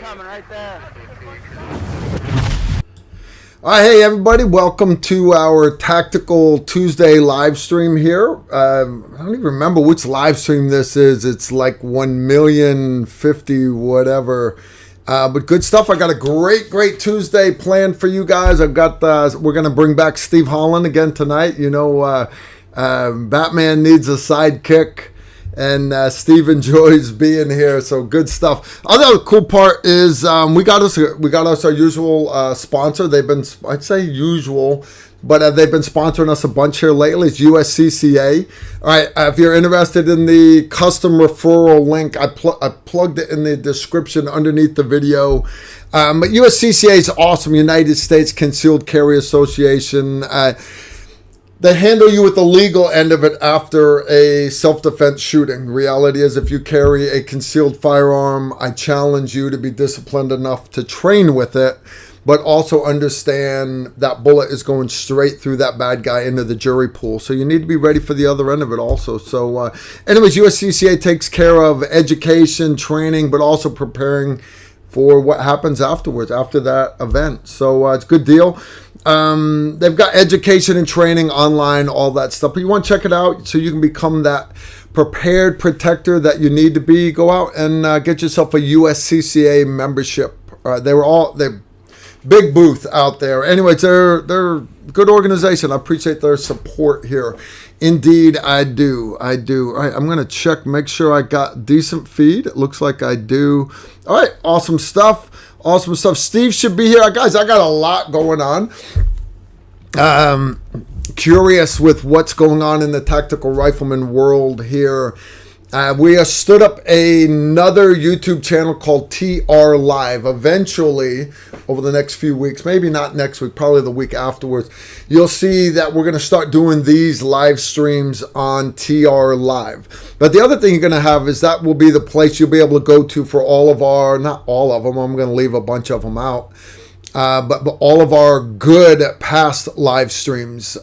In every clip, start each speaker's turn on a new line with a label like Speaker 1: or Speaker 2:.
Speaker 1: coming right there.
Speaker 2: All right, hey everybody, welcome to our Tactical Tuesday live stream here. I don't even remember which live stream this is. It's like 1,050,000 whatever. But good stuff. I got a great Tuesday planned for you guys. I've got we're gonna bring back Steve Holland again tonight. You know, Batman needs a sidekick. And Steve enjoys being here, so good stuff. Other cool part is we got us our usual sponsor. They've been, I'd say usual, but they've been sponsoring us a bunch here lately. It's USCCA. All right, if you're interested in the custom referral link, I plugged it in the description underneath the video. But USCCA is awesome. United States Concealed Carry Association. They handle you with the legal end of it after a self-defense shooting. The reality is, if you carry a concealed firearm, I challenge you to be disciplined enough to train with it, but also understand that bullet is going straight through that bad guy into the jury pool. So you need to be ready for the other end of it also. So anyways, USCCA takes care of education, training, but also preparing for what happens afterwards, after that event. So it's a good deal. They've got education and training online, all that stuff. But you want to check it out so you can become that prepared protector that you need to be. Go out and get yourself a USCCA membership. They're big booth out there. Anyways, they're a good organization. I appreciate their support here. Indeed, I do. All right, I'm going to check, make sure I got decent feed. It looks like I do. All right, awesome stuff. Steve should be here. Guys, I got a lot going on. Curious with what's going on in the tactical rifleman world here. We have stood up another YouTube channel called TR Live. Eventually, over the next few weeks, maybe not next week, probably the week afterwards, you'll see that we're going to start doing these live streams on TR Live. But the other thing you're going to have is that will be the place you'll be able to go to for all of our, not all of them, I'm going to leave a bunch of them out, but all of our good past live streams.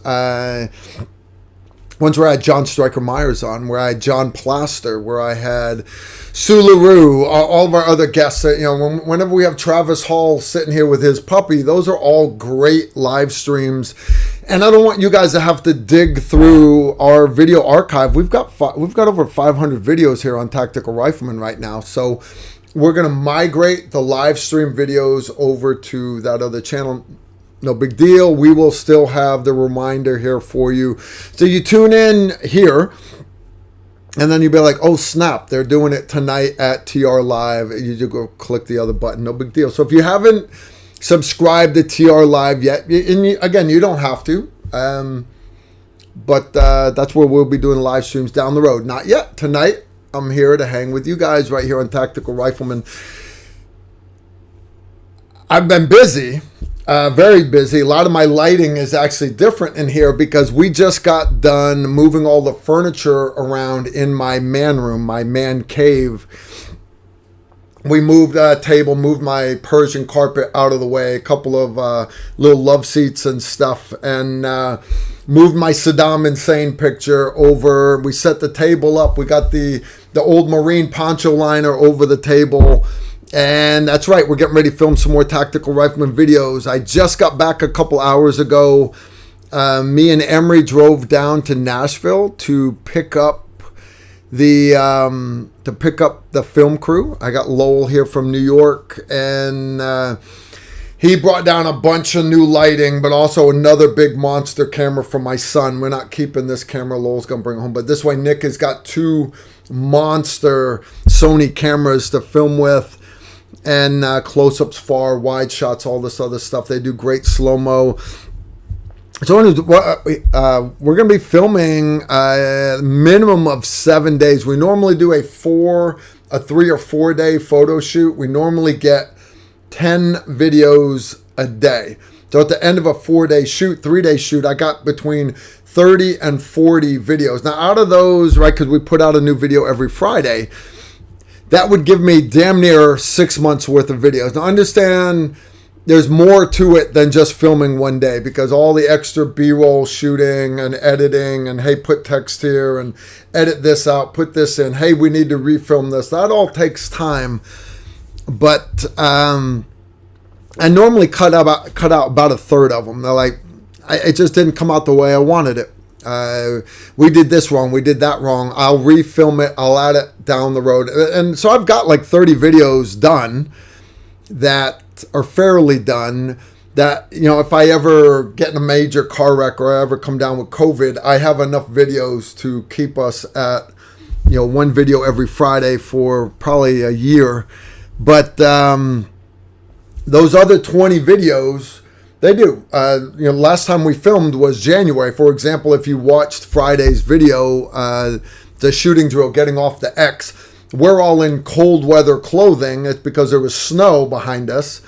Speaker 2: Ones where I had John Stryker Myers on, where I had John Plaster, where I had Sue LaRue, all of our other guests. Whenever we have Travis Hall sitting here with his puppy, those are all great live streams. And I don't want you guys to have to dig through our video archive. We've got over 500 videos here on Tactical Rifleman right now. So we're going to migrate the live stream videos over to that other channel. No big deal. We will still have the reminder here for you. So you tune in here, and then you'll be like, oh, snap, they're doing it tonight at TR Live. You just go click the other button. No big deal. So if you haven't subscribed to TR Live yet, again, you don't have to. But that's where we'll be doing live streams down the road. Not yet. Tonight, I'm here to hang with you guys right here on Tactical Rifleman. I've been busy. Very busy. A lot of my lighting is actually different in here because we just got done moving all the furniture around in my man room, my man cave. We moved a table, moved my Persian carpet out of the way, a couple of little love seats and stuff, and moved my Saddam Hussein picture over. We set the table up. We got the old Marine poncho liner over the table. And that's right, we're getting ready to film some more Tactical Rifleman videos. I just got back a couple hours ago. Me and Emery drove down to Nashville to pick up the film crew. I got Lowell here from New York, and he brought down a bunch of new lighting, but also another big monster camera for my son. We're not keeping this camera. Lowell's going to bring it home. But this way, Nick has got two monster Sony cameras to film with. And close-ups, far, wide shots, all this other stuff. They do great slow-mo. So we're going to be filming a minimum of 7 days. We normally do a 3 or 4 day photo shoot. We normally get 10 videos a day. So at the end of a 4-day shoot, 3-day shoot, I got between 30 and 40 videos. Now out of those, right, because we put out a new video every Friday, that would give me damn near 6 months worth of videos. Now understand, there's more to it than just filming one day, because all the extra B-roll shooting and editing and, hey, put text here and edit this out, put this in, hey, we need to refilm this. That all takes time. but I normally cut out about a third of them. They're like, it just didn't come out the way I wanted it. We did this wrong. We did that wrong. I'll refilm it. I'll add it down the road. And so I've got like 30 videos done that are fairly done, that, you know, if I ever get in a major car wreck or I ever come down with COVID, I have enough videos to keep us at, you know, one video every Friday for probably a year. But those other 20 videos, they do. You know, last time we filmed was January. For example, if you watched Friday's video, the shooting drill, getting off the X, we're all in cold weather clothing. It's because there was snow behind us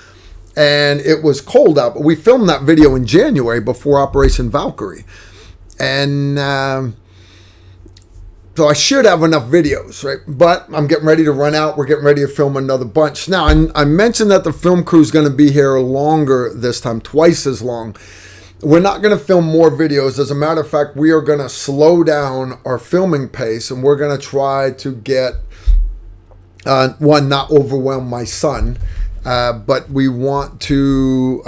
Speaker 2: and it was cold out. But we filmed that video in January before Operation Valkyrie. And so I should have enough videos, right? But I'm getting ready to run out. We're getting ready to film another bunch. Now, I mentioned that the film crew is going to be here longer this time, twice as long. We're not going to film more videos. As a matter of fact, we are going to slow down our filming pace, and we're going to try to get, one, not overwhelm my son, but we want to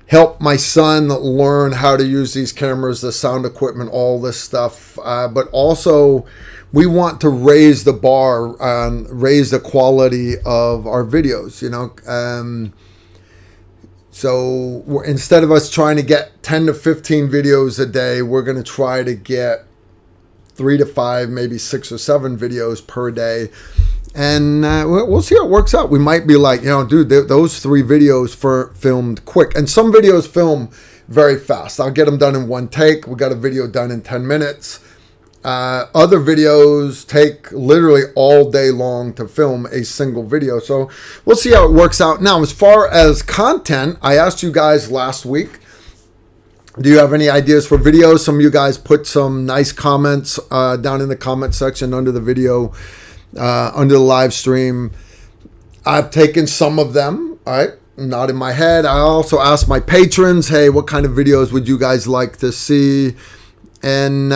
Speaker 2: help my son learn how to use these cameras, the sound equipment, all this stuff. But also, we want to raise the bar, raise the quality of our videos, you know. So instead of us trying to get 10 to 15 videos a day, we're going to try to get 3 to 5, maybe 6 or 7 videos per day. And we'll see how it works out. We might be like, you know, dude, those 3 videos filmed quick. And some videos film very fast. I'll get them done in one take. We got a video done in 10 minutes. Other videos take literally all day long to film a single video. So we'll see how it works out. Now, as far as content, I asked you guys last week, do you have any ideas for videos? Some of you guys put some nice comments down in the comment section under the video, under the live stream. I've taken some of them, all right, not in my head. I also asked my patrons, hey, what kind of videos would you guys like to see? And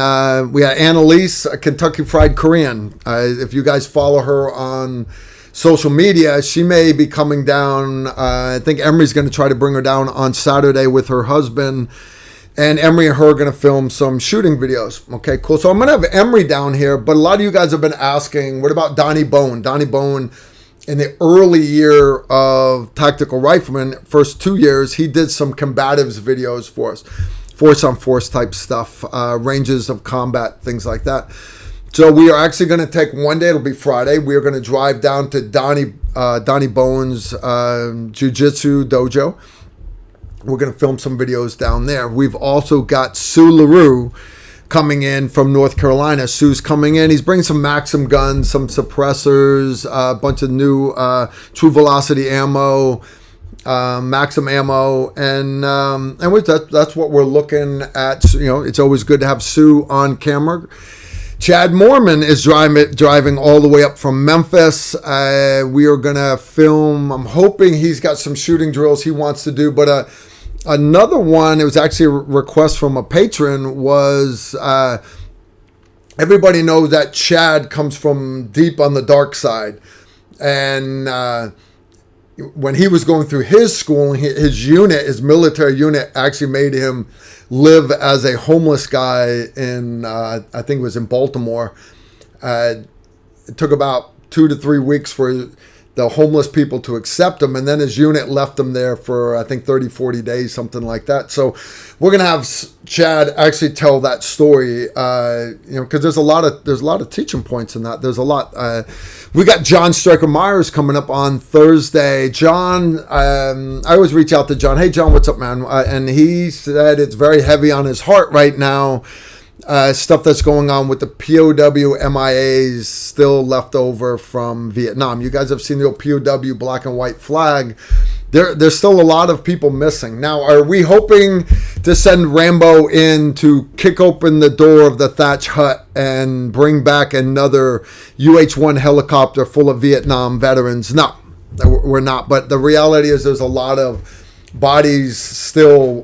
Speaker 2: we had Annalise, a Kentucky Fried Korean. If you guys follow her on social media, she may be coming down. I think Emery's going to try to bring her down on Saturday with her husband. And Emery and her are going to film some shooting videos. Okay, cool. So I'm going to have Emery down here. But a lot of you guys have been asking, what about Donnie Bone? Donnie Bone, in the early year of Tactical Rifleman, first 2 years, he did some combatives videos for us. Force on force type stuff, ranges of combat, things like that. So we are actually going to take one day, it'll be Friday. We are going to drive down to Donnie Bone's Jiu-Jitsu dojo. We're going to film some videos down there. We've also got Sue LaRue coming in from North Carolina. Sue's coming in. He's bringing some Maxim guns, some suppressors, a bunch of new True Velocity ammo, Maxim ammo, and that's what we're looking at. You know, it's always good to have Sue on camera. Chad Mormon is driving all the way up from Memphis. We are gonna film. I'm hoping he's got some shooting drills he wants to do, but another one, it was actually a request from a patron, was everybody knows that Chad comes from deep on the dark side, and when he was going through his school, his unit, his military unit, actually made him live as a homeless guy in, I think it was in Baltimore. It took about 2 to 3 weeks for the homeless people to accept him, and then his unit left him there for, I think, 30, 40 days, something like that. So we're going to have Chad actually tell that story, you know, because there's a lot of teaching points in that. There's a lot. We got John Stryker Myers coming up on Thursday. John, I always reach out to John. Hey, John, what's up, man? And he said it's very heavy on his heart right now. Stuff that's going on with the POW MIAs still left over from Vietnam. You guys have seen the old POW black and white flag. There's still a lot of people missing. Now, are we hoping to send Rambo in to kick open the door of the thatch hut and bring back another UH-1 helicopter full of Vietnam veterans? No, we're not. But the reality is there's a lot of bodies still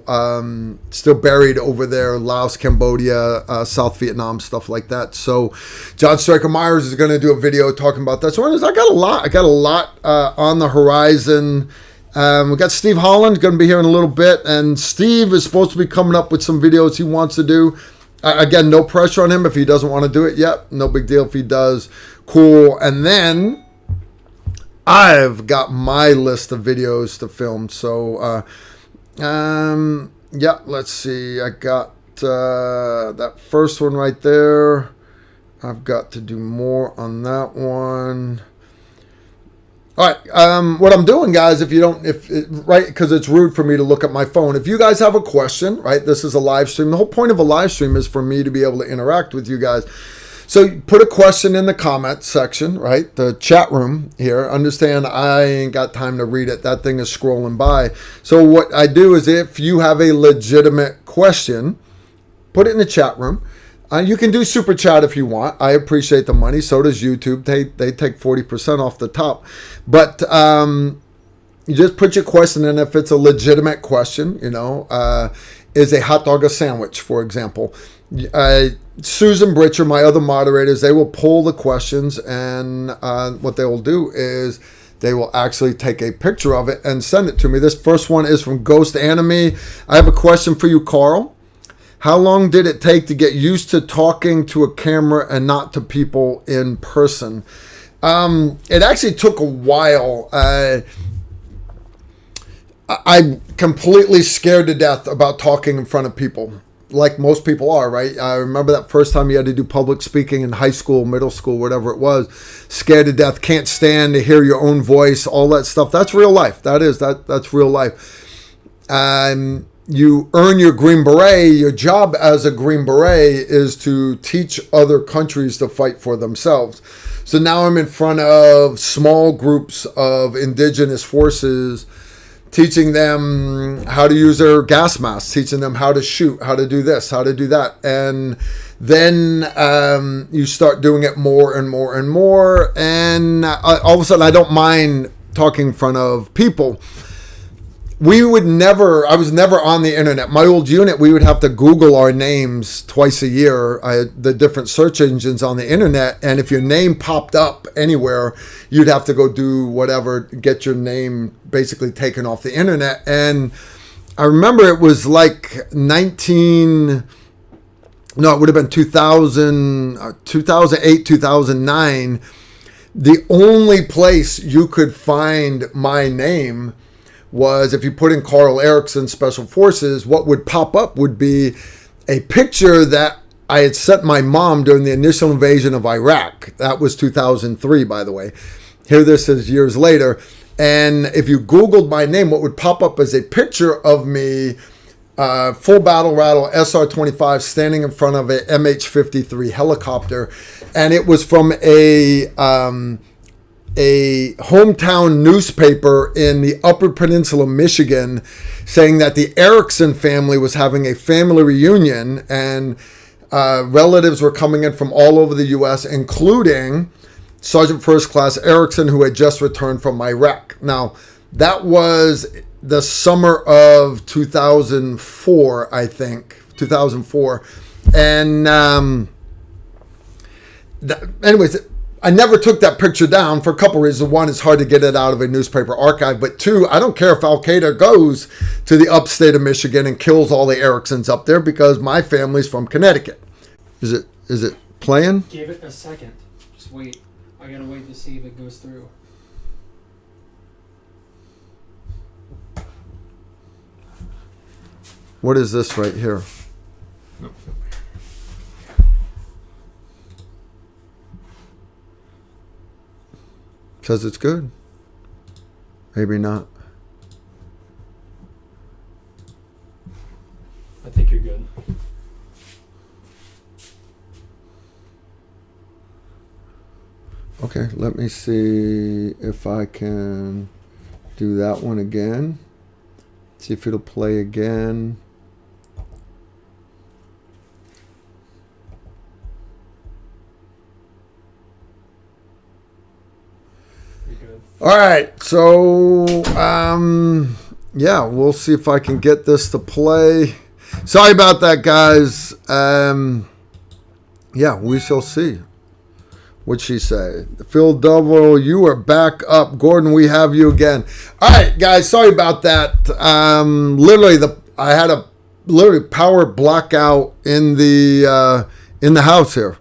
Speaker 2: buried over there, Laos, Cambodia, South Vietnam, stuff like that. So John Striker Myers is going to do a video talking about that. So I got a lot on the horizon. We got Steve Holland going to be here in a little bit, and Steve is supposed to be coming up with some videos he wants to do. Again, no pressure on him if he doesn't want to do it yet. No big deal if he does. Cool. And then I've got my list of videos to film. So, yeah, let's see. I got that first one right there. I've got to do more on that one. All right, what I'm doing, guys, right, because it's rude for me to look at my phone. If you guys have a question, right, this is a live stream. The whole point of a live stream is for me to be able to interact with you guys. So put a question in the comment section, right, the chat room here. Understand I ain't got time to read it. That thing is scrolling by. So what I do is if you have a legitimate question, put it in the chat room. You can do super chat if you want. I appreciate the money. So does YouTube. They take 40% off the top. But you just put your question in. If it's a legitimate question, is a hot dog a sandwich, for example. Susan Britcher, my other moderators, they will pull the questions, and what they will do is they will actually take a picture of it and send it to me. This first one is from Ghost Enemy. I have a question for you, Carl. How long did it take to get used to talking to a camera and not to people in person? It actually took a while. I'm completely scared to death about talking in front of people, like most people are, right? I remember that first time you had to do public speaking in high school, middle school, whatever it was. Scared to death, can't stand to hear your own voice, all that stuff. That's real life. That's real life. You earn your Green Beret. Your job as a Green Beret is to teach other countries to fight for themselves. So now I'm in front of small groups of indigenous forces, teaching them how to use their gas masks, teaching them how to shoot, how to do this, how to do that. And then you start doing it more and more and more. And all of a sudden, I don't mind talking in front of people. I was never on the internet. My old unit, we would have to Google our names twice a year, the different search engines on the internet. And if your name popped up anywhere, you'd have to go do whatever, get your name basically taken off the internet. And I remember it was like it would have been 2008, 2009. The only place you could find my name was if you put in Carl Erickson Special Forces, what would pop up would be a picture that I had sent my mom during the initial invasion of Iraq. That was 2003, by the way. Here this is years later. And if you Googled my name, what would pop up is a picture of me, full battle rattle SR-25, standing in front of a MH-53 helicopter. And it was from a hometown newspaper in the Upper Peninsula, Michigan, saying that the Erickson family was having a family reunion, and relatives were coming in from all over the U.S., including Sergeant First Class Erickson, who had just returned from Iraq. Now, that was the summer of 2004, I think, 2004. And anyways, I never took that picture down for a couple reasons. One, it's hard to get it out of a newspaper archive. But two, I don't care if Al-Qaeda goes to the upstate of Michigan and kills all the Ericksons up there, because my family's from Connecticut. Is it playing?
Speaker 1: Give it a second. Just wait. I gotta wait to see if it goes through.
Speaker 2: What is this right here?
Speaker 1: Nope.
Speaker 2: Says it's good. Maybe not.
Speaker 1: I think you're good.
Speaker 2: Okay, let me see if I can do that one again. See if it'll play again. All right, so yeah, we'll see if I can get this to play. Sorry about that, guys. Yeah, we shall see. What'd she say? Phil Double, you are back up. Gordon, we have you again. All right, guys, sorry about that. I had a power blackout in the house here.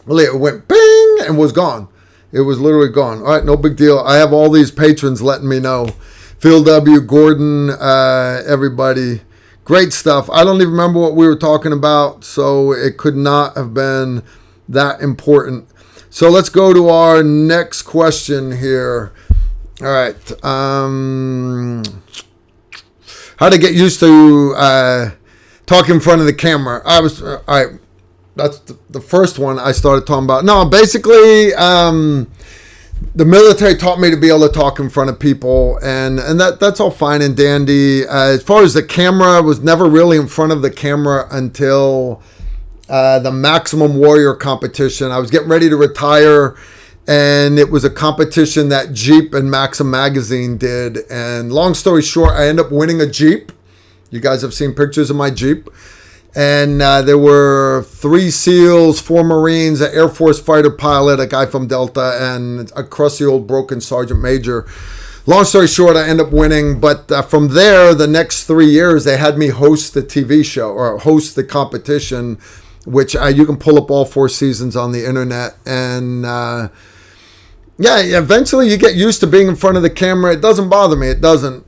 Speaker 2: It went bing and was gone. It was literally gone. All right, no big deal. I have all these patrons letting me know. Phil W, Gordon, everybody. Great stuff. I don't even remember what we were talking about, so it could not have been that important. So let's go to our next question here. All right. How to get used to talk in front of the camera. All right. That's the first one I started talking about. No, basically, the military taught me to be able to talk in front of people, and that's all fine and dandy. As far as the camera, I was never really in front of the camera until the Maximum Warrior competition. I was getting ready to retire, and it was a competition that Jeep and Maxim Magazine did. And long story short, I ended up winning a Jeep. You guys have seen pictures of my Jeep. And there were 3 SEALs, 4 Marines, an Air Force fighter pilot, a guy from Delta, and a crusty old broken Sergeant Major. Long story short, I ended up winning. But from there, the next 3 years, they had me host the TV show or host the competition, which you can pull up all 4 seasons on the internet. And yeah, eventually you get used to being in front of the camera. It doesn't bother me. It doesn't.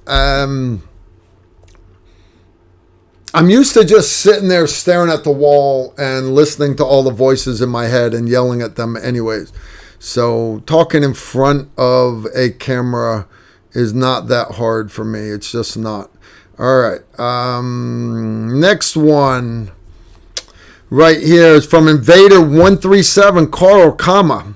Speaker 2: I'm used to just sitting there staring at the wall and listening to all the voices in my head and yelling at them anyways. So talking in front of a camera is not that hard for me. It's just not. All right. Next one right here is from Invader137, Carl, comma.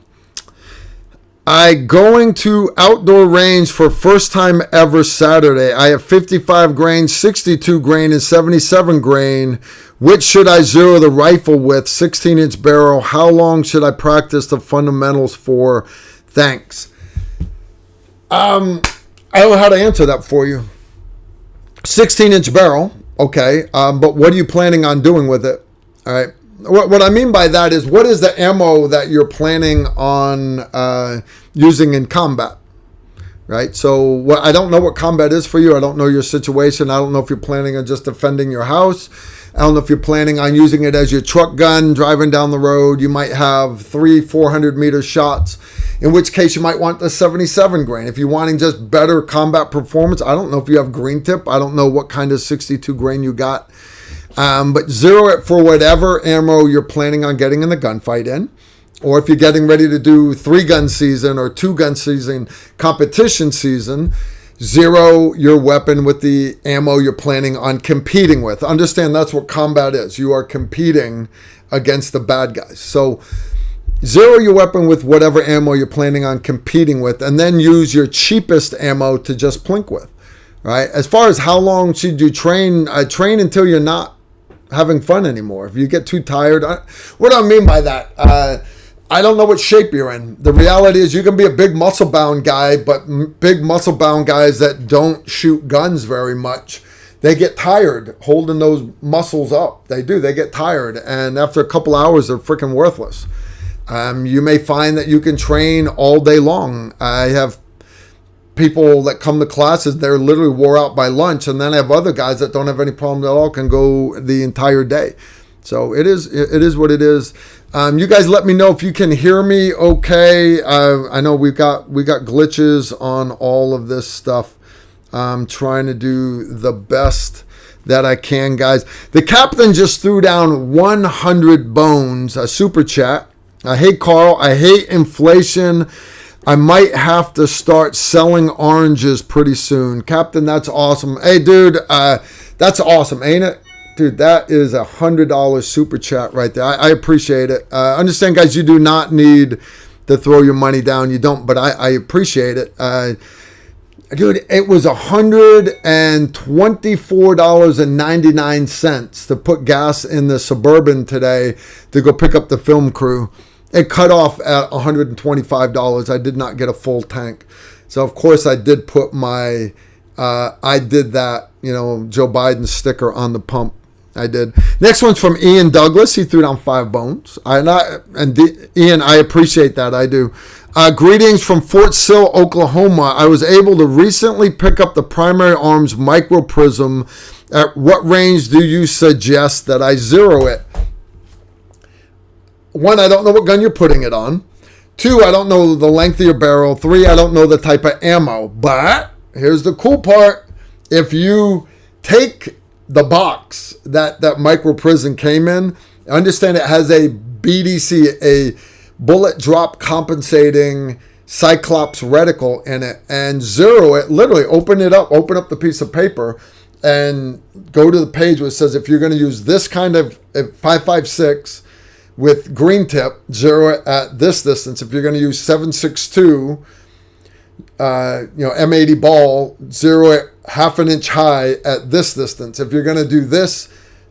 Speaker 2: I going to outdoor range for first time ever Saturday. I have 55 grain, 62 grain, and 77 grain. Which should I zero the rifle with? 16-inch barrel. How long should I practice the fundamentals for? Thanks. I don't know how to answer that for you. 16-inch barrel, okay. But what are you planning on doing with it? All right. What I mean by that is, what is the ammo that you're planning on using in combat, right? So I don't know what combat is for you. I don't know your situation. I don't know if you're planning on just defending your house. I don't know if you're planning on using it as your truck gun, driving down the road. You might have 300-400 meter shots, in which case you might want the 77 grain. If you're wanting just better combat performance, I don't know if you have green tip. I don't know what kind of 62 grain you got. But zero it for whatever ammo you're planning on getting in the gunfight in. Or if you're getting ready to do 3-gun season or 2-gun season, competition season, zero your weapon with the ammo you're planning on competing with. Understand that's what combat is. You are competing against the bad guys. So zero your weapon with whatever ammo you're planning on competing with, and then use your cheapest ammo to just plink with. Right? As far as how long should you train, train until you're not having fun anymore. If you get too tired, what do I mean by that? I don't know what shape you're in. The reality is you can be a big muscle-bound guy, but big muscle-bound guys that don't shoot guns very much, they get tired holding those muscles up. They do. They get tired. And after a couple hours, they're freaking worthless. You may find that you can train all day long. I have people that come to classes, they're literally wore out by lunch, and then I have other guys that don't have any problem at all, can go the entire day. So it is what it is. You guys let me know if you can hear me okay. I know we got glitches on all of this stuff. I'm trying to do the best that I can, guys. The captain just threw down 100 bones, a super chat. Hey, Carl, I hate inflation. I might have to start selling oranges pretty soon. Captain, that's awesome. Hey, dude, that's awesome, ain't it? Dude, that is $100 super chat right there. I appreciate it. Understand, guys, you do not need to throw your money down. You don't, but I appreciate it. Dude, it was $124.99 to put gas in the Suburban today to go pick up the film crew. It cut off at $125. I did not get a full tank. So, of course, I did put my I did that, Joe Biden sticker on the pump. I did. Next one's from Ian Douglas. He threw down 5 bones. Ian, I appreciate that. I do. Greetings from Fort Sill, Oklahoma. I was able to recently pick up the Primary Arms Micro Prism. At what range do you suggest that I zero it? 1, I don't know what gun you're putting it on. 2, I don't know the length of your barrel. 3, I don't know the type of ammo. But here's the cool part. If you take the box that micro prison came in, understand it has a BDC, a bullet drop compensating Cyclops reticle in it, and zero it, literally open up the piece of paper and go to the page where it says if you're going to use this kind of 5.56 with green tip, zero it at this distance. If you're going to use 7.62 M80 ball, zero it half an inch high at this distance. If you're going to do this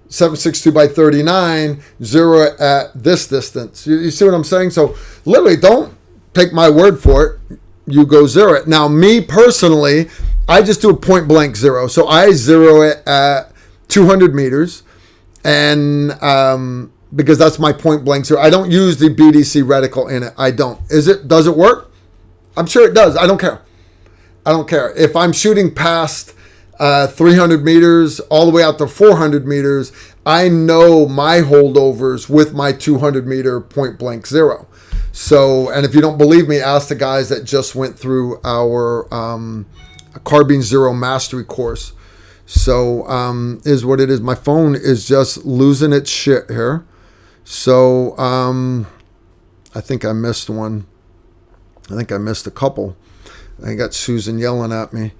Speaker 2: 7.62 by 39, zero it at this distance. You see what I'm saying? So literally, don't take my word for it. You go zero it. Now, me personally, I just do a point blank zero. So I zero it at 200 meters, and because that's my point blank zero. I don't use the BDC reticle in it. I don't. Does it work? I'm sure it does. I don't care. If I'm shooting past 300 meters all the way out to 400 meters, I know my holdovers with my 200 meter point blank zero. So, and if you don't believe me, ask the guys that just went through our Carbine Zero Mastery course. So, is what it is. My phone is just losing its shit here. So, I think I missed one. I think I missed a couple. I got Susan yelling at me.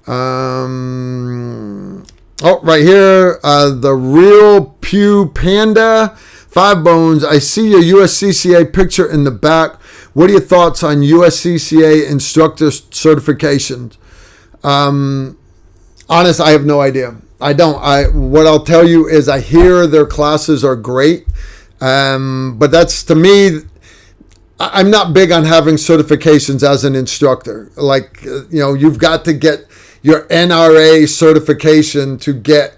Speaker 2: Right here, the Real Pew Panda, 5 bones. I see your USCCA picture in the back. What are your thoughts on USCCA instructor certifications? Honest, I have no idea. I don't. What I'll tell you is I hear their classes are great, but that's, to me, I'm not big on having certifications as an instructor. Like, you've got to get your NRA certification to get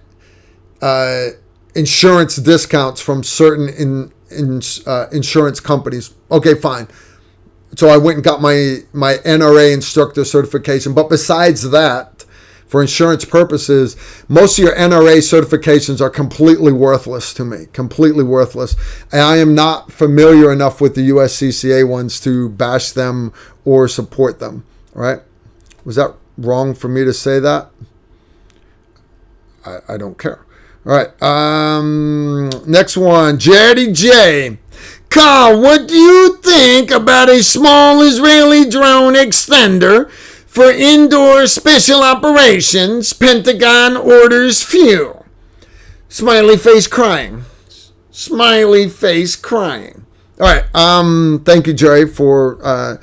Speaker 2: insurance discounts from certain insurance companies. Okay, fine. So I went and got my NRA instructor certification. But besides that, for insurance purposes, most of your NRA certifications are completely worthless to me. Completely worthless. And I am not familiar enough with the USCCA ones to bash them or support them. All right? Was that wrong for me to say that? I don't care. All right. Next one. Jerry J. Carl, what do you think about a small Israeli drone extender for indoor special operations? Pentagon orders few. Smiley face crying. Smiley face crying. All right. Thank you, Jerry, for...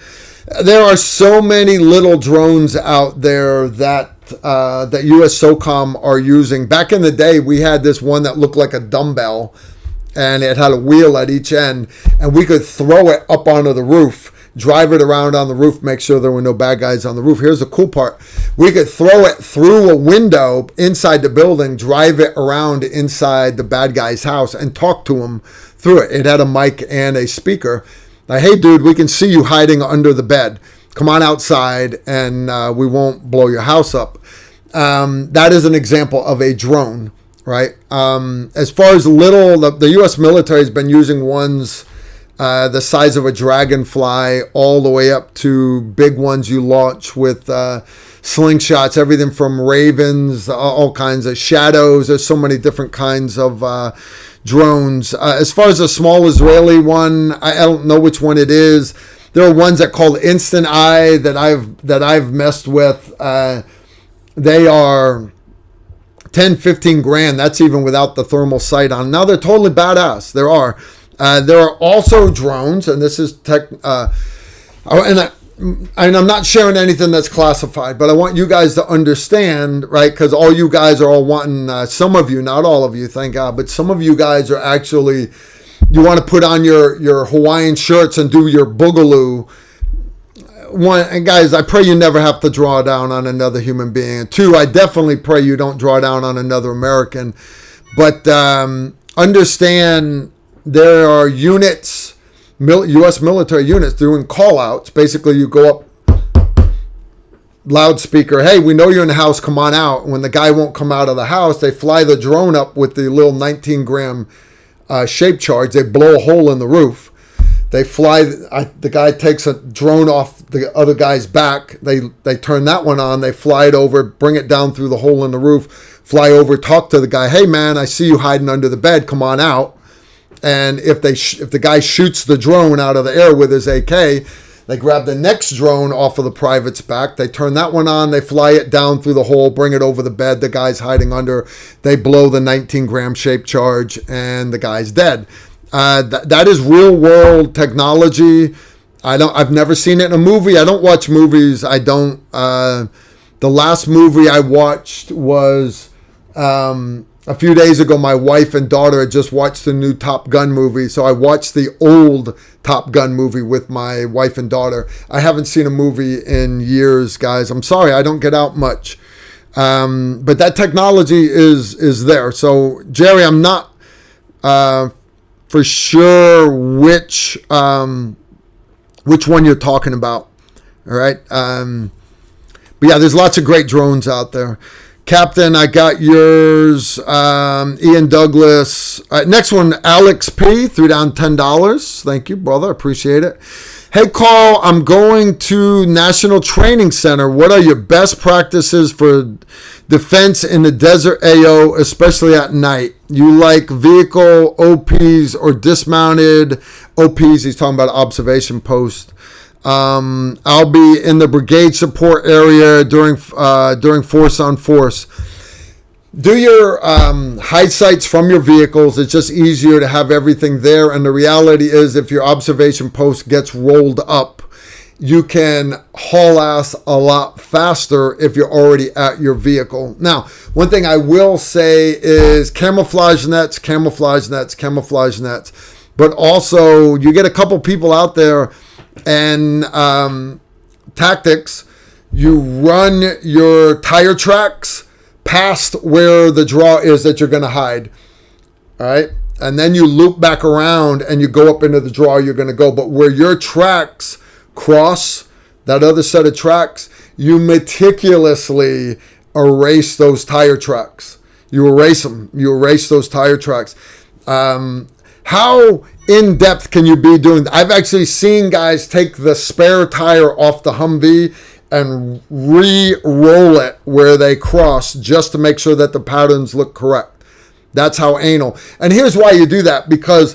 Speaker 2: there are so many little drones out there that U.S. Socom are using. Back in the day, we had this one that looked like a dumbbell, and it had a wheel at each end, and we could throw it up onto the roof, drive it around on the roof, make sure there were no bad guys on the roof. Here's the cool part. We could throw it through a window inside the building, drive it around inside the bad guy's house, and talk to him through it. It had a mic and a speaker. Like, hey, dude, we can see you hiding under the bed. Come on outside, and we won't blow your house up. That is an example of a drone, right? As far as the U.S. military has been using ones the size of a dragonfly all the way up to big ones you launch with slingshots, everything from ravens, all kinds of shadows. There's so many different kinds of drones. As far as a small Israeli one, I don't know which one it is. There are ones that called Instant Eye that I've messed with. They are 10, 15 grand. That's even without the thermal sight on. Now they're totally badass. There are also drones, and this is tech. And I'm not sharing anything that's classified, but I want you guys to understand, right? Because all you guys are all wanting, some of you, not all of you, thank God, but some of you guys are actually, you want to put on your Hawaiian shirts and do your boogaloo one, and guys, I pray you never have to draw down on another human being. And two, I definitely pray you don't draw down on another American. But understand there are units, U.S. military units doing call-outs. Basically, you go up, loudspeaker, hey, we know you're in the house, come on out. When the guy won't come out of the house, they fly the drone up with the little 19-gram shape charge. They blow a hole in the roof. They fly, the guy takes a drone off the other guy's back. They turn that one on. They fly it over, bring it down through the hole in the roof, fly over, talk to the guy. Hey, man, I see you hiding under the bed. Come on out. And if the guy shoots the drone out of the air with his AK, they grab the next drone off of the private's back. They turn that one on. They fly it down through the hole, bring it over the bed. The guy's hiding under. They blow the 19-gram shape charge, and the guy's dead. That is real world technology. I've never seen it in a movie. I don't watch movies. I don't. The last movie I watched was a few days ago. My wife and daughter had just watched the new Top Gun movie, so I watched the old Top Gun movie with my wife and daughter. I haven't seen a movie in years, guys. I'm sorry, I don't get out much. But that technology is there. So, Jerry, I'm not for sure which one you're talking about. All right. But yeah, there's lots of great drones out there. Captain, I got yours. Ian Douglas. Next one, Alex P. Threw down $10. Thank you, brother. Appreciate it. Hey, Carl, I'm going to National Training Center. What are your best practices for defense in the desert AO, especially at night? You like vehicle OPs or dismounted OPs? He's talking about observation post. I'll be in the brigade support area during force on force. Do your hide sites from your vehicles. It's just easier to have everything there. And the reality is, if your observation post gets rolled up, you can haul ass a lot faster if you're already at your vehicle. Now, one thing I will say is camouflage nets. But also, you get a couple people out there and tactics, you run your tire tracks past where the draw is that you're going to hide. All right. And then you loop back around and you go up into the draw you're going to go. But where your tracks cross that other set of tracks, you meticulously erase those tire tracks. You erase them. You erase those tire tracks. How in depth can you be doing that? I've actually seen guys take the spare tire off the Humvee and re-roll it where they cross just to make sure that the patterns look correct. That's how anal. And here's why you do that, because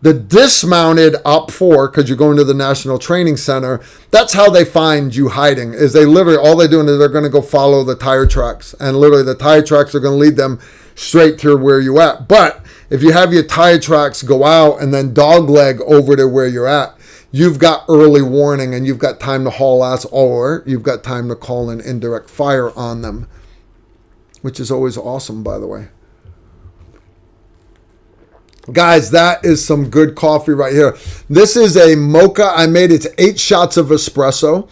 Speaker 2: the dismounted Op 4, because you're going to the National Training Center, that's how they find you hiding, is they literally, all they're doing is they're going to go follow the tire tracks. And literally the tire tracks are going to lead them straight to where you're at. But if you have your tire tracks go out and then dogleg over to where you're at, you've got early warning and you've got time to haul ass, or you've got time to call in indirect fire on them, which is always awesome, by the way. Guys, that is some good coffee right here. This is a mocha I made. It's 8 shots of espresso.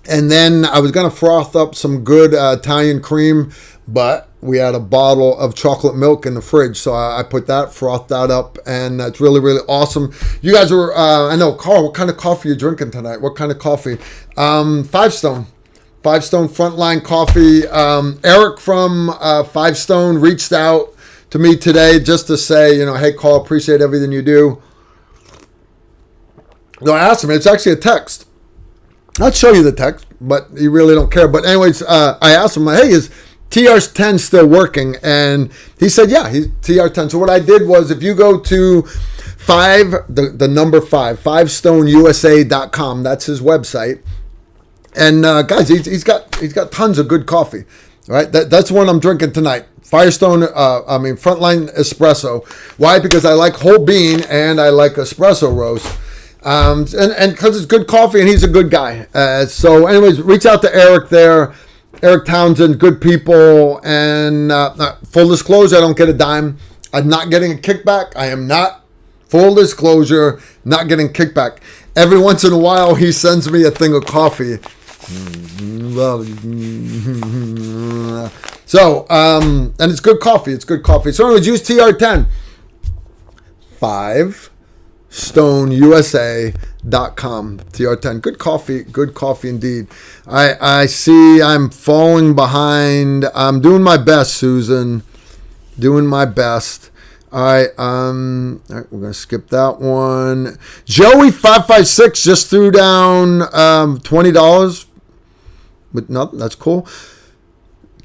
Speaker 2: And then I was going to froth up some good Italian cream, but we had a bottle of chocolate milk in the fridge. So I put that, frothed that up, and that's really, really awesome. You guys were, I know, Carl, what kind of coffee are you drinking tonight? What kind of coffee? 5 Stone. 5 Stone Frontline Coffee. Eric from 5 Stone reached out to me today just to say, hey, Carl, appreciate everything you do. No, I asked him, it's actually a text. I'll show you the text, but you really don't care. But anyways, I asked him, hey, is TR10 still working? And he said, yeah, he's TR10. So what I did was, if you go to 5stoneusa.com, that's his website. And guys, he's got tons of good coffee. Right? That's one I'm drinking tonight. Firestone, Frontline Espresso. Why? Because I like whole bean and I like espresso roast. And because it's good coffee and he's a good guy. So anyways, reach out to Eric there. Eric Townsend, good people. And full disclosure, I don't get a dime. I'm not getting a kickback. I am not Full disclosure, not getting kickback. Every once in a while, he sends me a thing of coffee. So, and it's good coffee. It's good coffee. So anyways, use TR10. 5stoneusa.com. TR10. Good coffee. Good coffee indeed. I see I'm falling behind. I'm doing my best, Susan. Doing my best. All right, we're going to skip that one. Joey556 just threw down $20. But nothing, that's cool.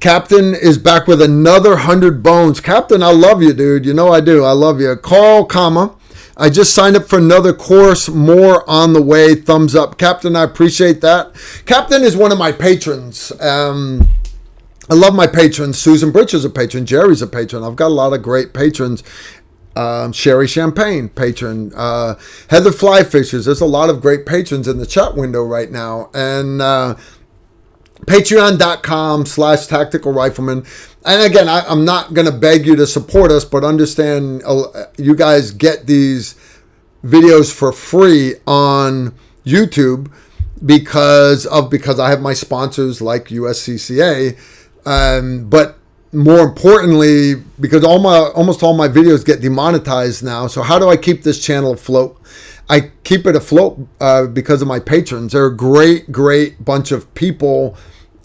Speaker 2: Captain is back with another 100 bones. Captain, I love you, dude. You know I do. I love you. Carl, I just signed up for another course. More on the way. Thumbs up. Captain, I appreciate that. Captain is one of my patrons. I love my patrons. Susan Bridge is a patron. Jerry's a patron. I've got a lot of great patrons. Sherry Champagne, patron. Heather Flyfishers. There's a lot of great patrons in the chat window right now. And Patreon.com/Tactical Rifleman. And again, I'm not going to beg you to support us, but understand you guys get these videos for free on YouTube because I have my sponsors like USCCA. But more importantly, because almost all my videos get demonetized now. So how do I keep this channel afloat? I keep it afloat because of my patrons. They're a great bunch of people,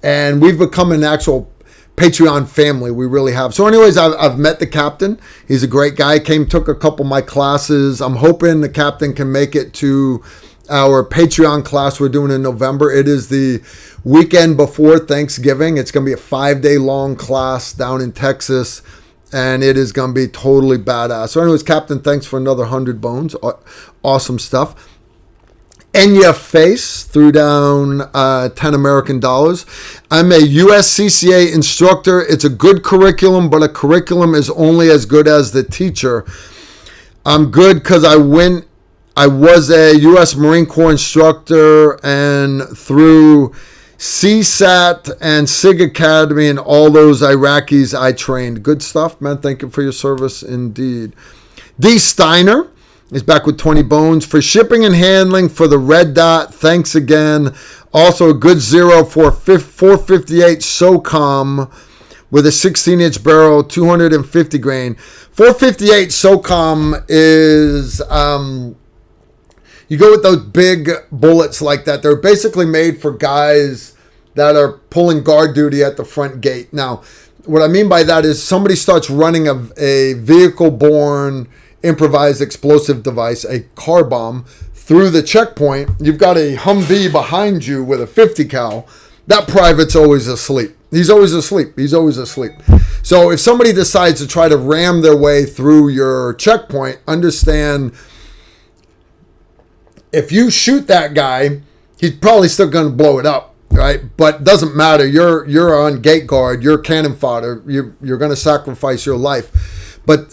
Speaker 2: and we've become an actual Patreon family. We really have. So anyways, I've met the captain. He's a great guy. Took a couple of my classes. I'm hoping the captain can make it to our Patreon class we're doing in November. It is the weekend before Thanksgiving. It's going to be a 5-day long class down in Texas, and it is going to be totally badass. So anyways, Captain, thanks for another 100 bones. Awesome stuff. Enya Face threw down 10 American dollars. I'm a USCCA instructor. It's a good curriculum, but a curriculum is only as good as the teacher. I'm good because I was a U.S. Marine Corps instructor, and through CSAT and SIG Academy and all those Iraqis I trained. Good stuff, man. Thank you for your service indeed. D. Steiner is back with 20 bones. For shipping and handling for the red dot, thanks again. Also a good zero for 458 Socom with a 16-inch barrel, 250 grain. 458 Socom is... you go with those big bullets like that. They're basically made for guys that are pulling guard duty at the front gate. Now, what I mean by that is somebody starts running a vehicle-borne improvised explosive device, a car bomb, through the checkpoint. You've got a Humvee behind you with a 50 cal. That private's always asleep. He's always asleep. So if somebody decides to try to ram their way through your checkpoint, understand... if you shoot that guy, he's probably still going to blow it up, right? But doesn't matter. You're on gate guard. You're cannon fodder. You're going to sacrifice your life. But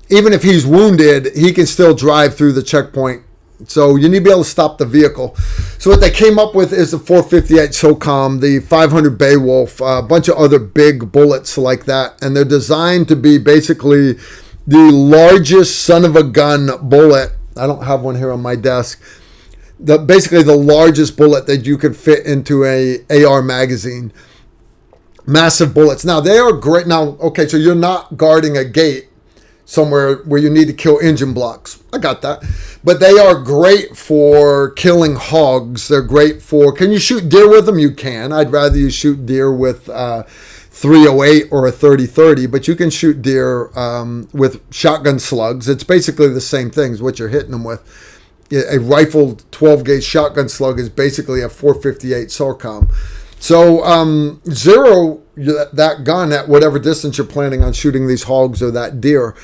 Speaker 2: even if he's wounded, he can still drive through the checkpoint. So you need to be able to stop the vehicle. So what they came up with is the 458 Socom, the 500 Beowulf, a bunch of other big bullets like that. And they're designed to be basically the largest son of a gun bullet. I don't have one here on my desk. Basically the largest bullet that you could fit into a AR magazine. Massive bullets. Now, they are great. Now, okay, so you're not guarding a gate somewhere where you need to kill engine blocks. I got that. But they are great for killing hogs. They're great for... can you shoot deer with them? You can. I'd rather you shoot deer with 308 or a 30-30, but you can shoot deer with shotgun slugs. It's basically the same thing as what you're hitting them with. A rifled 12-gauge shotgun slug is basically a 458 Socom. So zero that gun at whatever distance you're planning on shooting these hogs or that deer.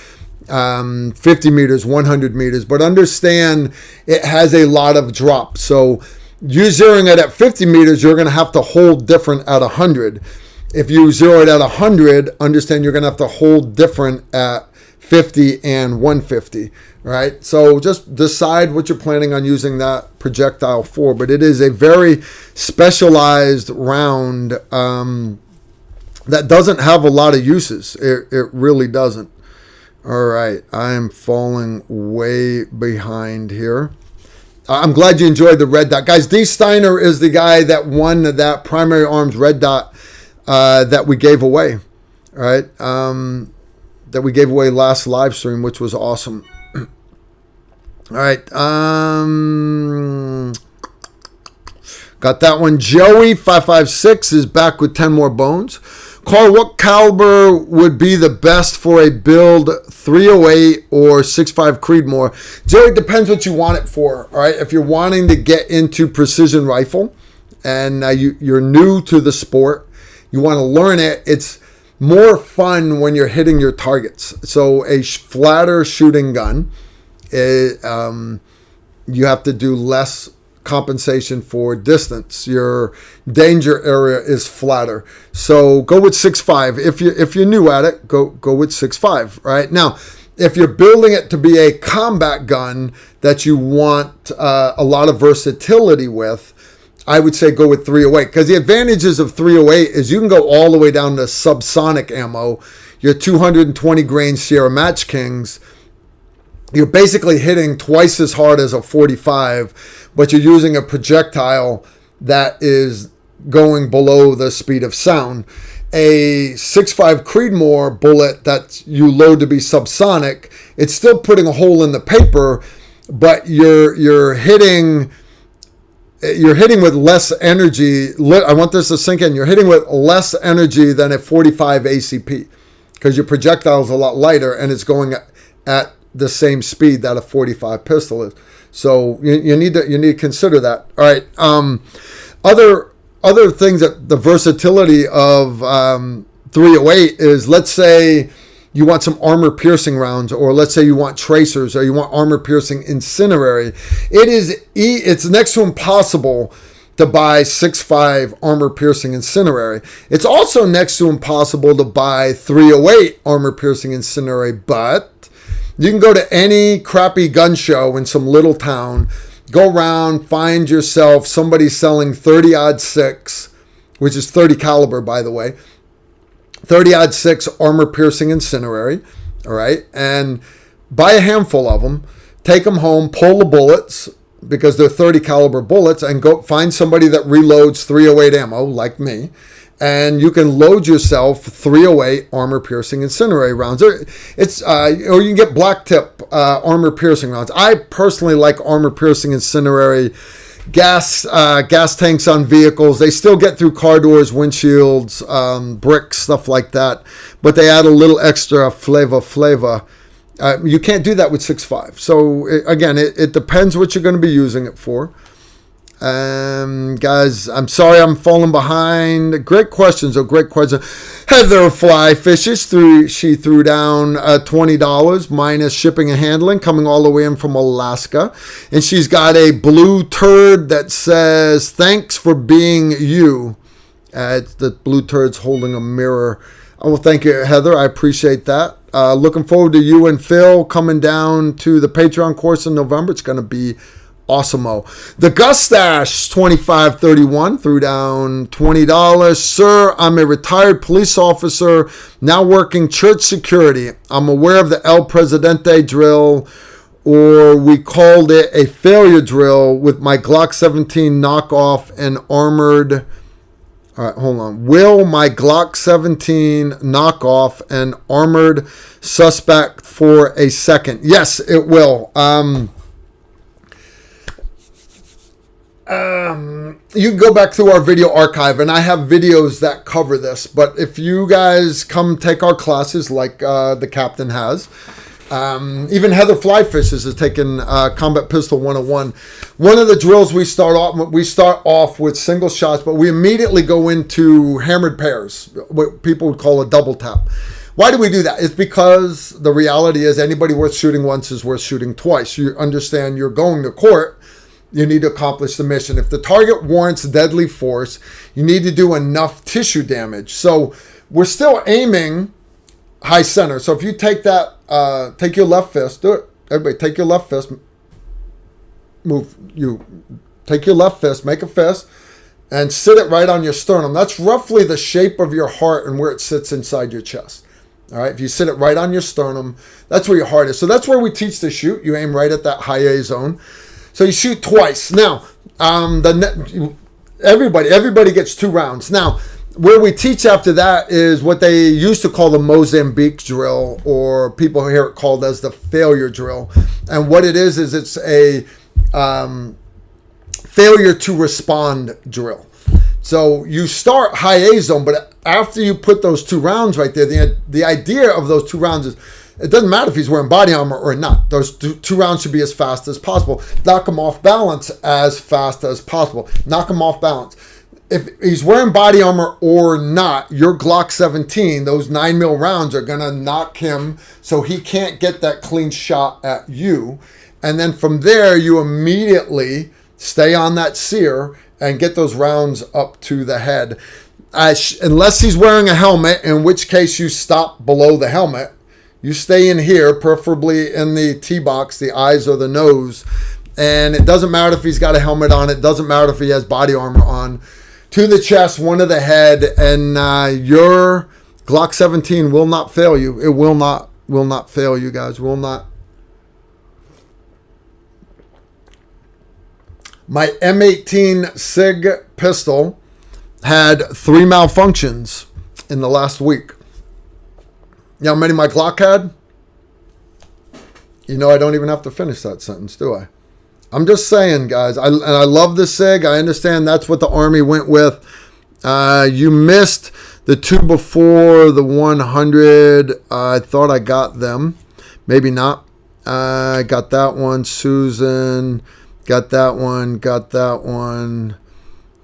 Speaker 2: 50 meters, 100 meters. But understand it has a lot of drop. So you zeroing it at 50 meters, you're going to have to hold different at 100. If you zero it at 100, understand you're going to have to hold different at 50 and 150, right? So just decide what you're planning on using that projectile for. But it is a very specialized round that doesn't have a lot of uses. It really doesn't. All right, I am falling way behind here. I'm glad you enjoyed the red dot. Guys, D. Steiner is the guy that won that primary arms red dot that we gave away. All right, that we gave away last live stream, which was awesome. All right, got that one. Joey556 is back with 10 more bones. Carl, what caliber would be the best for a build 308 or 6.5 Creedmoor? Joey, it depends what you want it for. All right, if you're wanting to get into precision rifle and you're new to the sport, you want to learn it. It's more fun when you're hitting your targets. So a flatter shooting gun, you have to do less compensation for distance. Your danger area is flatter. So go with 6.5. If you're new at it, go with 6.5. Right now, if you're building it to be a combat gun that you want a lot of versatility with, I would say go with 308, because the advantages of 308 is you can go all the way down to subsonic ammo. Your 220 grain Sierra Match Kings, you're basically hitting twice as hard as a 45, but you're using a projectile that is going below the speed of sound. A 6.5 Creedmoor bullet that you load to be subsonic, it's still putting a hole in the paper, but you're hitting with less energy. I want this to sink in. You're hitting with less energy than a 45 ACP, because your projectile is a lot lighter and it's going at the same speed that a 45 pistol is. So you need to consider that. All right. Other things that the versatility of 308 is, let's say you want some armor piercing rounds, or let's say you want tracers, or you want armor piercing incendiary. It's next to impossible to buy 6.5 armor piercing incendiary. It's also next to impossible to buy 308 armor piercing incendiary, but you can go to any crappy gun show in some little town, go around, find yourself somebody selling 30-06, which is 30 caliber, by the way, 30-06 armor piercing incendiary, all right, and buy a handful of them, take them home, pull the bullets, because they're 30 caliber bullets, and go find somebody that reloads 308 ammo, like me, and you can load yourself 308 armor piercing incendiary rounds. Or you can get black tip armor piercing rounds. I personally like armor piercing incendiary gas tanks on vehicles. They still get through car doors, windshields, bricks, stuff like that, but they add a little extra flavor. You can't do that with 6.5. So again, it depends what you're going to be using it for. Guys, I'm sorry I'm falling behind. Great questions. Heather Fly Fishes she threw down $20 minus shipping and handling, coming all the way in from Alaska, and she's got a blue turd that says thanks for being you. The blue turd's holding a mirror. Well, thank you, Heather. I appreciate that. Looking forward to you and Phil coming down to the Patreon course in November. It's going to be awesome-o. The Gustash 2531 threw down $20. Sir, I'm a retired police officer now working church security. I'm aware of the El Presidente drill, or we called it a failure drill, with my Glock 17 knockoff and armored. All right, hold on. Will my Glock 17 knockoff and armored suspect for a second? Yes, it will. You can go back through our video archive, and I have videos that cover this. But if you guys come take our classes, like the captain has, even Heather Flyfishes has taken Combat Pistol 101. One of the drills we start off with single shots, but we immediately go into hammered pairs, what people would call a double tap. Why do we do that? It's because the reality is anybody worth shooting once is worth shooting twice. You understand you're going to court. You need to accomplish the mission. If the target warrants deadly force, you need to do enough tissue damage. So we're still aiming high center. So if you take that, take your left fist, do it. Everybody, take your left fist. Take your left fist, make a fist, and sit it right on your sternum. That's roughly the shape of your heart and where it sits inside your chest. All right, if you sit it right on your sternum, that's where your heart is. So that's where we teach to shoot. You aim right at that high A zone. So you shoot twice. Now, everybody gets 2 rounds. Now, where we teach after that is what they used to call the Mozambique drill, or people hear it called as the failure drill. And what it is it's a failure to respond drill. So you start high A zone, but after you put those 2 rounds right there, the idea of those 2 rounds is it doesn't matter if he's wearing body armor or not. Those two rounds should be as fast as possible. Knock him off balance as fast as possible. Knock him off balance. If he's wearing body armor or not, your Glock 17, those 9mm rounds are going to knock him so he can't get that clean shot at you. And then from there, you immediately stay on that sear and get those rounds up to the head. Unless he's wearing a helmet, in which case you stop below the helmet. You stay in here, preferably in the T-box, the eyes or the nose. And it doesn't matter if he's got a helmet on. It doesn't matter if he has body armor on. To the chest, 1 to the head, and your Glock 17 will not fail you. It will not fail you guys. Will not. My M18 SIG pistol had 3 malfunctions in the last week. You know how many my Glock had? You know I don't even have to finish that sentence, do I? I'm just saying, guys. I love the SIG. I understand that's what the Army went with. You missed the 2 before the 100. I thought I got them. Maybe not. I got that one. Susan. Got that one. Got that one.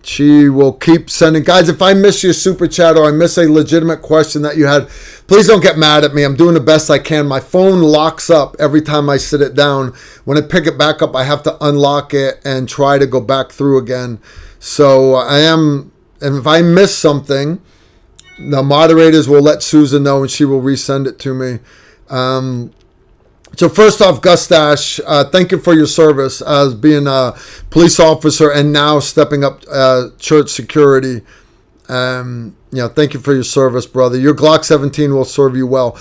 Speaker 2: She will keep sending. Guys, if I miss your super chat or I miss a legitimate question that you had, please don't get mad at me. I'm doing the best I can. My phone locks up every time I sit it down. When I pick it back up, I have to unlock it and try to go back through again. So and if I miss something, the moderators will let Susan know and she will resend it to me. So first off, Gustash, thank you for your service as being a police officer and now stepping up church security. Thank you for your service, brother. Your Glock 17 will serve you well.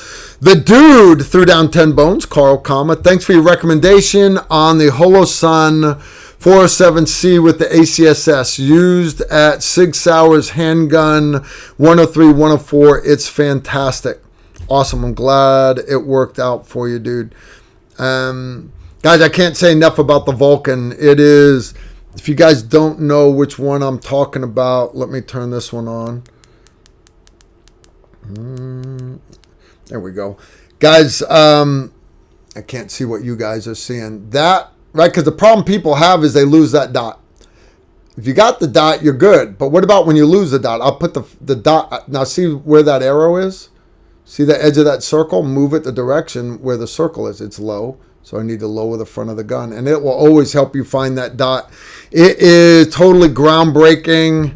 Speaker 2: The dude threw down 10 bones, Carl Kama. Thanks for your recommendation on the Holosun 407C with the ACSS used at Sig Sauer's handgun 103, 104. It's fantastic. Awesome. I'm glad it worked out for you, dude. Guys, I can't say enough about the Vulcan. It is, if you guys don't know which one I'm talking about, let me turn this one on. There we go. Guys, I can't see what you guys are seeing. That, right, because the problem people have is they lose that dot. If you got the dot, you're good. But what about when you lose the dot? I'll put the dot. Now, see where that arrow is? See the edge of that circle? Move it the direction where the circle is. It's low, so I need to lower the front of the gun. And it will always help you find that dot. It is totally groundbreaking.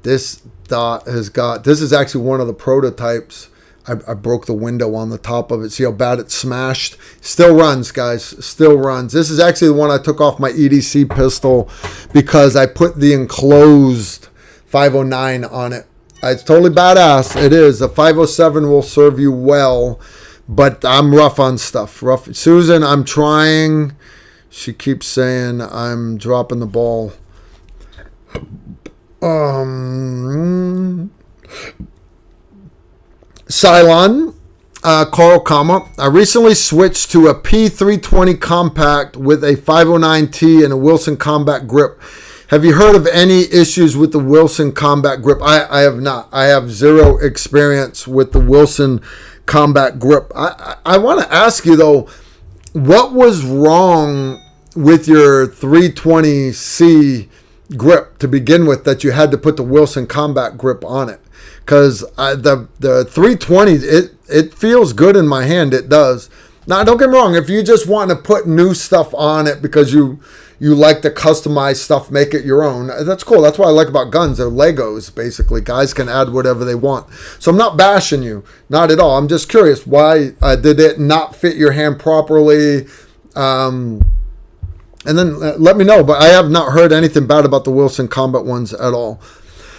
Speaker 2: This dot has got... This is actually one of the prototypes. I broke the window on the top of it. See how bad it smashed? Still runs, guys. Still runs. This is actually the one I took off my EDC pistol because I put the enclosed 509 on it. It's totally badass. It is. The 507 will serve you well, but I'm rough on stuff. Rough. Susan, I'm trying. She keeps saying I'm dropping the ball. Cylon, Carl Kama. I recently switched to a P320 compact with a 509T and a Wilson combat grip. Have you heard of any issues with the Wilson combat grip? I have not. I have zero experience with the Wilson combat grip. I want to ask you, though, what was wrong with your 320C grip to begin with that you had to put the Wilson combat grip on it? Because the 320, it feels good in my hand. It does. Now, don't get me wrong. If you just want to put new stuff on it because you like to customize stuff, make it your own, that's cool. That's what I like about guns. They're Legos, basically. Guys can add whatever they want. So I'm not bashing you. Not at all. I'm just curious. Why did it not fit your hand properly? And then let me know. But I have not heard anything bad about the Wilson Combat ones at all.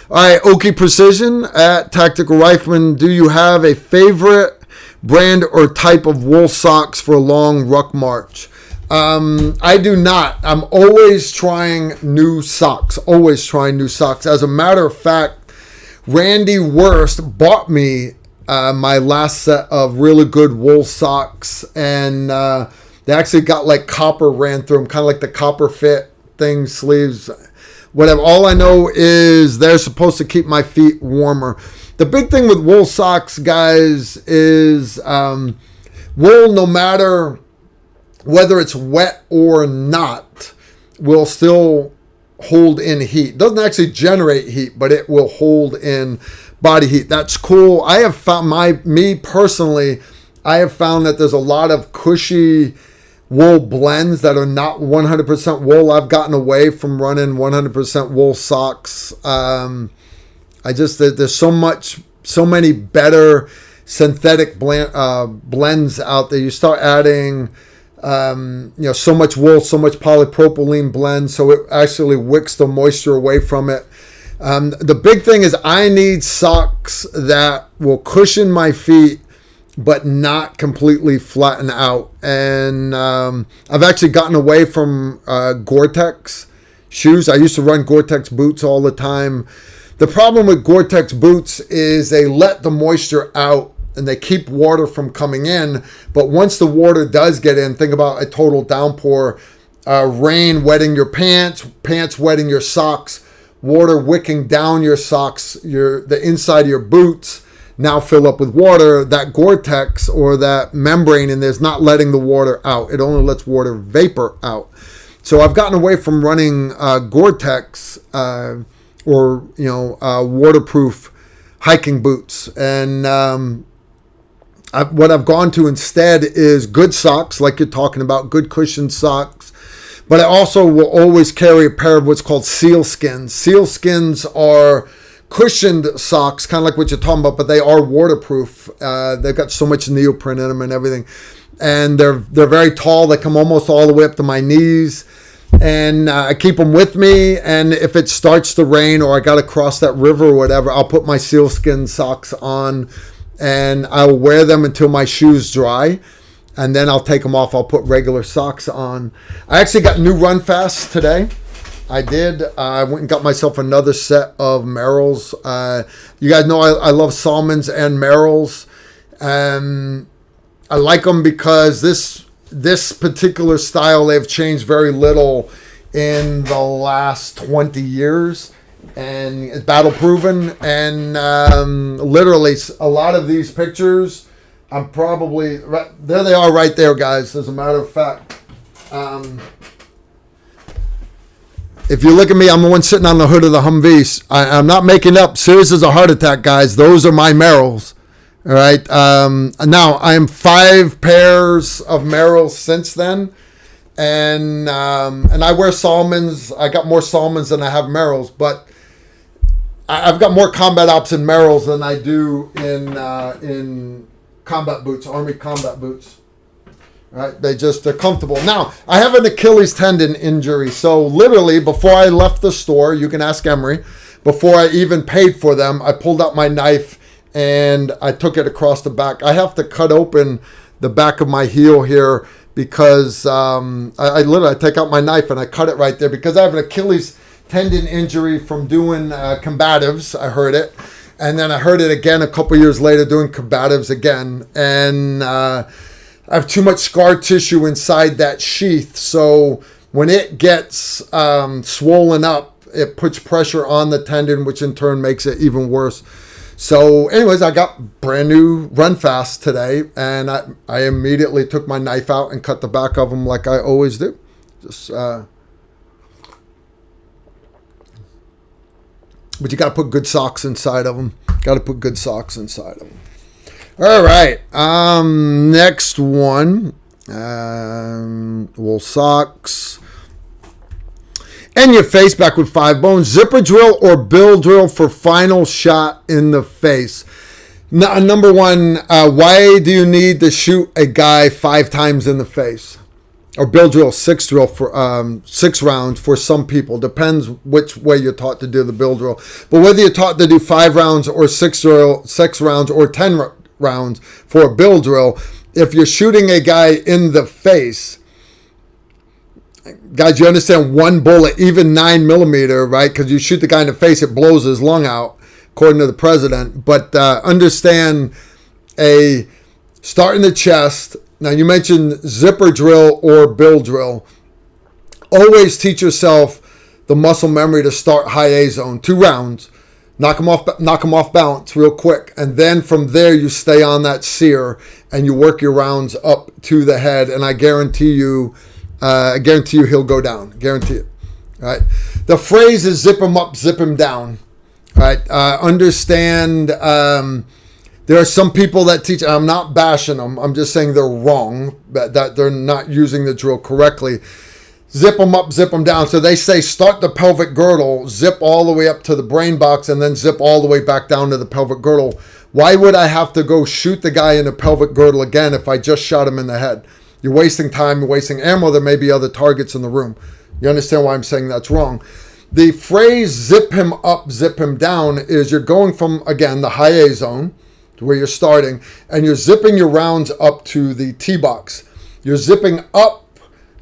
Speaker 2: All right, Okie Precision at Tactical Rifleman. Do you have a favorite brand or type of wool socks for a long ruck march? I do not. I'm always trying new socks. Always trying new socks. As a matter of fact, Randy Wurst bought me my last set of really good wool socks, and they actually got like copper ran through them, kind of like the copper fit thing, sleeves, whatever. All I know is they're supposed to keep my feet warmer. The big thing with wool socks, guys, is wool, no matter whether it's wet or not, will still hold in heat. Doesn't actually generate heat, but it will hold in body heat. That's cool. I have found me personally, I have found that there's a lot of cushy wool blends that are not 100% wool. I've gotten away from running 100% wool socks. There's so many better synthetic blends out there. You start adding so much wool, so much polypropylene blend, so it actually wicks the moisture away from it. The big thing is I need socks that will cushion my feet but not completely flatten out. And I've actually gotten away from Gore-Tex shoes. I used to run Gore-Tex boots all the time. The problem with Gore-Tex boots is they let the moisture out and they keep water from coming in. But once the water does get in, think about a total downpour, rain wetting your pants wetting your socks, water wicking down your socks, the inside of your boots now fill up with water. That Gore-Tex or that membrane in there is not letting the water out. It only lets water vapor out. So I've gotten away from running Gore-Tex or waterproof hiking boots, and what I've gone to instead is good socks, like you're talking about, good cushion socks. But I also will always carry a pair of what's called sealskins. Sealskins are cushioned socks, kind of like what you're talking about, but they are waterproof. They've got so much neoprene in them and everything. And they're very tall. They come almost all the way up to my knees. And I keep them with me. And if it starts to rain or I got to cross that river or whatever, I'll put my sealskin socks on and I'll wear them until my shoes dry. And then I'll take them off. I'll put regular socks on. I actually got new Run Fasts today. I did. I went and got myself another set of Merrells. You guys know I love Salmons and Merrells. I like them because this particular style, they've changed very little in the last 20 years. And it's battle proven. And literally, a lot of these pictures, I'm probably... There they are right there, guys. As a matter of fact. If you look at me, I'm the one sitting on the hood of the Humvees. I'm not making up. Serious as a heart attack, guys. Those are my Merrells. All right. Now, I am 5 pairs of Merrells since then. And I wear Salmons. I got more Salmons than I have Merrells. But I've got more combat ops in Merrells than I do in combat boots, Army combat boots. Right? They're comfortable. Now, I have an Achilles tendon injury. So literally, before I left the store, you can ask Emery, before I even paid for them, I pulled out my knife and I took it across the back. I have to cut open the back of my heel here because I literally take out my knife and I cut it right there because I have an Achilles tendon injury from doing combatives. I heard it. And then I heard it again a couple years later doing combatives again. And I have too much scar tissue inside that sheath. So when it gets swollen up, it puts pressure on the tendon, which in turn makes it even worse. So anyways, I got brand new Run Fast today. And I immediately took my knife out and cut the back of them like I always do. Just... But you got to put good socks inside of them. Got to put good socks inside of them. All right. Next one. Wool socks. And your face back with 5 bones. Zipper drill or bill drill for final shot in the face. Now, number one, why do you need to shoot a guy 5 times in the face? Or bill drill, 6 drill for 6 rounds for some people. Depends which way you're taught to do the bill drill. But whether you're taught to do 5 rounds or 6 rounds or 10 rounds for a bill drill. If you're shooting a guy in the face, guys, you understand one bullet, even 9mm, right? Because you shoot the guy in the face, it blows his lung out, according to the president. But understand a start in the chest. Now, you mentioned zipper drill or bill drill. Always teach yourself the muscle memory to start high A zone, 2 rounds. Knock them off balance real quick. And then from there, you stay on that sear and you work your rounds up to the head. And I guarantee you he'll go down. Guarantee it. All right. The phrase is zip him up, zip him down. All right. Understand there are some people that teach, I'm not bashing them. I'm just saying they're wrong, that they're not using the drill correctly. Zip them up, zip them down. So they say start the pelvic girdle, zip all the way up to the brain box, and then zip all the way back down to the pelvic girdle. Why would I have to go shoot the guy in the pelvic girdle again if I just shot him in the head? You're wasting time, you're wasting ammo. There may be other targets in the room. You understand why I'm saying that's wrong? The phrase zip him up, zip him down is you're going from, again, the high A zone to where you're starting, and you're zipping your rounds up to the T-box. You're zipping up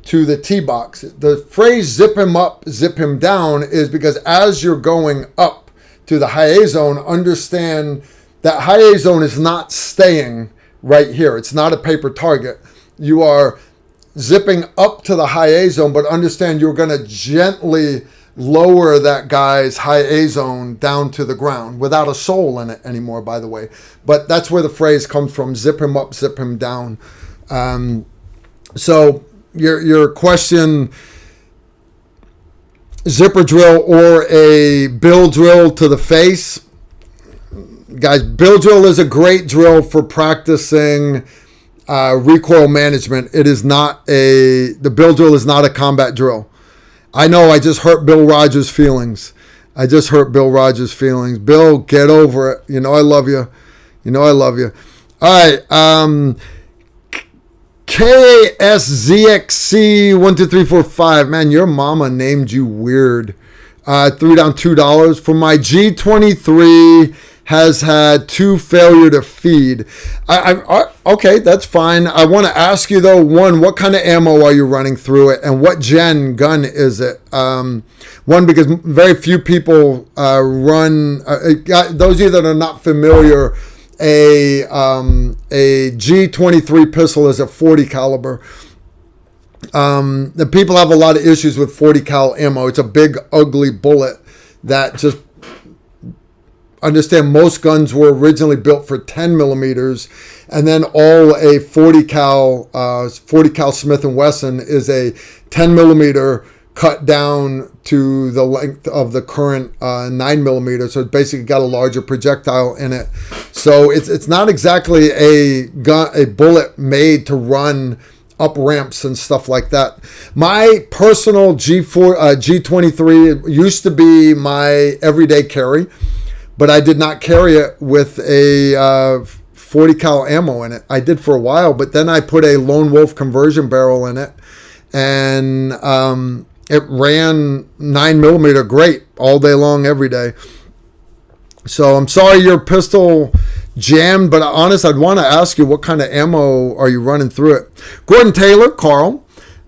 Speaker 2: to the T-box. The phrase zip him up, zip him down is because as you're going up to the high A zone, understand that high A zone is not staying right here. It's not a paper target. You are zipping up to the high A zone, but understand you're going to gently lower that guy's high A zone down to the ground without a soul in it anymore, by the way. But that's where the phrase comes from, zip him up, zip him down. So your question, zipper drill or a bill drill to the face. Guys, bill drill is a great drill for practicing recoil management. It is not the bill drill is not a combat drill. I know I just hurt Bill Rogers' feelings. Bill, get over it. You know I love you. All right. KSZXC12345. Man, your mama named you weird. Threw down $2 for my G23. Has had 2 failure to feed. Okay, that's fine. I want to ask you though, one, what kind of ammo are you running through it, and what gen gun is it? One, because very few people run. Those of you that are not familiar, a G23 pistol is a 40 caliber. The people have a lot of issues with 40 cal ammo. It's a big, ugly bullet that just. Understand most guns were originally built for 10 millimeters, and then all a 40 cal Smith & Wesson is a 10 millimeter cut down to the length of the current 9 millimeter. So it's basically got a larger projectile in it. So it's not exactly a bullet made to run up ramps and stuff like that. My personal G23 used to be my everyday carry. But I did not carry it with a 40 cal ammo in it. I did for a while, but then I put a Lone Wolf conversion barrel in it, and it ran 9 millimeter great all day long, every day. So I'm sorry your pistol jammed, but honest, I'd want to ask you, what kind of ammo are you running through it? Gordon Taylor, Carl.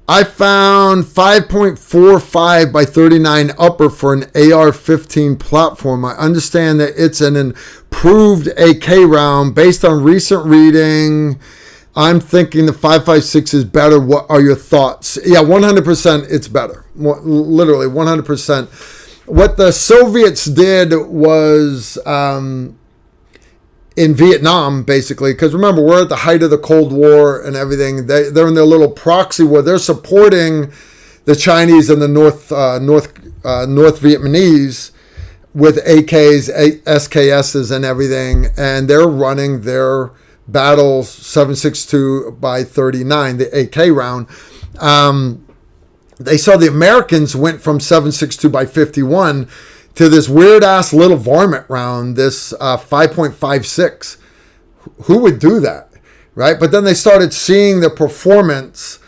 Speaker 2: I found 5.45 by 39 upper for an AR-15 platform. I understand that it's an improved AK round. Based on recent reading, I'm thinking the 5.56 is better. What are your thoughts? Yeah, 100% it's better. Literally 100%. What the Soviets did was... in Vietnam, basically, because remember, we're at the height of the Cold War and everything. They're in their little proxy war. They're supporting the Chinese and the North Vietnamese with AKs, SKSs, and everything, and they're running their battles 7.62 by 39, the AK round. They saw the Americans went from 7.62 by 51 to this weird-ass little varmint round, this 5.56. Who would do that, right? But then they started seeing the performance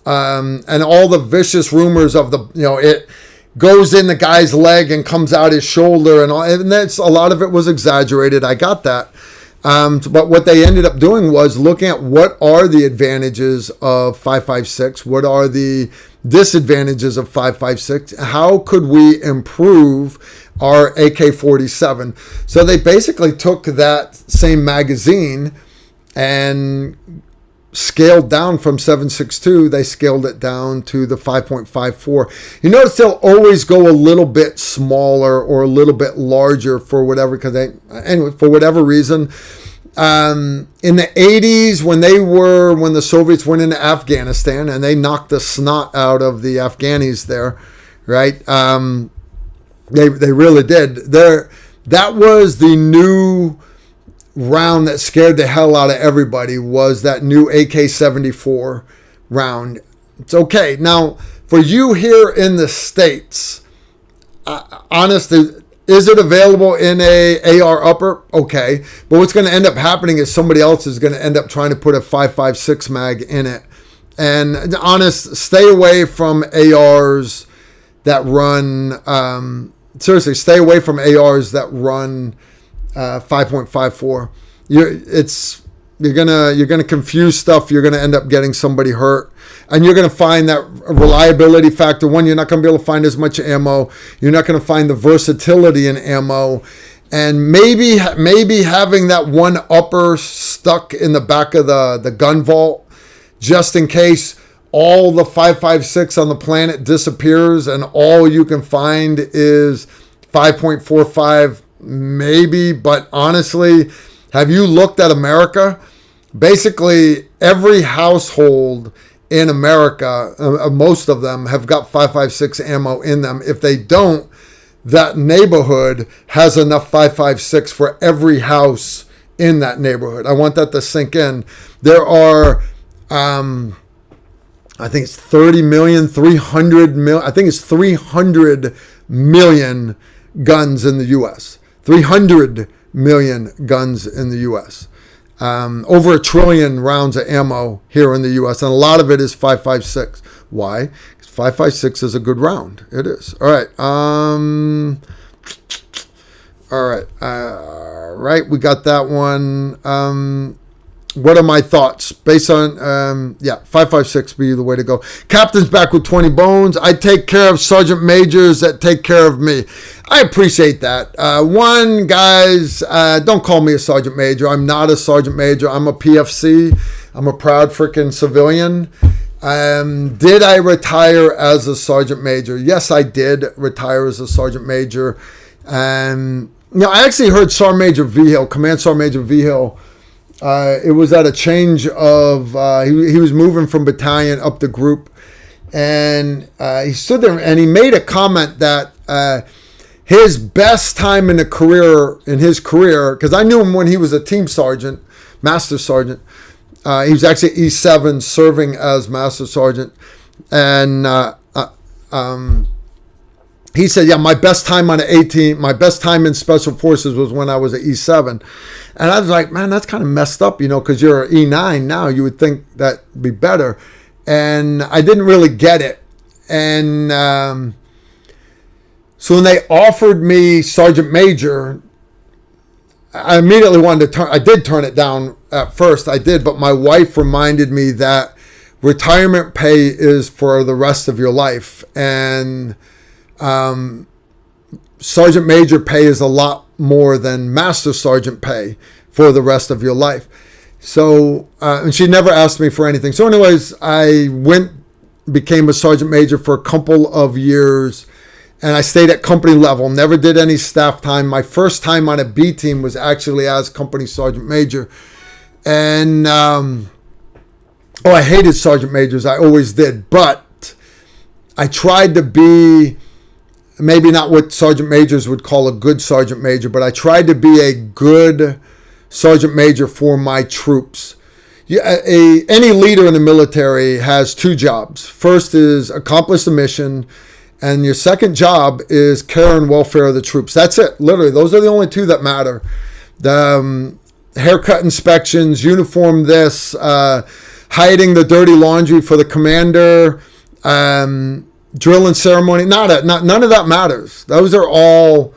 Speaker 2: and all the vicious rumors of it goes in the guy's leg and comes out his shoulder and all. And that's, a lot of it was exaggerated. I got that. But what they ended up doing was looking at what are the advantages of 5.56, what are the disadvantages of 5.56, how could we improve our AK-47. So they basically took that same magazine and scaled down from 7.62, they scaled it down to the 5.54. You notice they'll always go a little bit smaller or a little bit larger for whatever, for whatever reason. In the 80s, when the Soviets went into Afghanistan and they knocked the snot out of the Afghanis there, right? They really did. That was the new round that scared the hell out of everybody, was that new AK-74 round. It's okay. Now, for you here in the States, honestly, is it available in a AR upper? Okay. But what's going to end up happening is somebody else is going to end up trying to put a 5.56 mag in it. And honest, stay away from ARs that run, seriously, stay away from ARs that run 5.54. You're gonna confuse stuff. You're gonna end up getting somebody hurt, and you're gonna find that reliability factor. One, you're not gonna be able to find as much ammo. You're not gonna find the versatility in ammo, and maybe having that one upper stuck in the back of the gun vault, just in case all the 5.56 on the planet disappears and all you can find is 5.45. Maybe, but honestly, have you looked at America? Basically, every household in America, most of them have got 5.56 ammo in them. If they don't, that neighborhood has enough 5.56 for every house in that neighborhood. I want that to sink in. There are, I think it's 30 million, 300 million, I think it's 300 million guns in the U.S. 300 million guns in the U.S. Over 1 trillion rounds of ammo here in the U.S. And a lot of it is 5.56. Why? Because 5.56 is a good round. It is. All right. All right. We got that one. What are my thoughts? Based on, 5.56 be the way to go. Captain's back with 20 bones. I take care of sergeant majors that take care of me. I appreciate that. One, guys, don't call me a sergeant major. I'm not a sergeant major. I'm a PFC. I'm a proud freaking civilian. Did I retire as a sergeant major? Yes, I did retire as a sergeant major. I actually heard Sergeant Major Vigil, Command Sergeant Major Vigil. It was at a change of, he was moving from battalion up the group, and he stood there and he made a comment that his best time in his career, because I knew him when he was a team sergeant, master sergeant. He was actually E7 serving as master sergeant, and he said, yeah, my best time on an A-team, my best time in Special Forces was when I was an E7. And I was like, man, that's kind of messed up, because you're an E9 now. You would think that'd be better. And I didn't really get it. And so when they offered me Sergeant Major, I immediately wanted to I did turn it down at first. I did, but my wife reminded me that retirement pay is for the rest of your life. And sergeant major pay is a lot more than master sergeant pay for the rest of your life. So, and she never asked me for anything. So anyways, I became a sergeant major for a couple of years, and I stayed at company level, never did any staff time. My first time on a B team was actually as company sergeant major. And, I hated sergeant majors. I always did, but I tried to be, maybe not what sergeant majors would call a good sergeant major, but I tried to be a good sergeant major for my troops. Any leader in the military has two jobs. First is accomplish the mission, and your second job is care and welfare of the troops. That's it. Literally, those are the only two that matter. The haircut inspections, uniform this, hiding the dirty laundry for the commander, drill and ceremony, none of that matters. Those are all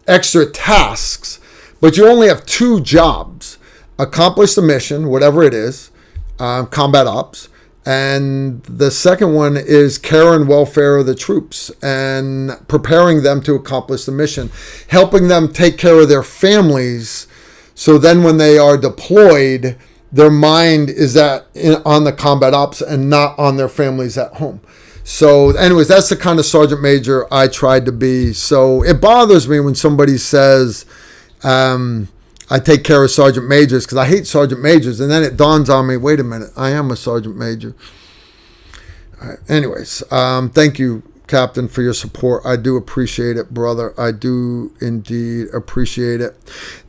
Speaker 2: extra tasks. but you only have 2 jobs: accomplish the mission, whatever it is, combat ops, and the second one is care and welfare of the troops and preparing them to accomplish the mission, helping them take care of their families. So then when they are deployed, their mind is on the combat ops and not on their families at home. So anyways, that's the kind of sergeant major I tried to be. So it bothers me when somebody says, I take care of sergeant majors, because I hate sergeant majors. And then it dawns on me, wait a minute, I am a sergeant major. All right. Anyways, thank you, Captain, for your support. I do appreciate it, brother. I do indeed appreciate it.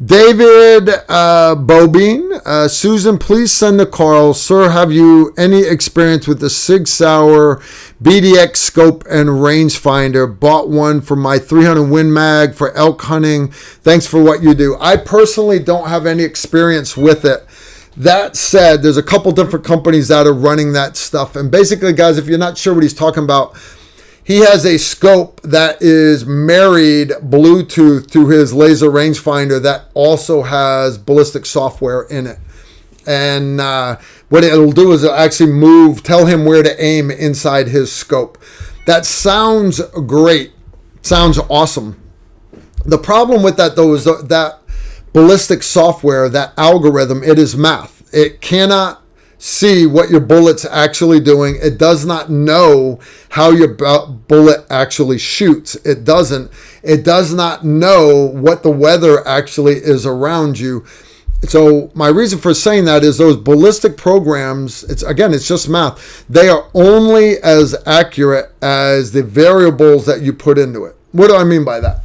Speaker 2: David Bobine, Susan, please send to Carl. Sir, have you any experience with the Sig Sauer BDX scope and rangefinder? Bought one for my 300 Win Mag for elk hunting. Thanks for what you do. I personally don't have any experience with it. That said, there's a couple different companies that are running that stuff. And basically, guys, if you're not sure what he's talking about, he has a scope that is married Bluetooth to his laser rangefinder that also has ballistic software in it. And what it'll do is it'll actually tell him where to aim inside his scope. That sounds great. Sounds awesome. The problem with that, though, is that ballistic software, that algorithm, it is math. It cannot see what your bullet's actually doing. It does not know how your bullet actually shoots. It does not know what the weather actually is around you. So my reason for saying that is those ballistic programs, it's just math. They are only as accurate as the variables that you put into it. What do I mean by that?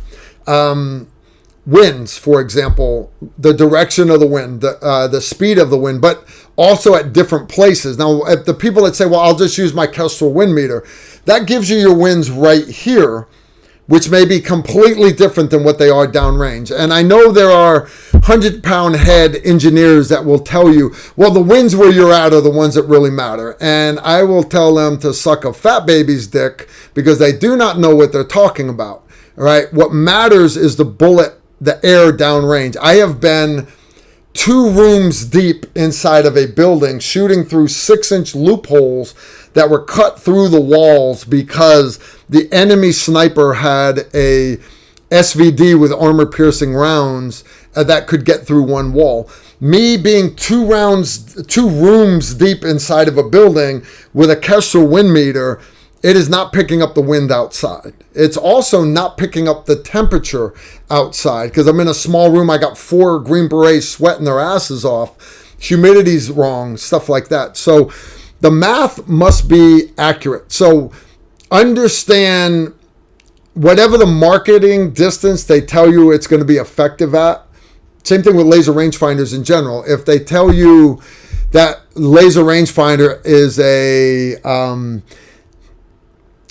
Speaker 2: Winds, for example, the direction of the wind, the speed of the wind, but also at different places. Now, if the people that say, well, I'll just use my Kestrel wind meter, that gives you your winds right here, which may be completely different than what they are downrange. And I know there are 100-pound head engineers that will tell you, well, the winds where you're at are the ones that really matter. And I will tell them to suck a fat baby's dick, because they do not know what they're talking about. All right. What matters is the bullet, the air downrange. I have been 2 rooms deep inside of a building shooting through 6-inch loopholes that were cut through the walls because the enemy sniper had a SVD with armor-piercing rounds that could get through one wall. Me being 2 rooms deep inside of a building with a Kestrel wind meter, it is not picking up the wind outside. It's also not picking up the temperature outside, because I'm in a small room. I got 4 Green Berets sweating their asses off. Humidity's wrong, stuff like that. So the math must be accurate. So understand whatever the marketing distance they tell you it's going to be effective at. Same thing with laser rangefinders in general. If they tell you that laser rangefinder is a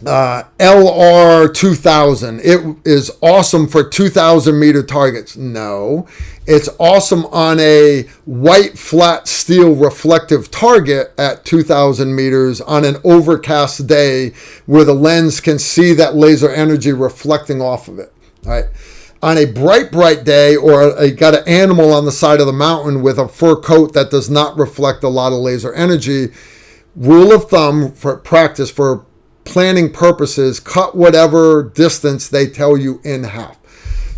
Speaker 2: LR 2000. It is awesome for 2,000 meter targets. No, it's awesome on a white flat steel reflective target at 2,000 meters on an overcast day where the lens can see that laser energy reflecting off of it. All right. On a bright day, or got an animal on the side of the mountain with a fur coat that does not reflect a lot of laser energy, rule of thumb for practice, for planning purposes, cut whatever distance they tell you in half.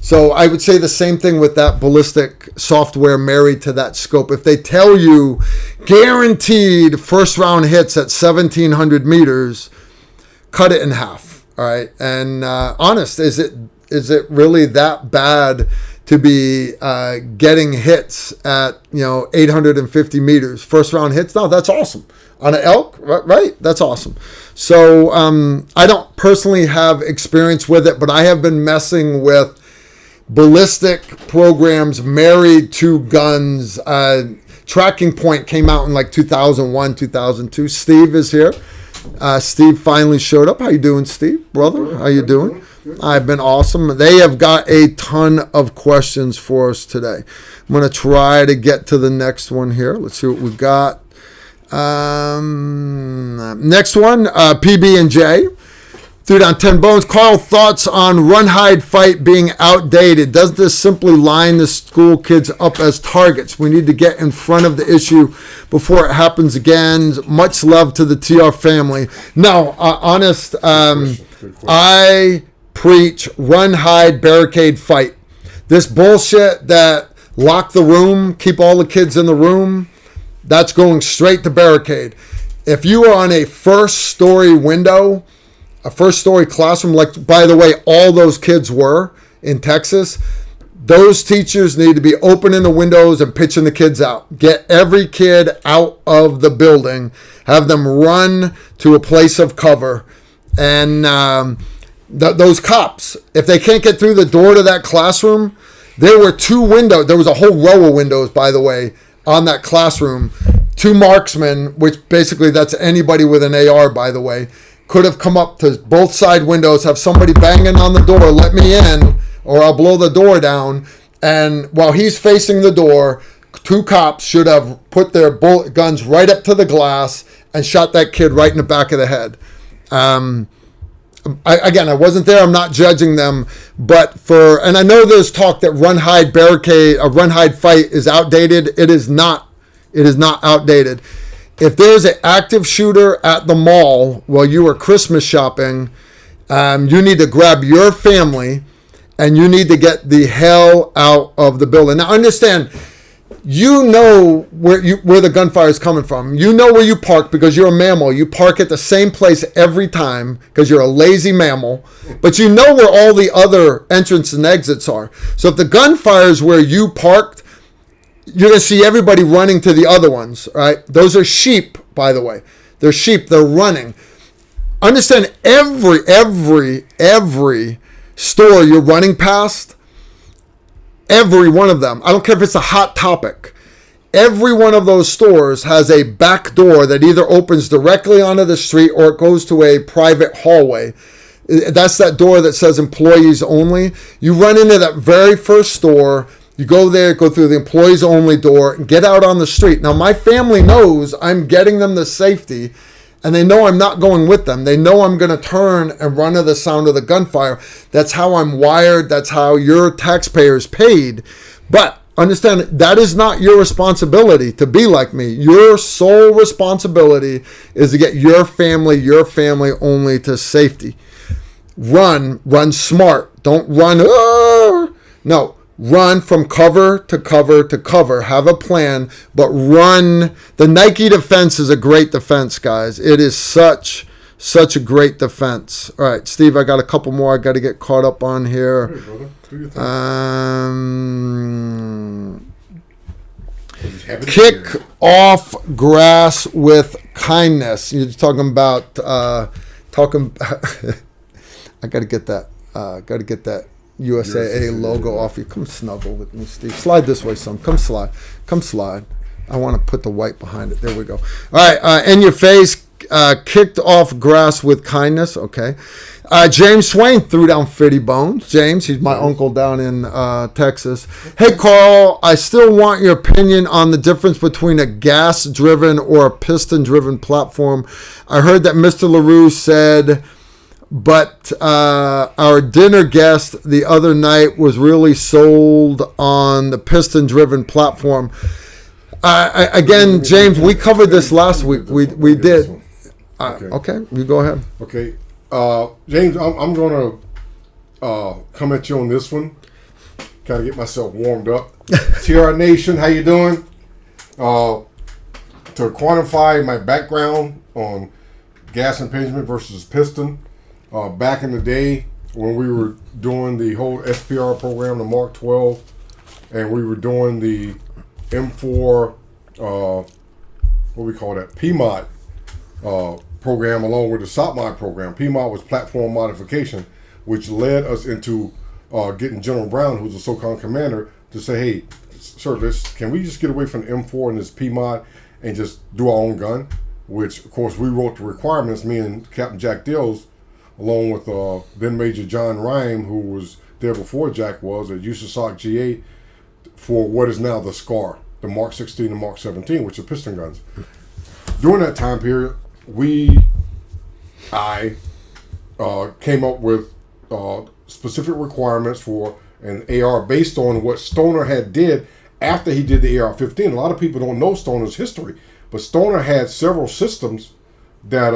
Speaker 2: So I would say the same thing with that ballistic software married to that scope. If they tell you guaranteed first round hits at 1,700 meters, cut it in half. All right. And honest, is it really that bad to be getting hits at 850 meters, first round hits? No, that's awesome. On an elk, right? That's awesome. So I don't personally have experience with it, but I have been messing with ballistic programs married to guns. Tracking Point came out in like 2001, 2002. Steve is here. Steve finally showed up. How you doing, Steve? Brother, how you doing? I've been awesome. They have got a ton of questions for us today. I'm going to try to get to the next one here. Let's see what we've got. Next one, PB&J. threw down 10 bones. Carl, thoughts on run, hide, fight being outdated? Does this simply line the school kids up as targets? We need to get in front of the issue before it happens again. Much love to the TR family. No, honest, I preach run, hide, barricade, fight. This bullshit that lock the room, keep all the kids in the room, that's going straight to barricade. If you are on a first-story window, a first-story classroom, like, by the way, all those kids were in Texas, those teachers need to be opening the windows and pitching the kids out. Get every kid out of the building. Have them run to a place of cover. And those cops, if they can't get through the door to that classroom, there were 2 windows. There was a whole row of windows, by the way, on that classroom. 2 marksmen, which basically that's anybody with an AR, by the way, could have come up to both side windows, have somebody banging on the door, let me in, or I'll blow the door down. And while he's facing the door, 2 cops should have put their bullet guns right up to the glass and shot that kid right in the back of the head. I wasn't there. I'm not judging them, and I know there's talk that run, hide, barricade, a run, hide, fight is outdated. It is not. It is not outdated. If there's an active shooter at the mall while you are Christmas shopping, you need to grab your family and you need to get the hell out of the building. Now, understand, you know where the gunfire is coming from. You know where you park because you're a mammal. You park at the same place every time because you're a lazy mammal. But you know where all the other entrances and exits are. So if the gunfire is where you parked, you're going to see everybody running to the other ones, right? Those are sheep, by the way. They're sheep. They're running. Understand, every store you're running past, every one of them, I don't care if it's a hot topic, every one of those stores has a back door that either opens directly onto the street or it goes to a private hallway. That's that door that says employees only. You run into that very first store, you go there, go through the employees only door, and get out on the street. Now, my family knows I'm getting them to safety, and they know I'm not going with them. They know I'm going to turn and run to the sound of the gunfire. That's how I'm wired. That's how your taxpayers paid. But understand, that is not your responsibility to be like me. Your sole responsibility is to get your family only to safety. Run smart. Don't run. No. Run from cover to cover to cover. Have a plan, but run. The Nike defense is a great defense, guys. It is such a great defense. All right, Steve, I got a couple more I got to get caught up on here.
Speaker 3: Hey, brother. Do your thing.
Speaker 2: Kick off grass with kindness. You're talking about I got to get that. USAA logo off you. Come snuggle with me, Steve. Slide this way, son. Come slide. I want to put the white behind it. There we go. All right. In your face, kicked off grass with kindness. Okay. James Swain threw down 50 bones. James, he's my uncle down in Texas. Hey, Carl, I still want your opinion on the difference between a gas-driven or a piston-driven platform. I heard that Mr. LaRue said, but our dinner guest the other night was really sold on the piston-driven platform. Again, James, we covered this last week. We did. Okay, you go ahead.
Speaker 3: Okay, James, I'm going to come at you on this one. Kind of get myself warmed up. TR Nation, how you doing? To quantify my background on gas impingement versus piston. Back in the day when we were doing the whole SPR program, the Mark 12, and we were doing the M4, what we call that, PMOD program along with the SOCM program. PMOD was platform modification, which led us into getting General Brown, who's the Socom commander, to say, hey, sir, can we just get away from the M4 and this PMOD and just do our own gun? Which, of course, we wrote the requirements, me and Captain Jack Dills, along with then Major John Rhyme, who was there before Jack was at USASOC GA, for what is now the SCAR, the Mark 16 and Mark 17, which are piston guns. During that time period, I came up with specific requirements for an AR based on what Stoner had did after he did the AR-15. A lot of people don't know Stoner's history, but Stoner had several systems that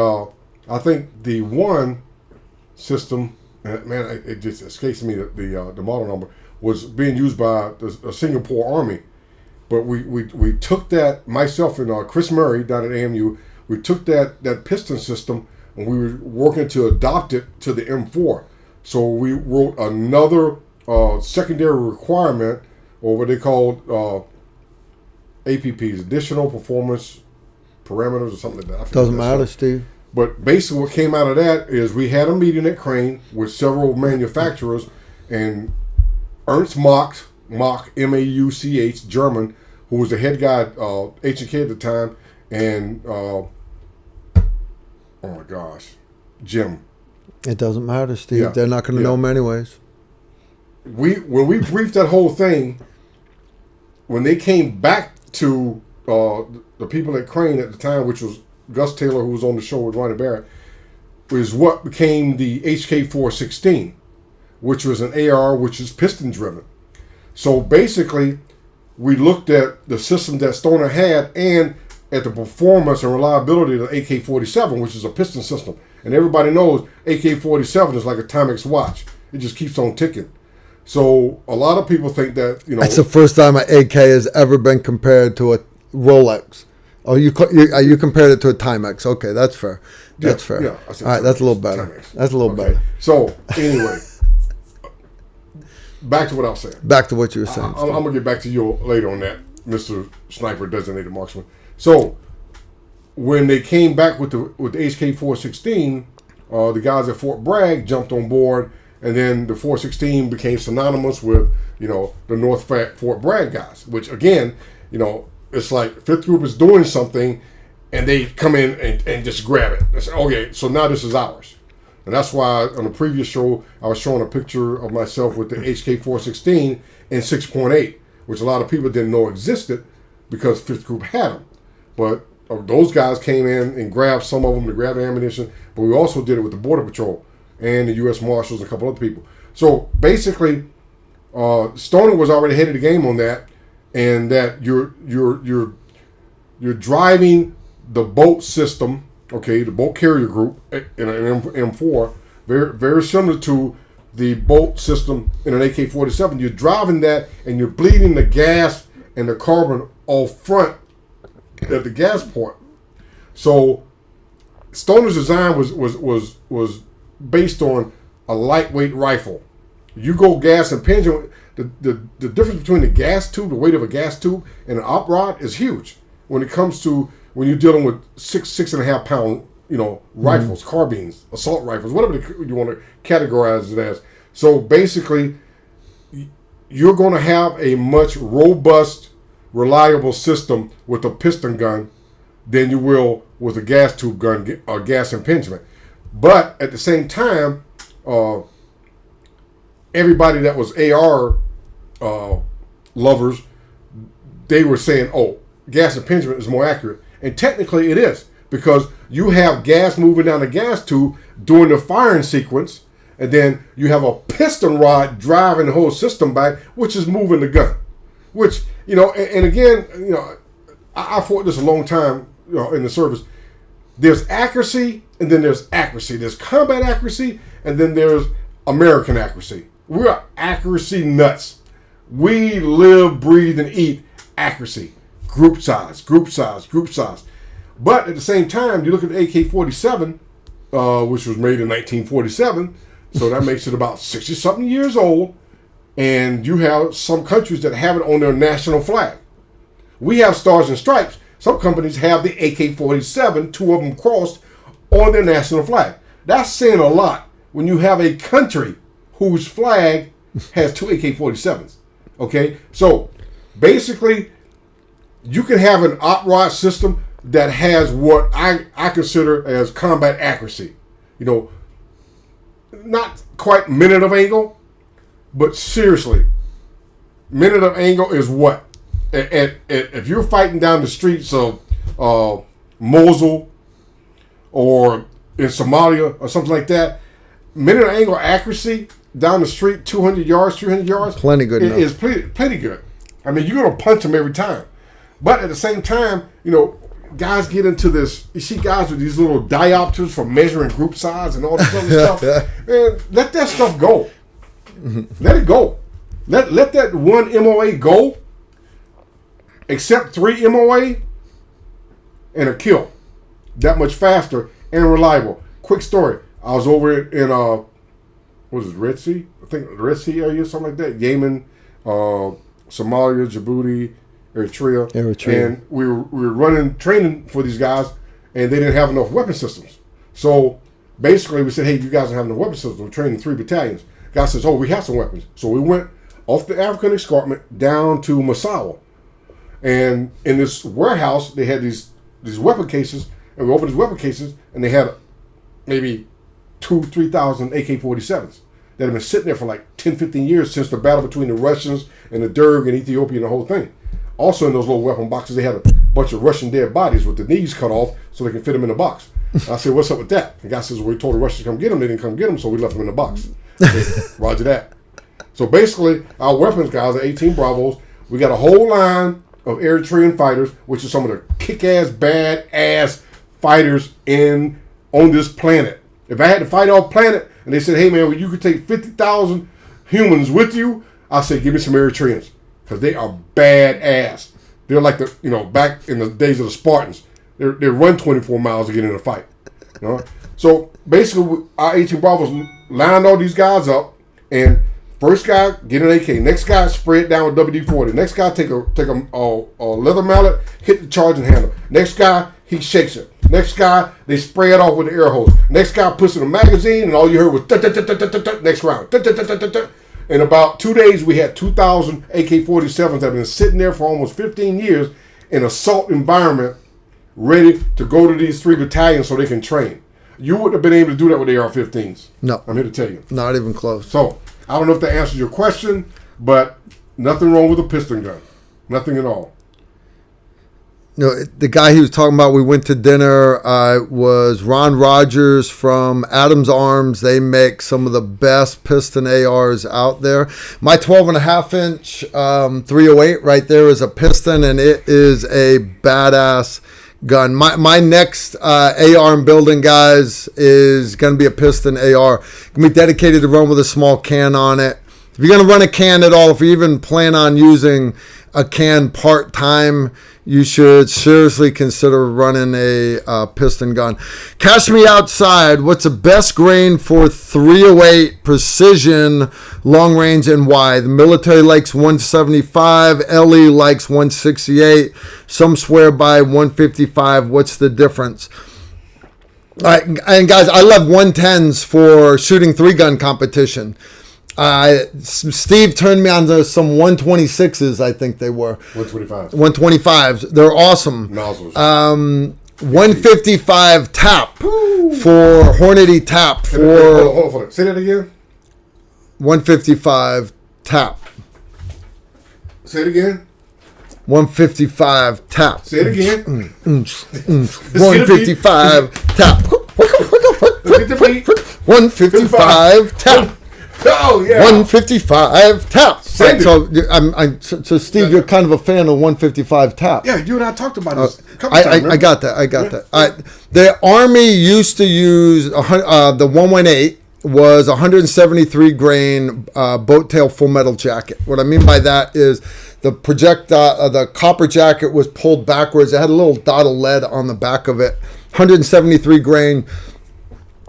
Speaker 3: I think the one system, man, it just escapes me the model number, was being used by the Singapore Army. But we took that, myself and Chris Murray down at AMU, we took that piston system and we were working to adopt it to the M4. So we wrote another secondary requirement, or what they called APPs, additional performance parameters or something like that.
Speaker 2: Doesn't matter, Steve.
Speaker 3: But basically what came out of that is we had a meeting at Crane with several manufacturers, and Ernst Mach, M-A-U-C-H, German, who was the head guy at H&K at the time, and oh my gosh, Jim.
Speaker 2: It doesn't matter, Steve.
Speaker 3: Yeah.
Speaker 2: They're not going to know them anyways.
Speaker 3: When we briefed that whole thing, when they came back to the people at Crane at the time, which was Gus Taylor, who was on the show with Ronnie Barrett, is what became the HK416, which was an AR which is piston driven. So basically, we looked at the system that Stoner had and at the performance and reliability of the AK-47, which is a piston system. And everybody knows AK-47 is like a Timex watch. It just keeps on ticking. So a lot of people think that,
Speaker 2: That's the first time an AK has ever been compared to a Rolex. Oh, you compared it to a Timex. Okay, that's fair. That's fair.
Speaker 3: Yeah,
Speaker 2: all right, that's a little better.
Speaker 3: Timex.
Speaker 2: That's a little better.
Speaker 3: So anyway, back to what I was saying.
Speaker 2: Back to what you were saying.
Speaker 3: I'm going to get back to you later on that, Mr. Sniper Designated Marksman. So when they came back with the HK416, the guys at Fort Bragg jumped on board, and then the 416 became synonymous with, the North Fort Bragg guys, which again, it's like 5th Group is doing something and they come in and just grab it. They say, okay, so now this is ours. And that's why on the previous show, I was showing a picture of myself with the HK416 in 6.8, which a lot of people didn't know existed because 5th Group had them. But those guys came in and grabbed some of them to grab the ammunition, but we also did it with the Border Patrol and the U.S. Marshals and a couple other people. So basically, Stoner was already ahead of the game on that, and that you're driving the bolt system, okay, the bolt carrier group in an M4, very very similar to the bolt system in an AK-47. You're driving that, and you're bleeding the gas and the carbon off front at the gas port. So Stoner's design was based on a lightweight rifle. You go gas and impingement. The difference between the gas tube, the weight of a gas tube, and an op rod is huge when it comes to when you're dealing with 6.5 pound, rifles, carbines, assault rifles, whatever you want to categorize it as. So basically, you're going to have a much robust, reliable system with a piston gun than you will with a gas tube gun or gas impingement. But at the same time, everybody that was AR lovers, they were saying, oh, gas impingement is more accurate. And technically it is, because you have gas moving down the gas tube during the firing sequence, and then you have a piston rod driving the whole system back, which is moving the gun. Which, and again, I fought this a long time, in the service. There's accuracy, and then there's accuracy. There's combat accuracy, and then there's American accuracy. We are accuracy nuts. We live, breathe, and eat accuracy. Group size, group size, group size. But at the same time, you look at the AK-47, which was made in 1947, so that makes it about 60-something years old, and you have some countries that have it on their national flag. We have Stars and Stripes. Some companies have the AK-47, 2 of them crossed, on their national flag. That's saying a lot when you have a country whose flag has 2 AK-47s. Okay? So, basically, you can have an op rod system that has what I consider as combat accuracy. Not quite minute of angle, but seriously, minute of angle is what? If you're fighting down the streets of Mosul or in Somalia or something like that, minute angle accuracy down the street, 200 yards, 300 yards,
Speaker 2: plenty good enough.
Speaker 3: Is plenty good. I mean, you're going to punch them every time. But at the same time, you know, guys get into this. You see guys with these little diopters for measuring group size and all this other stuff. Man, let that stuff go. Let it go. Let that one MOA go. Accept 3 MOA and a kill. That much faster and reliable. Quick story. I was over in what was it, Red Sea? I think the Red Sea area, something like that. Yemen, Somalia, Djibouti, Eritrea. And we were running training for these guys, and they didn't have enough weapon systems. So basically, we said, "Hey, you guys don't have enough weapon systems. We're training 3 battalions." Guy says, "Oh, we have some weapons." So we went off the African escarpment down to Massawa, and in this warehouse, they had these weapon cases, and we opened these weapon cases, and they had maybe 2,000-3,000 AK-47s that have been sitting there for like 10, 15 years since the battle between the Russians and the Derg and Ethiopia and the whole thing. Also in those little weapon boxes, they had a bunch of Russian dead bodies with the knees cut off so they can fit them in the box. I said, "What's up with that?" The guy says, "We told the Russians to come get them. They didn't come get them, so we left them in the box." I said, "Roger that." So basically, our weapons guys are 18 Bravos. We got a whole line of Eritrean fighters, which are some of the kick-ass, bad-ass fighters on this planet. If I had to fight off planet, and they said, "Hey man, well, you could take 50,000 humans with you," I said, "Give me some Eritreans, because they are badass. They're like the, you know, back in the days of the Spartans. They run 24 miles to get in a fight. You know? So basically, our 18 Bravos lined all these guys up, and first guy get an AK. Next guy spray it down with WD-40. Next guy take a leather mallet, hit the charging handle. Next guy, he shakes it. Next guy, they spray it off with the air hose. Next guy puts in a magazine, and all you heard was next round. In about 2 days, we had 2,000 AK-47s that have been sitting there for almost 15 years in assault environment, ready to go to these 3 battalions so they can train. You wouldn't have been able to do that with AR-15s.
Speaker 2: No.
Speaker 3: I'm here to tell you.
Speaker 2: Not even close.
Speaker 3: So, I don't know if that answers your question, but nothing wrong with a piston gun. Nothing at all.
Speaker 2: No, the guy he was talking about, we went to dinner, was Ron Rogers from Adams Arms. They make some of the best piston ARs out there. My 12.5-inch 308 right there is a piston, and it is a badass gun. My next AR I'm building, guys, is going to be a piston AR. Going to be dedicated to run with a small can on it. If you're going to run a can at all, if you even plan on using a can part-time, you should seriously consider running a piston gun. Cash Me Outside, what's the best grain for 308 precision, long range, and why? The military likes 175, LE likes 168, some swear by 155. What's the difference? All right, and guys, I love 110s for shooting 3-gun competition. Steve turned me on to some 126s, I think they were.
Speaker 3: 125s.
Speaker 2: 125s. They're awesome.
Speaker 3: Nozzles.
Speaker 2: 155 tap for Hornady tap for...
Speaker 3: Hold on. Say that again.
Speaker 2: 155 tap.
Speaker 3: Say it again.
Speaker 2: 155 tap.
Speaker 3: Say it again.
Speaker 2: 155 tap. 155 tap.
Speaker 3: Oh yeah,
Speaker 2: 155 tap. So Steve, you're kind of a fan of 155 tap.
Speaker 3: Yeah, you and I talked about this.
Speaker 2: I got that. That. The Army used to use the 118 was 173 grain boat tail full metal jacket. What I mean by that is the copper jacket was pulled backwards. It had a little dot of lead on the back of it. 173 grain.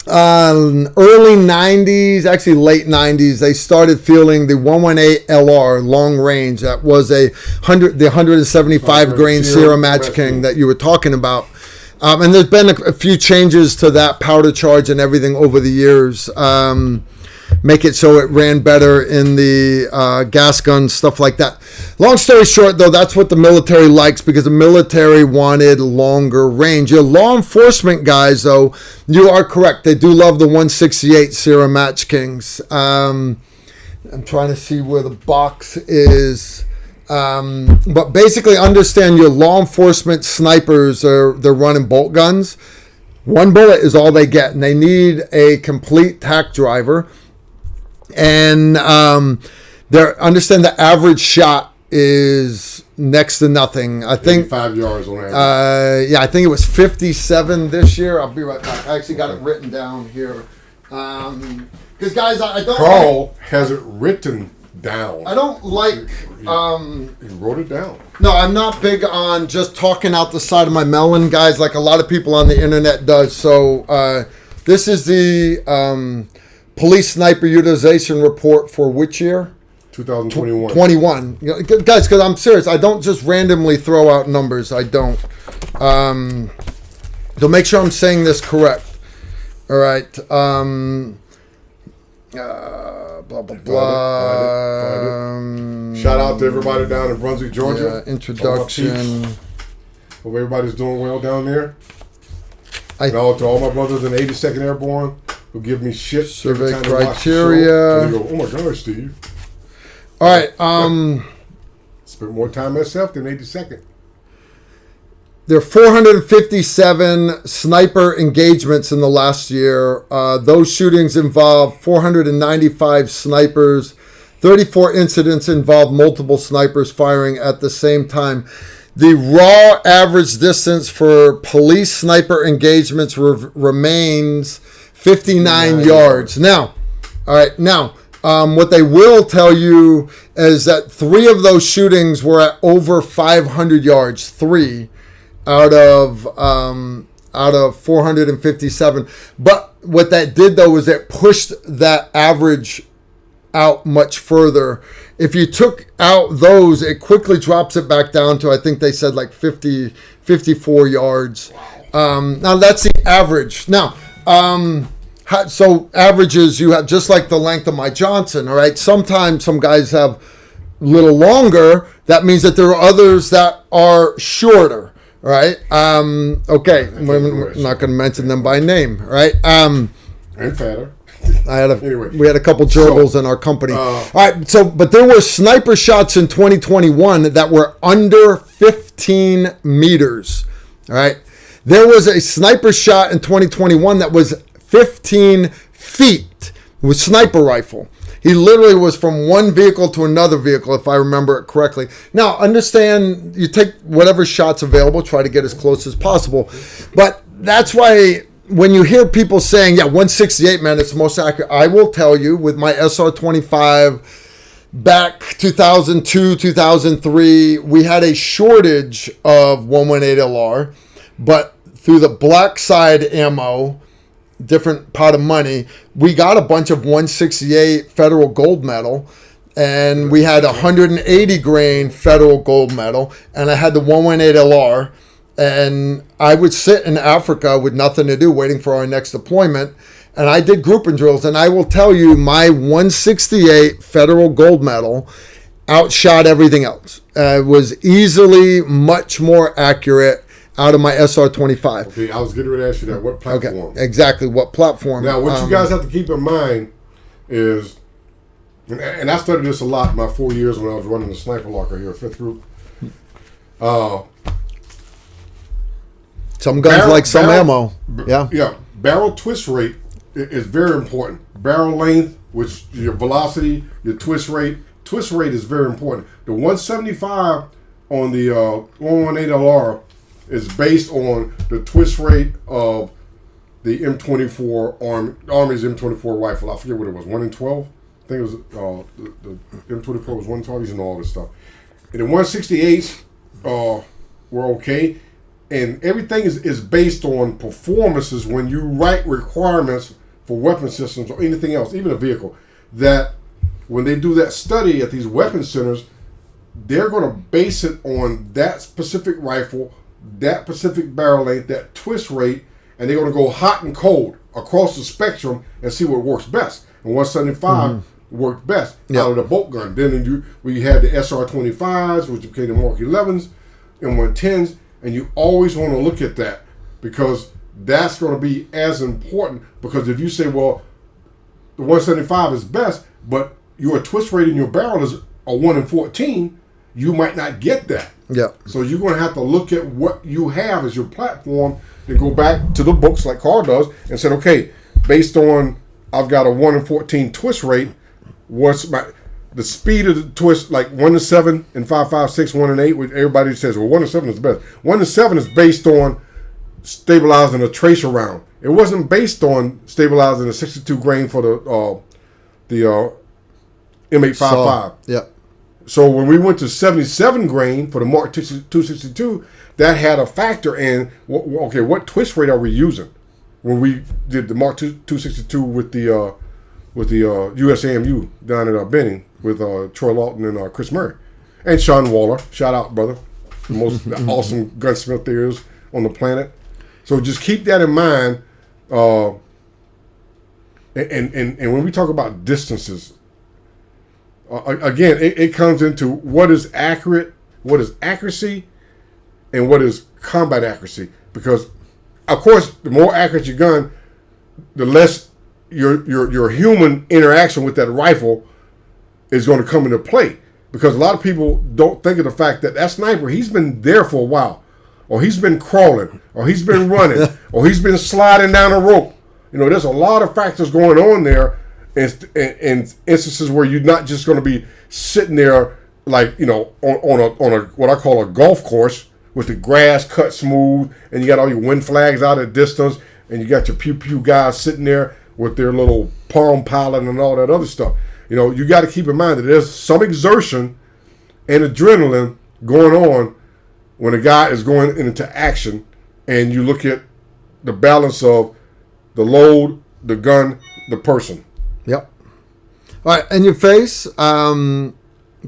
Speaker 2: Early 90s, actually late 90s, they started feeling the 118 LR long range. That was the 175 grain Sierra Match King that you were talking about. And there's been a few changes to that powder charge and everything over the years. Make it so it ran better in the gas guns, stuff like that. Long story short, though, that's what the military likes because the military wanted longer range. Your law enforcement guys, though, you are correct. They do love the 168 Sierra Match Kings. I'm trying to see where the box is. But basically understand your law enforcement snipers, they're running bolt guns. 1 bullet is all they get, and they need a complete tack driver. And understand the average shot is next to nothing. I think
Speaker 3: 5 yards on average.
Speaker 2: I think it was 57 this year. I'll be right back. I actually got it written down here. Because guys, I don't.
Speaker 3: Carl has it written down.
Speaker 2: I don't like.
Speaker 3: He wrote it down.
Speaker 2: No, I'm not big on just talking out the side of my melon, guys, like a lot of people on the internet does. So this is the police sniper utilization report for which year?
Speaker 3: 2021.
Speaker 2: 21. You know, guys, because I'm serious. I don't just randomly throw out numbers. I don't. So make sure I'm saying this correct. All right. Blah, blah, blah.
Speaker 3: Shout out to everybody down in Brunswick, Georgia.
Speaker 2: Yeah, introduction.
Speaker 3: Hope everybody's doing well down there. And to all my brothers in the 82nd Airborne who give me shit.
Speaker 2: Survey
Speaker 3: every time they watch the show.
Speaker 2: criteria.
Speaker 3: And they go, oh my gosh, Steve.
Speaker 2: All right.
Speaker 3: Spent more time myself than 82nd.
Speaker 2: There are 457 sniper engagements in the last year. Those shootings involved 495 snipers. 34 incidents involved multiple snipers firing at the same time. The raw average distance for police sniper engagements remains 59 yards. Now, all right, now, what they will tell you is that 3 of those shootings were at over 500 yards. 3 out of 457. But what that did, though, is it pushed that average out much further. If you took out those, it quickly drops it back down to, I think they said like 54 yards. Now that's the average. Now, so averages, you have just like the length of my Johnson, all right? Sometimes some guys have a little longer. That means that there are others that are shorter, right? Okay, we're not going to mention them by name, right?
Speaker 3: And fatter.
Speaker 2: We had a couple gerbils in our company. All right, but there were sniper shots in 2021 that were under 15 meters. All right, there was a sniper shot in 2021 that was 15 feet with sniper rifle. He literally was from one vehicle to another vehicle, if I remember it correctly. Now, understand, you take whatever shot's available, try to get as close as possible. But that's why when you hear people saying, yeah, 168, man, it's the most accurate, I will tell you, with my SR-25 back 2002, 2003, we had a shortage of 118LR, but through the black side ammo, different pot of money, we got a bunch of 168 federal gold medal, and we had 180 grain federal gold medal, and I had the 118LR. And I would sit in Africa with nothing to do, waiting for our next deployment. And I did grouping drills. And I will tell you, my 168 federal gold medal outshot everything else. It was easily much more accurate out of my SR-25.
Speaker 3: Okay, I was getting ready to ask you that. What platform?
Speaker 2: Okay, exactly. What platform?
Speaker 3: Now, what you guys have to keep in mind is, and I studied this a lot in my 4 years when I was running the sniper locker here at 5th Group.
Speaker 2: Some guns like some ammo. Yeah.
Speaker 3: Yeah. Barrel twist rate is very important. Barrel length, which your velocity, your twist rate. Twist rate is very important. The 175 on the 118LR is based on the twist rate of the M24 Army's M24 rifle. I forget what it was, 1 in 12? I think it was the M24 was 1 in 12. You know all this stuff. And the 168s were okay. And everything is based on performances when you write requirements for weapon systems or anything else, even a vehicle, that when they do that study at these weapon centers, they're going to base it on that specific rifle, that specific barrel length, that twist rate, and they're going to go hot and cold across the spectrum and see what works best. And 175 worked best out of the bolt gun. Then we had the SR-25s, which became the Mark 11s, and 110s. And you always want to look at that because that's going to be as important. Because if you say, well, the 175 is best, but your twist rate in your barrel is a 1 in 14, you might not get that.
Speaker 2: Yeah.
Speaker 3: So you're going to have to look at what you have as your platform and go back to the books like Carl does and said, okay, based on I've got a 1 in 14 twist rate, what's the speed of the twist, like 1 to 7 and 5, 5, 6, 1 and 8, which everybody says, well, 1 to 7 is the best. 1 to 7 is based on stabilizing a tracer round. It wasn't based on stabilizing a 62 grain for the M855.
Speaker 2: Yeah.
Speaker 3: So when we went to 77 grain for the Mark 262, that had a factor in, okay, what twist rate are we using when we did the Mark 262 with the USAMU down at Benning with Troy Lawton and Chris Murray and Sean Waller. Shout out, brother, the most awesome gunsmith there is on the planet. So just keep that in mind. And when we talk about distances, again, it comes into what is accurate, what is accuracy, and what is combat accuracy. Because, of course, the more accurate your gun, the less your human interaction with that rifle is going to come into play. Because a lot of people don't think of the fact that sniper, he's been there for a while, or he's been crawling, or he's been running, or he's been sliding down a rope. There's a lot of factors going on there. In instances where you're not just going to be sitting there like on a what I call a golf course with the grass cut smooth, and you got all your wind flags out at distance, and you got your pew pew guys sitting there with their little palm pilot and all that other stuff. You got to keep in mind that there's some exertion and adrenaline going on when a guy is going into action, and you look at the balance of the load, the gun, the person.
Speaker 2: Yep. All right, in your face, 3 down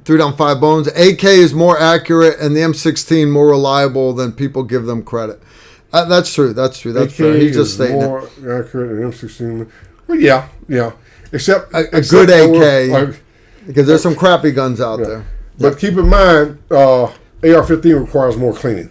Speaker 2: 5 bones. AK is more accurate and the M16 more reliable than people give them credit. That's true. That's fair. He's just stating
Speaker 3: more accurate than M16. Well, yeah. Except
Speaker 2: a good AK, because there's some crappy guns out there.
Speaker 3: But keep in mind, AR-15 requires more cleaning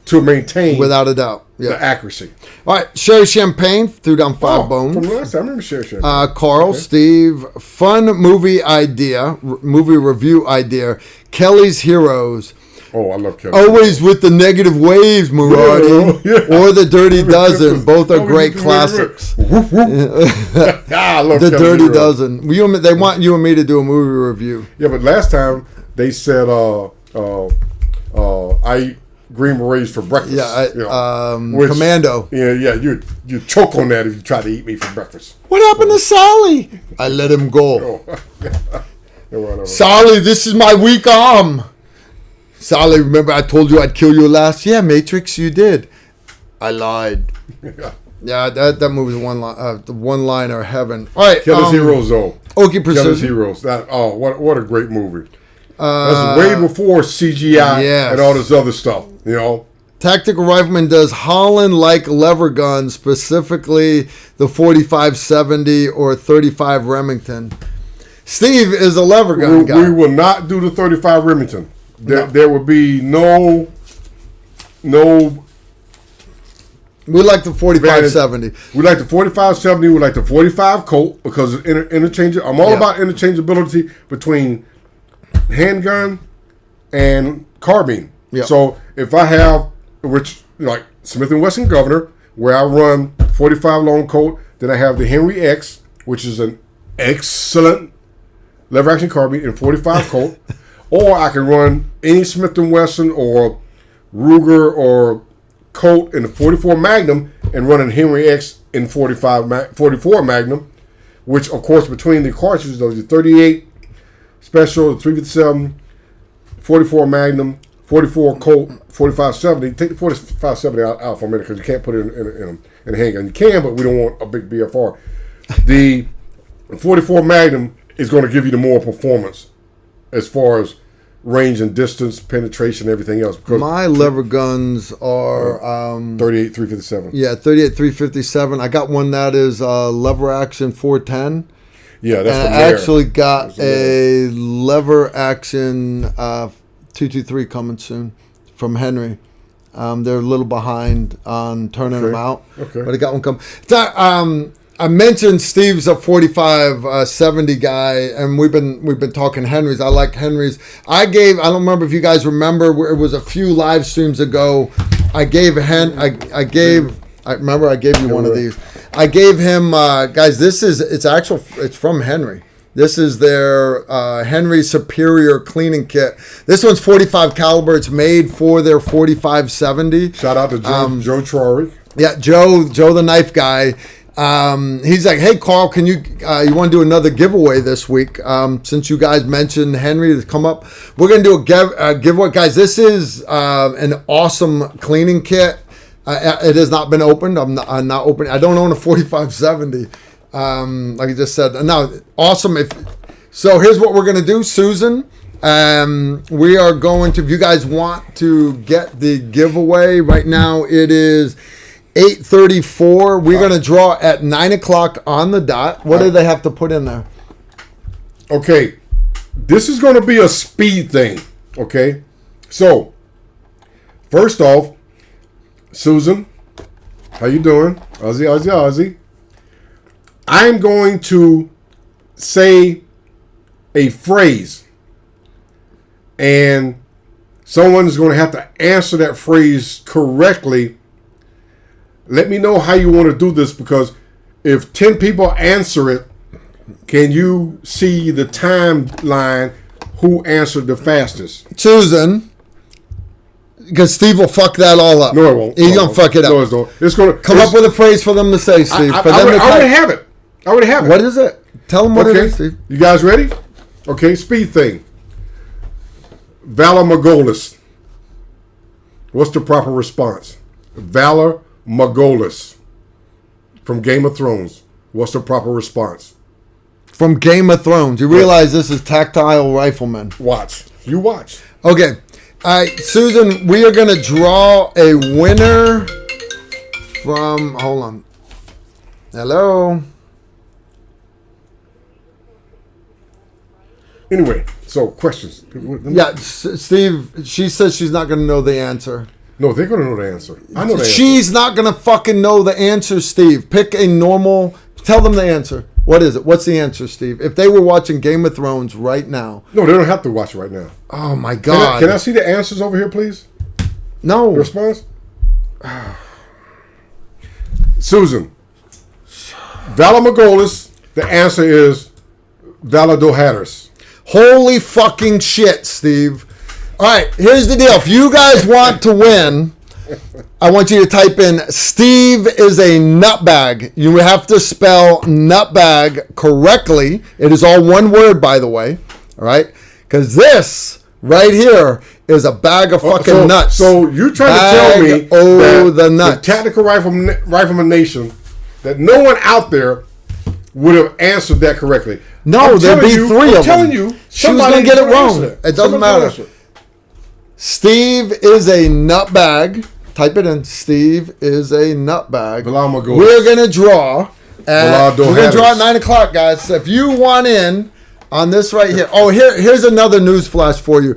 Speaker 3: to maintain,
Speaker 2: without a doubt,
Speaker 3: the accuracy.
Speaker 2: All right, Sherry Champagne, 3 down 5 bones.
Speaker 3: From last time, I remember Sherry Champagne.
Speaker 2: Carl, okay. Steve, fun movie review idea. Kelly's Heroes.
Speaker 3: Oh, I love Kelly.
Speaker 2: Always with the negative waves, Muradi, or the Dirty Dozen. Both are great classics.
Speaker 3: I love
Speaker 2: the
Speaker 3: Kelly
Speaker 2: Dirty
Speaker 3: Heroes.
Speaker 2: Dozen. They want you and me to do a movie review.
Speaker 3: Yeah, but last time they said I eat Green Berets for breakfast.
Speaker 2: Yeah, Commando.
Speaker 3: Yeah, you choke on that if you try to eat me for breakfast.
Speaker 2: What happened to Sally? I let him go. Sally, this is my weak arm. Sally, remember I told you I'd kill you last? Yeah, Matrix, you did. I lied. Yeah, that movie's the one-liner heaven. All right,
Speaker 3: Kelly's Heroes, though.
Speaker 2: Okay, Precision.
Speaker 3: Kelly's Heroes. What a great movie. That's way before CGI and all this other stuff,
Speaker 2: Tactical Rifleman does Holland-like lever guns, specifically the 45-70 or 35 Remington. Steve is a lever gun guy.
Speaker 3: We will not do the 35 Remington. There will be no.
Speaker 2: We like the 45-70.
Speaker 3: We like the 45-70. We like the 45 Colt because it's interchangeable. I'm all about interchangeability between handgun and carbine.
Speaker 2: Yeah.
Speaker 3: So if I have, which like Smith & Wesson Governor, where I run 45 long Colt, then I have the Henry X, which is an excellent lever action carbine in 45 Colt, or I can run any Smith & Wesson or Ruger or Colt in the 44 Magnum and run a Henry X in 44 Magnum, which of course between the cartridges, those are 38 Special, 357, 44 Magnum, 44 Colt, 45-70. Take the 45-70 out for a minute because you can't put it in a handgun. You can, but we don't want a big BFR. The 44 Magnum is going to give you the more performance as far as range and distance, penetration, everything else. Because
Speaker 2: my lever guns are
Speaker 3: 38 357.
Speaker 2: Yeah, 38 357. I got one that is lever action 410.
Speaker 3: Yeah, that's
Speaker 2: and
Speaker 3: the
Speaker 2: I actually got a lever action 223 coming soon from Henry. They're a little behind on turning them out.
Speaker 3: Okay.
Speaker 2: But I got one coming. I mentioned Steve's a 45-70 guy, and we've been talking Henrys. I like Henrys. I don't remember if you guys remember. It was a few live streams ago. I remember I gave you one of these. I gave him guys. It's from Henry. This is their Henry Superior cleaning kit. This one's 45 caliber. It's made for their 45-70.
Speaker 3: Shout out to Joe Trory.
Speaker 2: Yeah, Joe the knife guy. He's like, hey Carl, can you want to do another giveaway this week? Since you guys mentioned Henry to come up, we're gonna do a giveaway, guys. This is an awesome cleaning kit. It has not been opened. I'm not opening. I don't own a 45-70. Like I just said, no, awesome. So here's what we're gonna do, Susan. We are going to. If you guys want to get the giveaway right now, it is 8:34. We're gonna draw at 9 o'clock on the dot. What do they have to put in there?
Speaker 3: Okay, this is gonna be a speed thing. Okay, so first off, Susan, how you doing? Ozzy. I'm going to say a phrase, and someone is going to have to answer that phrase correctly. Let me know how you want to do this, because if 10 people answer it, can you see the timeline who answered the fastest?
Speaker 2: Susan. Because Steve will fuck that all up.
Speaker 3: No, it won't.
Speaker 2: He's gonna fuck it up.
Speaker 3: No, it won't. It's gonna
Speaker 2: come up with a phrase for them to say, Steve.
Speaker 3: I already have it.
Speaker 2: What is it? Tell them what it is, Steve.
Speaker 3: You guys ready? Okay, speed thing. Valor Morghulis. What's the proper response? Valor Morghulis from Game of Thrones. What's the proper response?
Speaker 2: From Game of Thrones. You realize this is Tactile Rifleman.
Speaker 3: Watch. You watch.
Speaker 2: Okay. All right, Susan, we are going to draw a winner from... Hold on. Hello?
Speaker 3: Anyway, so questions.
Speaker 2: Yeah, Steve, she says she's not going to know the answer.
Speaker 3: No, they're going to know the answer. I know the answer.
Speaker 2: She's not going to fucking know the answer, Steve. Pick a normal... Tell them the answer. What is it? What's the answer, Steve? If they were watching Game of Thrones right now...
Speaker 3: No, they don't have to watch it right now.
Speaker 2: Oh, my God.
Speaker 3: Can I see the answers over here, please?
Speaker 2: No.
Speaker 3: The response? Susan. Valor Morghulis. The answer is Valor Dohatters.
Speaker 2: Holy fucking shit, Steve. All right, here's the deal. If you guys want to win, I want you to type in Steve is a nutbag. You have to spell nutbag correctly. It is all one word, by the way. All right? Because this right here is a bag of fucking nuts.
Speaker 3: So you're trying to tell me that
Speaker 2: the nuts.
Speaker 3: The Tactical Rifleman Nation, that no one out there would have answered that correctly.
Speaker 2: No, there'd be three of them.
Speaker 3: I'm telling you,
Speaker 2: she was going to get it wrong. It doesn't matter. Steve is a nutbag. Type it in. Steve is a nutbag. We're going to draw. We're going to draw at 9 o'clock, guys. So if you want in on this right here. Oh, here's another news flash for you.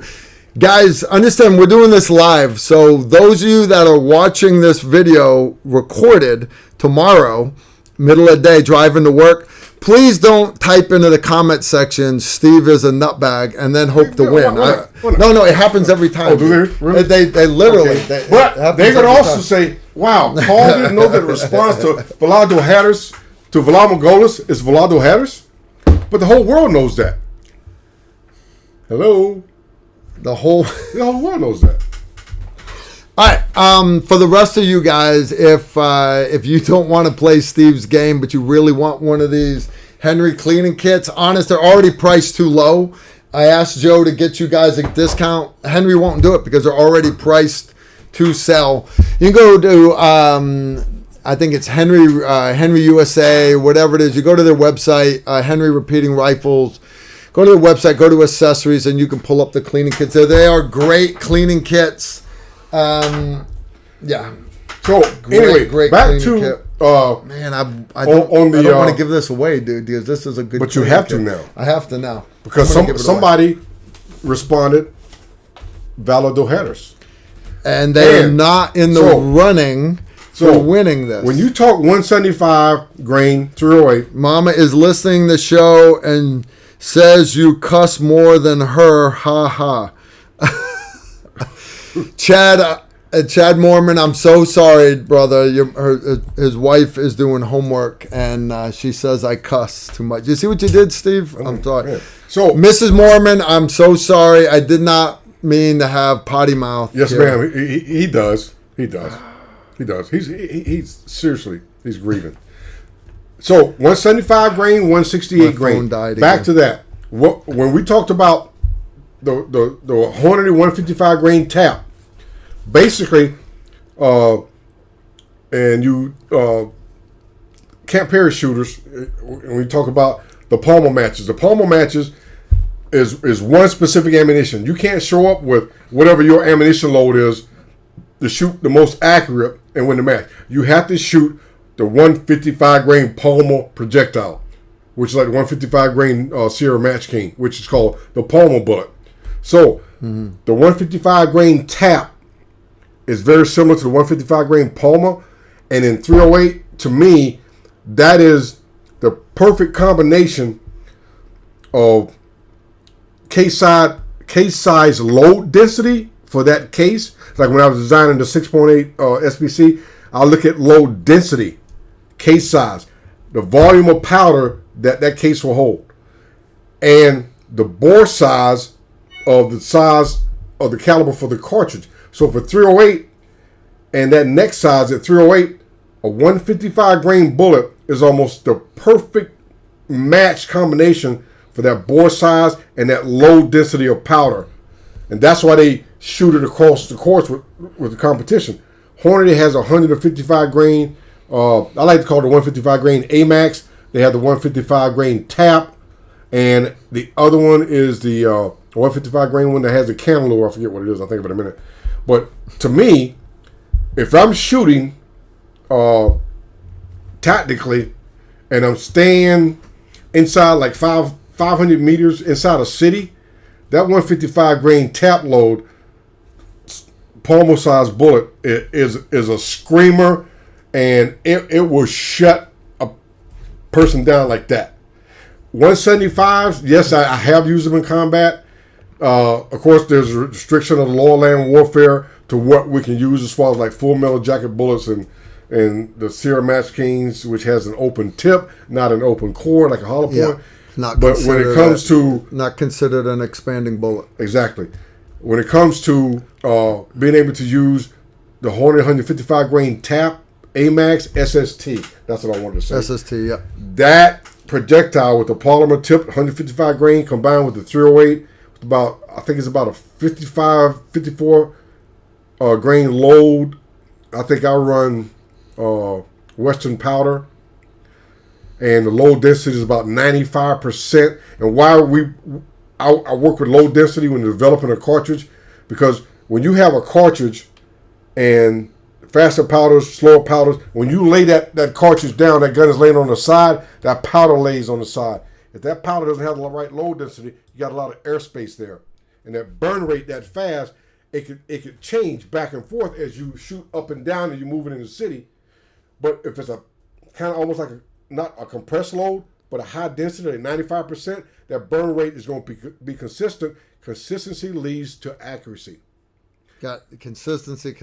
Speaker 2: Guys, understand we're doing this live. So those of you that are watching this video recorded tomorrow, middle of the day, driving to work, please don't type into the comment section, Steve is a nutbag, and then hope to win. No, it happens every time.
Speaker 3: Oh, do they? Really?
Speaker 2: They literally.
Speaker 3: Okay. But they could also say, wow, Paul didn't know that the response to Valor Dohatters, to Valor Morghulis is Valor Dohatters? But the whole world knows that. Hello?
Speaker 2: The whole
Speaker 3: world knows that.
Speaker 2: All right. For the rest of you guys, if you don't want to play Steve's game, but you really want one of these Henry cleaning kits, honest, they're already priced too low. I asked Joe to get you guys a discount. Henry won't do it because they're already priced to sell. You can go to, I think it's Henry USA, whatever it is. You go to their website, Henry Repeating Rifles. Go to their website, go to accessories, and you can pull up the cleaning kits there. They are great cleaning kits. Yeah.
Speaker 3: So anyway, back to
Speaker 2: kit. Man, I don't want to give this away, dude, because this is a good.
Speaker 3: But you have to now.
Speaker 2: I have to now
Speaker 3: because somebody responded, Valor Dohatters,
Speaker 2: and they are not in the running for winning this.
Speaker 3: When you talk 175 grain 308,
Speaker 2: Mama is listening to the show and says you cuss more than her. Ha ha. Chad Mormon, I'm so sorry, brother. His wife is doing homework, and she says I cuss too much. You see what you did, Steve? I'm sorry.
Speaker 3: Yeah. So,
Speaker 2: Mrs. Mormon, I'm so sorry. I did not mean to have potty mouth.
Speaker 3: yes,
Speaker 2: here.
Speaker 3: ma'am. He does. He does. He does. He's seriously, he's grieving. So 175 grain, 168
Speaker 2: My
Speaker 3: grain.
Speaker 2: phone died
Speaker 3: Back
Speaker 2: again.
Speaker 3: to that. When we talked about the Hornady 155 grain tap, basically, and you camp parachuters. When we talk about the pommel matches, is one specific ammunition. You can't show up with whatever your ammunition load is to shoot the most accurate and win the match. You have to shoot the 155 grain pommel projectile, which is like the 155 grain Sierra Match King, which is called the pommel bullet. So the 155 grain tap is very similar to the 155 grain pommel, and in 308, to me, that is the perfect combination of case size load density for that case. Like when I was designing the 6.8 SBC, I look at load density, case size, the volume of powder that case will hold, and the bore size of the caliber for the cartridge. So for 308 and that neck size at 308, a 155 grain bullet is almost the perfect match combination for that bore size and that low density of powder. And that's why they shoot it across the course with the competition. Hornady has a 155 grain. I like to call it the 155 grain AMAX. They have the 155 grain tap. And the other one is the 155 grain one that has the cantaloupe. I forget what it is. I'll think of it in a minute. But to me, if I'm shooting tactically and I'm staying inside like 500 meters inside a city, that 155 grain tap load pommel size bullet is a screamer, and it will shut a person down like that. 175s, yes, I have used them in combat. Of course, there's a restriction of the lower land warfare to what we can use as far as like full metal jacket bullets and the Sierra Match Kings, which has an open tip, not an open core like a hollow point.
Speaker 2: Yeah.
Speaker 3: But when it comes to
Speaker 2: not considered an expanding bullet.
Speaker 3: Exactly. When it comes to being able to use the Hornady 155 grain tap AMAX SST, that's what I wanted to say.
Speaker 2: SST, yeah.
Speaker 3: That projectile with the polymer tip, 155 grain, combined with the 308, with about, I think it's about a 54 grain load. I think I run Western powder, and the low density is about 95%. And why I work with low density when developing a cartridge, because when you have a cartridge and faster powders, slower powders, when you lay that cartridge down, that gun is laying on the side, that powder lays on the side. If that powder doesn't have the right low density, you got a lot of airspace there. And that burn rate that fast, it could change back and forth as you shoot up and down and you're moving in the city. But if it's a kind of almost like not a compressed load, but a high density at 95%, that burn rate is going to be consistent. Consistency leads to accuracy.
Speaker 2: Got consistency.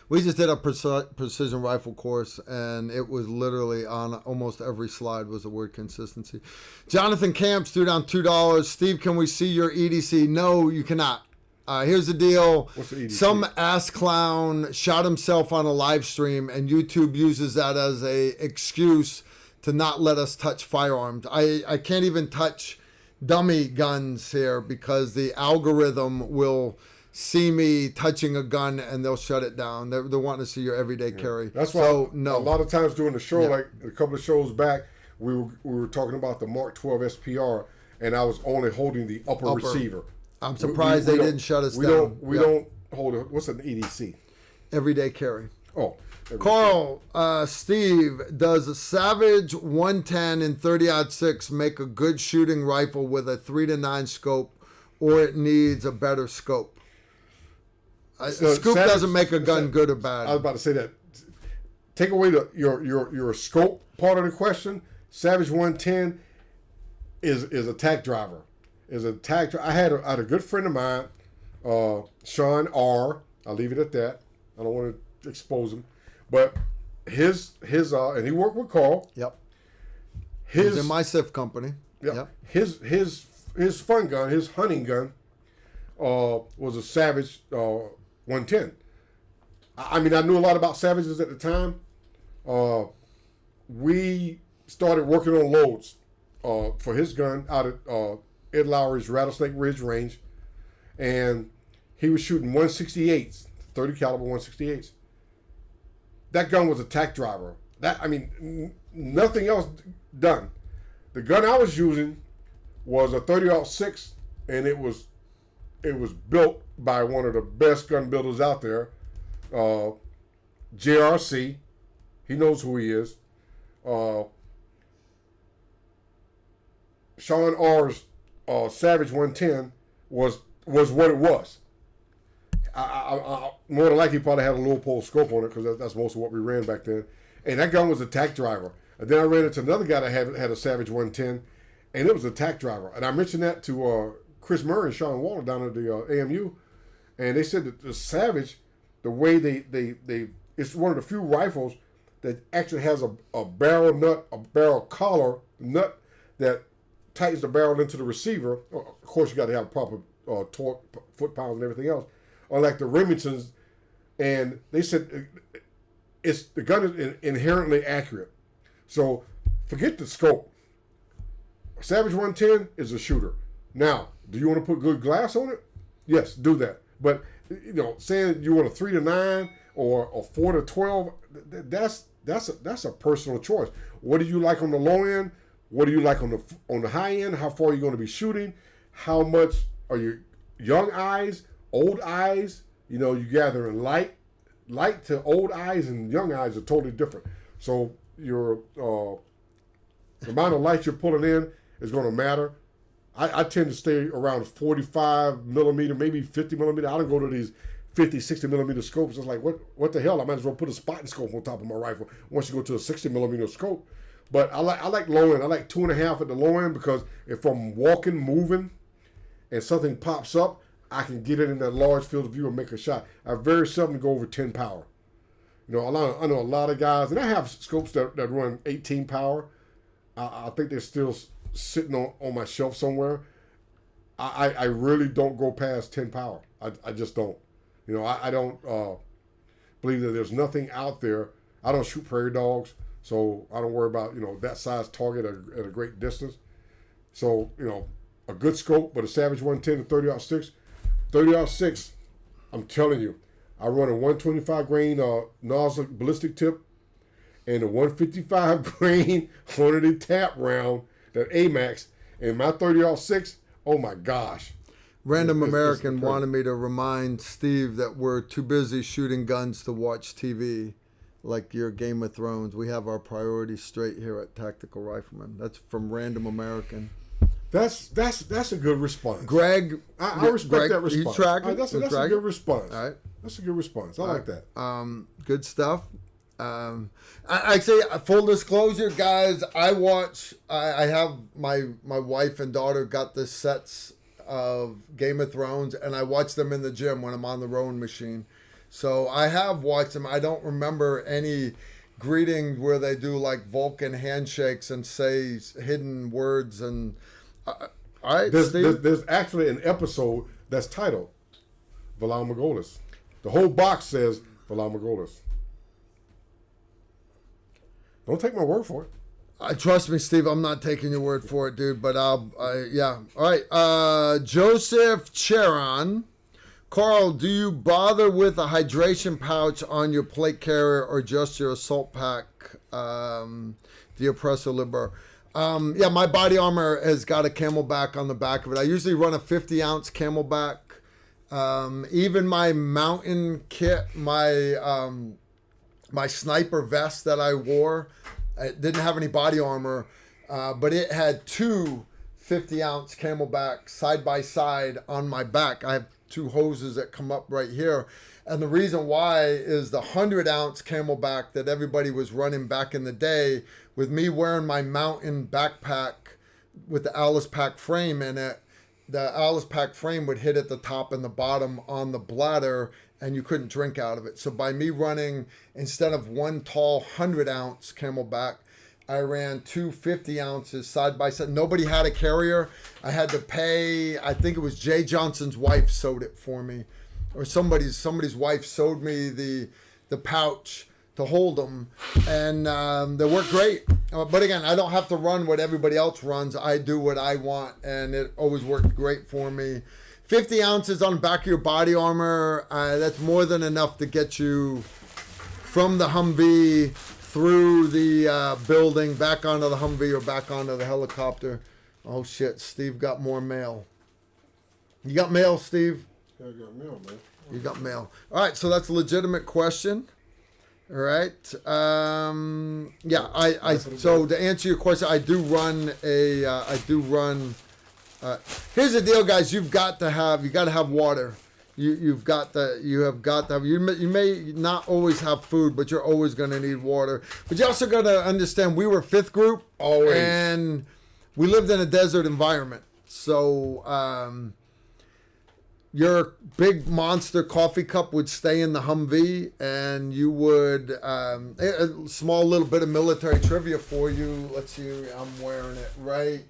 Speaker 2: We just did a precision rifle course, and it was literally on almost every slide was the word consistency. Jonathan Camps threw down $2. Steve, can we see your EDC? No, you cannot. Here's the deal.
Speaker 3: What's the EDC?
Speaker 2: Some ass clown shot himself on a live stream, and YouTube uses that as a excuse to not let us touch firearms. I can't even touch dummy guns here because the algorithm will see me touching a gun and they'll shut it down. They're wanting to see your everyday carry.
Speaker 3: That's why a lot of times during the show, like a couple of shows back, we were talking about the Mark 12 SPR, and I was only holding the upper receiver.
Speaker 2: I'm surprised they didn't shut us down.
Speaker 3: We don't hold it. What's an EDC?
Speaker 2: Everyday carry.
Speaker 3: Oh.
Speaker 2: Carl, Steve, does a Savage 110 and 30-06 make a good shooting rifle with a 3 to 9 scope, or it needs a better scope? Scoop doesn't make a gun good or bad.
Speaker 3: I was about to say that. Take away your scope part of the question. Savage 110 is a tack driver. I had a good friend of mine, Sean R. I'll leave it at that. I don't want to expose him, but his and he worked with Carl.
Speaker 2: Yep. He's in my SIF company.
Speaker 3: Yep. His fun gun, his hunting gun, was a Savage 110. I mean, I knew a lot about Savages at the time. We started working on loads for his gun out at Ed Lowry's Rattlesnake Ridge Range, and he was shooting 168s, 30 caliber 168s. That gun was a tack driver. Nothing else done. The gun I was using was a 30-06, and it was built by one of the best gun builders out there, JRC. He knows who he is. Sean R's Savage 110 was what it was. I more than likely probably had a low pole scope on it because that's most of what we ran back then. And that gun was a tack driver. And then I ran into another guy that had a Savage 110, and it was a tack driver. And I mentioned that to Chris Murray and Sean Waller down at the AMU, and they said that the Savage, the way they it's one of the few rifles that actually has a barrel nut, a barrel collar nut that tightens the barrel into the receiver. Of course, you got to have proper torque, foot pounds, and everything else. Unlike the Remingtons, and they said the gun is inherently accurate. So forget the scope. Savage 110 is a shooter. Now, do you want to put good glass on it? Yes, do that. But saying you want a 3 to 9 or a 4 to 12, that's a personal choice. What do you like on the low end? What do you like on the high end? How far are you going to be shooting? How much are your young eyes, old eyes? You gathering light to old eyes and young eyes are totally different. So your the amount of light you're pulling in is going to matter. I tend to stay around 45 millimeter, maybe 50 millimeter. I don't go to these 50, 60 millimeter scopes. It's like, what the hell? I might as well put a spotting scope on top of my rifle once you go to a 60 millimeter scope. But I like low end. I like 2.5 at the low end because if I'm walking, moving, and something pops up, I can get it in that large field of view and make a shot. I very seldom go over 10 power. I know a lot of guys, and I have scopes that run 18 power. I think they're still sitting on my shelf somewhere. I really don't go past 10 power. I just don't. I don't believe that there's nothing out there. I don't shoot prairie dogs, so I don't worry about that size target at a great distance. So a good scope, but a Savage 110 to 30-06. 30-06, I'm telling you, I run a 125 grain nozzle ballistic tip and a 155 grain hornady tap round, that AMAX, and my 30-06, oh my gosh.
Speaker 2: Random American wanted me to remind Steve that we're too busy shooting guns to watch TV like your Game of Thrones. We have our priorities straight here at Tactical Rifleman. That's from Random American.
Speaker 3: That's a good response.
Speaker 2: Greg,
Speaker 3: I respect that response. That's a good response.
Speaker 2: All right.
Speaker 3: That's a good response. I like that.
Speaker 2: Good stuff. I say full disclosure, guys. I have my wife and daughter got the sets of Game of Thrones, and I watch them in the gym when I'm on the rowing machine. So I have watched them. I don't remember any greetings where they do like Vulcan handshakes and say hidden words and. All right,
Speaker 3: there's actually an episode that's titled Valar Morghulis. The whole box says Valar Morghulis. Don't take my word for it.
Speaker 2: Trust me, Steve. I'm not taking your word for it, dude. But yeah. All right. Joseph Cheron. Carl, do you bother with a hydration pouch on your plate carrier or just your assault pack, the Oppressor Liber? Yeah, my body armor has got a Camelback on the back of it. I usually run a 50-ounce Camelback. Even my mountain kit, my sniper vest that I wore, it didn't have any body armor, but it had two 50-ounce Camelback side by side on my back. I have two hoses that come up right here. And the reason why is the 100-ounce Camelback that everybody was running back in the day, with me wearing my mountain backpack with the Alice Pack frame in it. The Alice Pack frame would hit at the top and the bottom on the bladder, and you couldn't drink out of it. So by me running, instead of one tall 100-ounce Camelback, I ran two 50 ounces side by side. Nobody had a carrier. I had to pay, I think it was Jay Johnson's wife sewed it for me. Or somebody's wife sewed me the pouch to hold them. And they work great. But again, I don't have to run what everybody else runs. I do what I want. And it always worked great for me. 50 ounces on the back of your body armor. That's more than enough to get you from the Humvee through the building, back onto the Humvee or back onto the helicopter. Oh shit, Steve got more mail. You got mail, Steve?
Speaker 3: Yeah, I got mail, man.
Speaker 2: You got mail. All right, so that's a legitimate question. All right. Yeah, so to answer your question, I do run here's the deal, guys. You got to have water. You may not always have food, but you're always going to need water. But you also got to understand, we were fifth group,
Speaker 3: Always.
Speaker 2: and we lived in a desert environment. So your big monster coffee cup would stay in the Humvee, and you would a small little bit of military trivia for you. Let's see, I'm wearing it right.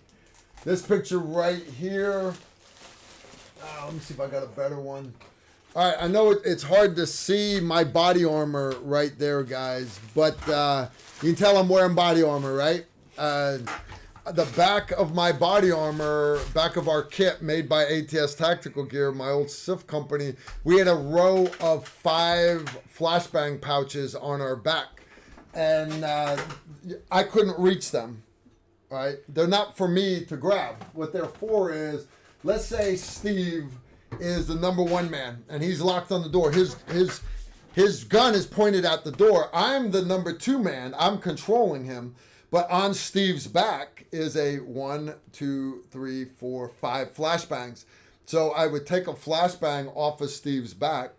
Speaker 2: This picture right here. Let me see if I got a better one. All right, I know it's hard to see my body armor right there, guys, but you can tell I'm wearing body armor, right? The back of my body armor, back of our kit made by ATS Tactical Gear, my old SIF company, we had a row of 5 flashbang pouches on our back, and I couldn't reach them, right? They're not for me to grab. What they're for is, let's say Steve is the number 1 man, and he's locked on the door. His gun is pointed at the door. I'm the number 2 man. I'm controlling him. But on Steve's back is a 1, 2, 3, 4, 5 flashbangs. So I would take a flashbang off of Steve's back.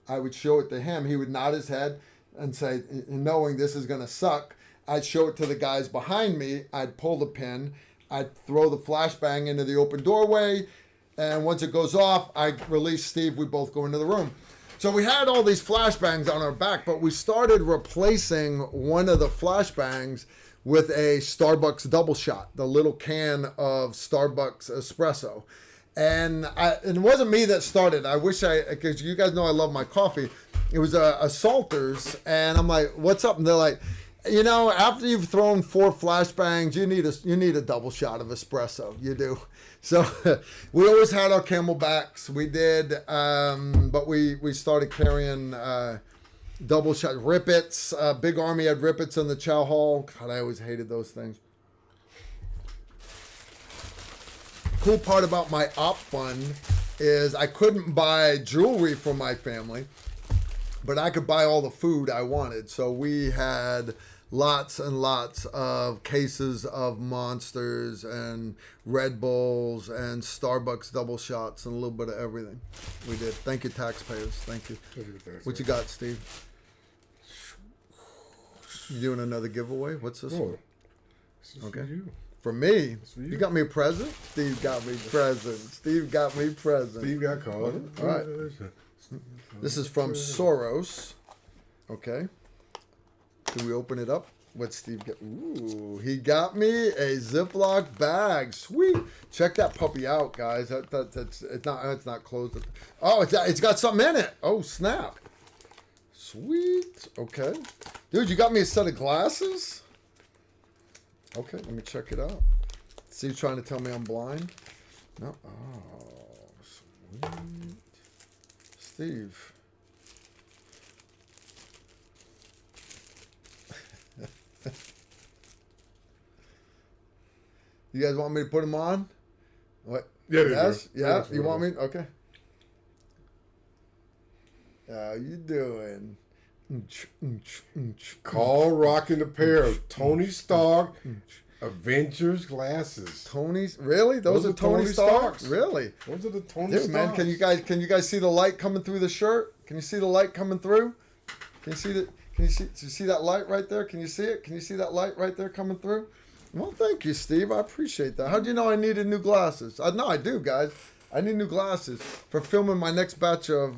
Speaker 2: I would show it to him. He would nod his head and say, knowing this is going to suck, I'd show it to the guys behind me. I'd pull the pin. I'd throw the flashbang into the open doorway. And once it goes off, I release Steve. We both go into the room. So we had all these flashbangs on our back, but we started replacing one of the flashbangs with a Starbucks double shot, the little can of Starbucks espresso. And it wasn't me that started. I wish because you guys know I love my coffee. It was a Salters, and I'm like, what's up? And they're like, after you've thrown 4 flashbangs, you need a double shot of espresso. You do. So we always had our Camelbacks. We did, but we started carrying double shot Rippets. Big Army had Rippets in the chow hall. God, I always hated those things. Cool part about my op fund is I couldn't buy jewelry for my family, but I could buy all the food I wanted. So we had lots and lots of cases of Monsters and Red Bulls and Starbucks double shots and a little bit of everything. We did. Thank you, taxpayers. Thank you. What you got, Steve? You doing another giveaway? What's this one? Okay. For me? You got me a present? Steve got me present. Steve got me present.
Speaker 3: Steve got called.
Speaker 2: All right. This is from Soros. Okay. Can we open it up? What'd Steve get? Ooh, he got me a Ziploc bag. Sweet. Check that puppy out, guys. It's not closed. Oh, it's got something in it. Oh, snap. Sweet. Okay. Dude, you got me a set of glasses? Okay, let me check it out. Steve's trying to tell me I'm blind. No. Oh, sweet. Steve. You guys want me to put them on? What?
Speaker 3: Yeah,
Speaker 2: yes?
Speaker 3: do.
Speaker 2: Yeah? You want me? Okay. How you doing?
Speaker 3: Call rocking the pair of Tony Stark Avengers glasses.
Speaker 2: Tony's really? Those are Tony Stark's? Really?
Speaker 3: Those are the Tony
Speaker 2: Dude,
Speaker 3: Starks.
Speaker 2: man, can you guys see the light coming through the shirt? Can you see the light coming through? Can you see that? Do you see that light right there? Can you see it? Can you see that light right there coming through? Well, thank you, Steve. I appreciate that. How'd you know I needed new glasses? No, I do, guys. I need new glasses for filming my next batch of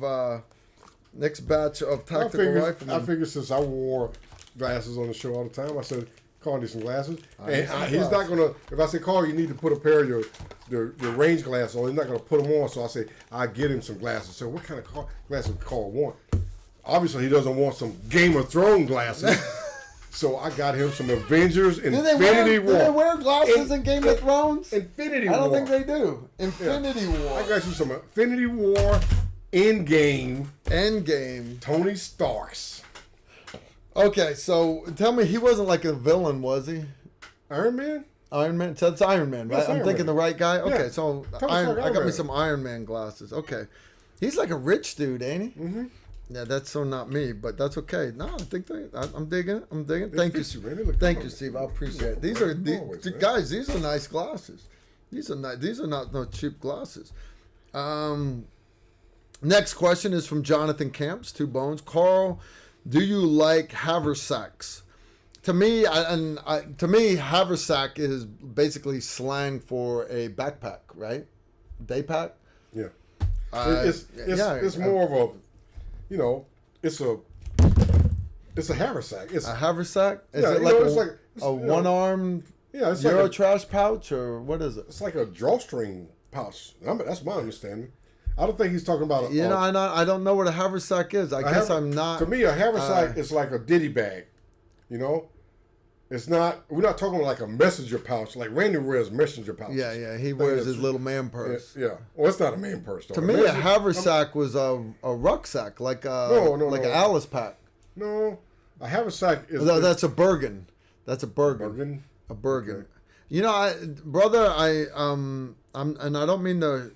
Speaker 2: tactical riflemen.
Speaker 3: I figured since I wore glasses on the show all the time, I said, Carl needs some glasses. He's not going to, if I say, Carl, you need to put a pair of your range glasses on, he's not going to put them on. So I say, I get him some glasses. So what kind of glasses would Carl want? Obviously, he doesn't want some Game of Thrones glasses. So I got him some Avengers Infinity War.
Speaker 2: Do they wear glasses in Game of Thrones?
Speaker 3: Infinity War.
Speaker 2: I don't think they do. Infinity War.
Speaker 3: I got you some Infinity War Endgame Tony Starks.
Speaker 2: Okay, so tell me, he wasn't like a villain, was he?
Speaker 3: Iron Man?
Speaker 2: Iron Man? So it's Iron Man, right?
Speaker 3: That's
Speaker 2: I'm
Speaker 3: Iron
Speaker 2: thinking
Speaker 3: Man.
Speaker 2: the right guy? Okay,
Speaker 3: Yeah.
Speaker 2: so
Speaker 3: I
Speaker 2: I got me
Speaker 3: Man.
Speaker 2: some Iron Man glasses. Okay. He's like a rich dude, ain't he? Mm-hmm. Yeah, that's so not me, but that's okay. No, I think I'm digging it. I'm digging it. Thank you. Thank you, Steve. I appreciate it. These are guys, these are nice glasses. These are not no cheap glasses. Next question is from Jonathan Camps, 2 Bones. Carl, do you like haversacks? To me, haversack is basically slang for a backpack, right? Day pack.
Speaker 3: Yeah. It's more of a, it's a haversack. It's
Speaker 2: a haversack. Is
Speaker 3: yeah,
Speaker 2: it like a one-armed Eurotrash pouch, or what is it?
Speaker 3: It's like a drawstring pouch. That's my understanding. I don't think he's talking about
Speaker 2: I don't know what a haversack is. I guess I'm not.
Speaker 3: To me, a haversack is like a ditty bag. It's not. We're not talking like a messenger pouch. Like Randy wears messenger pouches.
Speaker 2: Yeah. He wears his little man purse.
Speaker 3: Yeah. Well, it's not a man purse. Though.
Speaker 2: To me, a haversack was a rucksack, like an Alice pack.
Speaker 3: No, a haversack is.
Speaker 2: No, that's a Bergen. That's a Bergen. A Bergen.
Speaker 3: Okay.
Speaker 2: Brother, and I don't mean to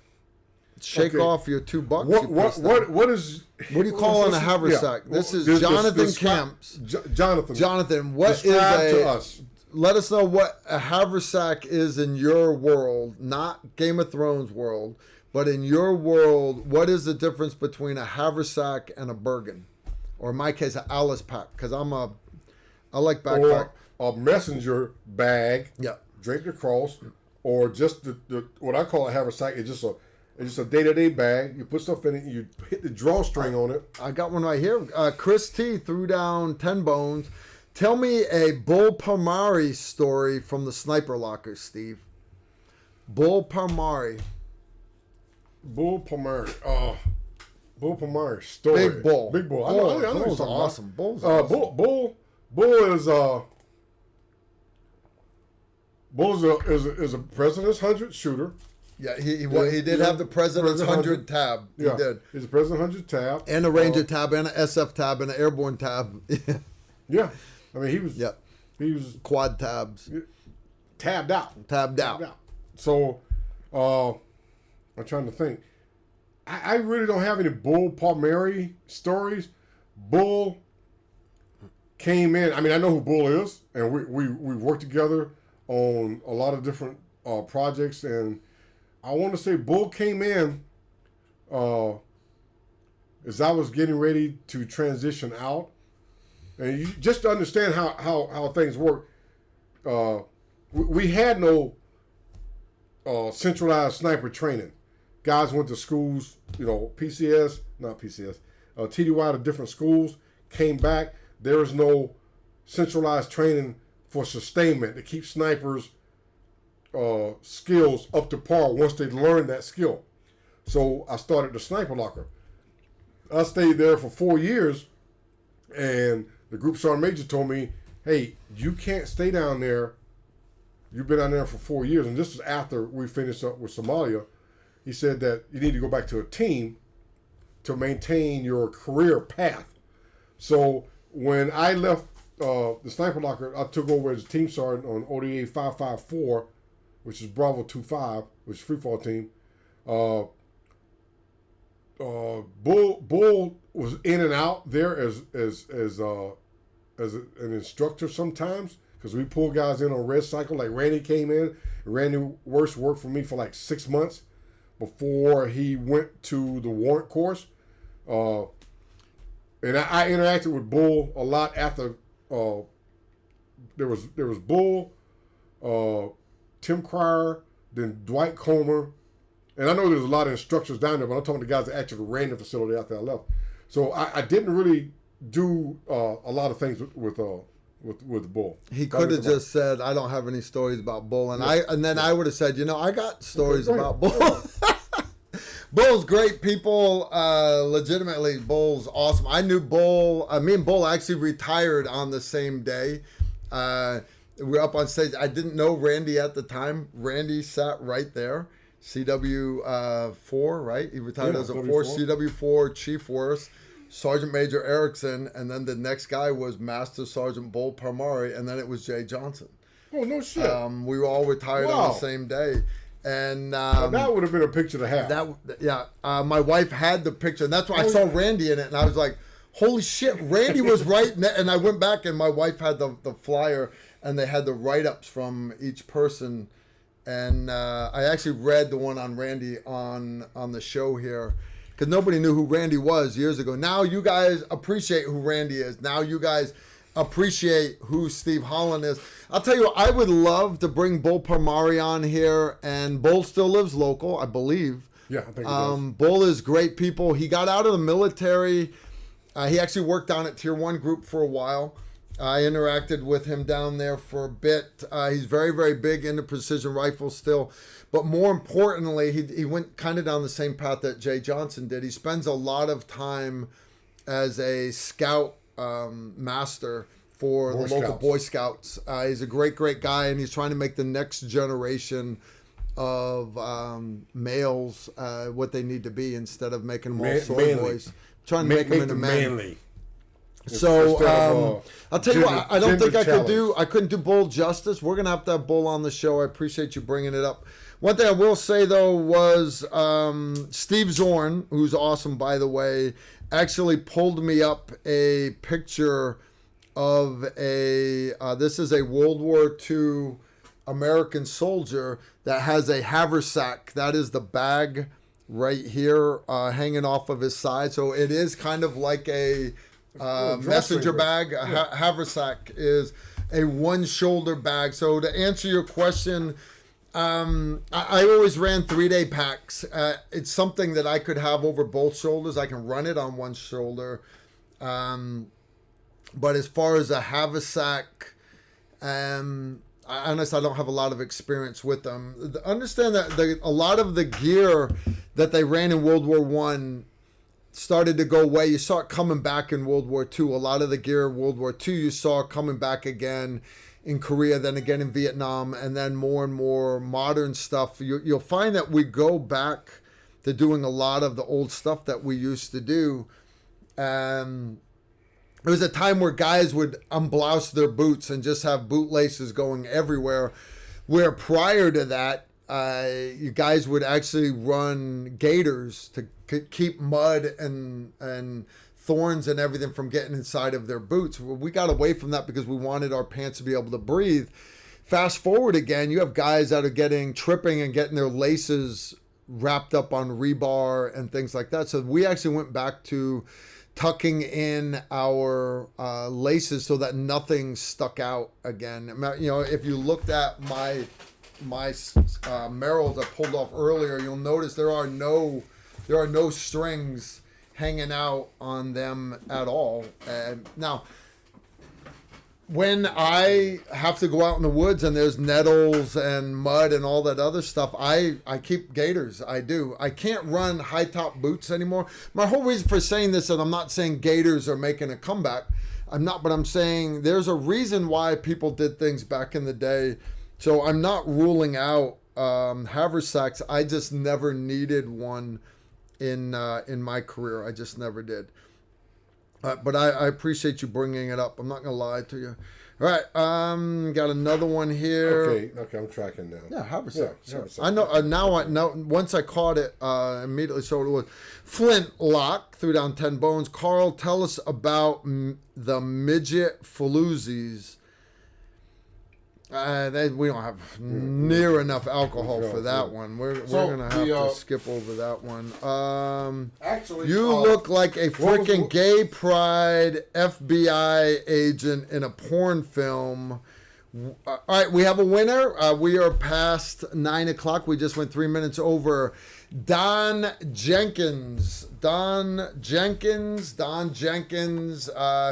Speaker 2: shake off your $2.
Speaker 3: What is?
Speaker 2: What do you call on a haversack?
Speaker 3: Yeah.
Speaker 2: This is Jonathan Camps. Jonathan, what is
Speaker 3: to us?
Speaker 2: Let us know what a haversack is in your world, not Game of Thrones world, but in your world. What is the difference between a haversack and a Bergen, or in my case, an Alice pack? Because I like backpack.
Speaker 3: Or a messenger bag.
Speaker 2: Yeah.
Speaker 3: Draped across, or just the what I call a haversack is just a day-to-day bag. You put stuff in it, you hit the drawstring on it.
Speaker 2: I got one right here. Chris T threw down 10 bones. Tell me a Bull Palmari story from the sniper locker, Steve. Bull Palmari.
Speaker 3: Bull Palmari story.
Speaker 2: Big Bull.
Speaker 3: Big Bull. I know
Speaker 2: Bull's awesome. Bull's awesome.
Speaker 3: Bull is a President's 100 shooter.
Speaker 2: Yeah, he did have the President's 100 tab. He did.
Speaker 3: He's a President's 100 tab.
Speaker 2: And a Ranger tab, and an SF tab, and an Airborne tab.
Speaker 3: Yeah. I mean, he was
Speaker 2: quad tabs.
Speaker 3: Tabbed out.
Speaker 2: Tabbed out.
Speaker 3: So, I'm trying to think. I really don't have any Bull Palmieri stories. Bull came in. I mean, I know who Bull is, and we worked together on a lot of different projects, and I want to say Bull came in as I was getting ready to transition out. And just to understand how things work, we had no centralized sniper training. Guys went to schools, TDY to different schools, came back. There was no centralized training for sustainment to keep snipers' skills up to par once they learned that skill. So I started the sniper locker. I stayed there for 4 years, and the group sergeant major told me, hey, you can't stay down there. You've been down there for 4 years. And this was after we finished up with Somalia. He said that you need to go back to a team to maintain your career path. So when I left the sniper locker, I took over as a team sergeant on ODA 554, which is Bravo 25, which is free fall team. Bull was in and out there as an instructor sometimes, because we pull guys in on red cycle. Like Randy came in. Randy worked for me for like 6 months before he went to the warrant course. And I interacted with Bull a lot after there was Bull, Tim Cryer, then Dwight Comer, and I know there's a lot of instructors down there, but I'm talking to guys that actually ran the facility after I left. So I didn't really do a lot of things with Bull.
Speaker 2: He could have just said, "I don't have any stories about Bull," and I would have said, I got stories about Bull. Bull's great people. Legitimately, Bull's awesome. I knew Bull. Me and Bull actually retired on the same day. We were up on stage. I didn't know Randy at the time. Randy sat right there. CW4, right? He retired as a 4. CW4 Chief Worst, Sergeant Major Erickson, and then the next guy was Master Sergeant Bull Parmari, and then it was Jay Johnson.
Speaker 3: Oh, no shit.
Speaker 2: We were all retired on the same day. And
Speaker 3: that would have been a picture to have.
Speaker 2: My wife had the picture, and that's why I saw Randy in it, and I was like, holy shit, Randy was right. And I went back, and my wife had the flyer, and they had the write-ups from each person. And I actually read the one on Randy on the show here, because nobody knew who Randy was years ago. Now you guys appreciate who Randy is. Now you guys appreciate who Steve Holland is. I'll tell you, I would love to bring Bull Parmari on here, and Bull still lives local, I believe.
Speaker 3: Yeah, I think he does.
Speaker 2: Bull is great people. He got out of the military. He actually worked down at Tier 1 Group for a while. I interacted with him down there for a bit. He's very, very big into precision rifles still. But more importantly, he went kind of down the same path that Jay Johnson did. He spends a lot of time as a scout master for the local Boy Scouts. He's a great, great guy, and he's trying to make the next generation of males what they need to be instead of making them all soy boys. Trying to make them into manly. So I'll tell you what, I don't think I couldn't do Bull justice. We're gonna have to have Bull on the show. I appreciate you bringing it up. One thing I will say though was Steve Zorn, who's awesome by the way, actually pulled me up a picture of this is a World War II American soldier that has a haversack. That is the bag right here hanging off of his side. So it is kind of like a messenger bag. A haversack is a one-shoulder bag. So to answer your question, I always ran 3-day packs. It's something that I could have over both shoulders. I can run it on one shoulder. But as far as a haversack, honestly, I don't have a lot of experience with them. Understand that a lot of the gear that they ran in World War I started to go away. You saw it coming back in World War II. A lot of the gear in World War II you saw coming back again in Korea, then again in Vietnam, and then more and more modern stuff. You'll find that we go back to doing a lot of the old stuff that we used to do. There was a time where guys would unblouse their boots and just have boot laces going everywhere, where prior to that, you guys would actually run gaiters to keep mud and thorns and everything from getting inside of their boots. We got away from that because we wanted our pants to be able to breathe. Fast forward again, you have guys that are tripping and getting their laces wrapped up on rebar and things like that. So we actually went back to tucking in our laces so that nothing stuck out again. If you looked at my Merrills I pulled off earlier, you'll notice there are no strings hanging out on them at all. Now, when I have to go out in the woods and there's nettles and mud and all that other stuff, I keep gaiters. I do. I can't run high top boots anymore. My whole reason for saying this, and I'm not saying gaiters are making a comeback. But I'm saying there's a reason why people did things back in the day. So I'm not ruling out haversacks. I just never needed one in my career. I just never did. But I appreciate you bringing it up. I'm not going to lie to you. All right, got another one here.
Speaker 3: Okay, I'm tracking now.
Speaker 2: Yeah, haversack. Yeah, haversack. I know. Now I know. Once I caught it, immediately saw what it was. Flintlock threw down 10 bones. Carl, tell us about the midget Faluzis. We don't have near enough alcohol for that one. We're gonna have to skip over that one.
Speaker 3: Actually,
Speaker 2: you look like a freaking gay pride FBI agent in a porn film. All right, we have a winner. We are past 9 o'clock. We just went 3 minutes over. Don Jenkins. I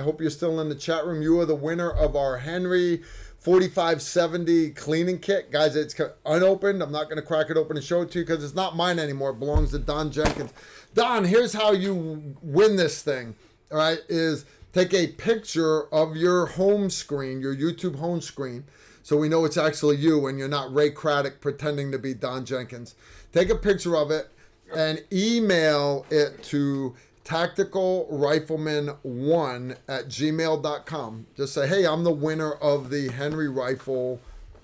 Speaker 2: hope you're still in the chat room. You are the winner of our Henry 4570 cleaning kit. Guys, it's unopened. I'm not going to crack it open and show it to you because it's not mine anymore. It belongs to Don Jenkins. Don, here's how you win this thing. All right, is take a picture of your home screen, your YouTube home screen, so we know it's actually you and you're not Ray Craddock pretending to be Don Jenkins. Take a picture of it and email it to tacticalrifleman1@gmail.com. Just say, hey, I'm the winner of the Henry Rifle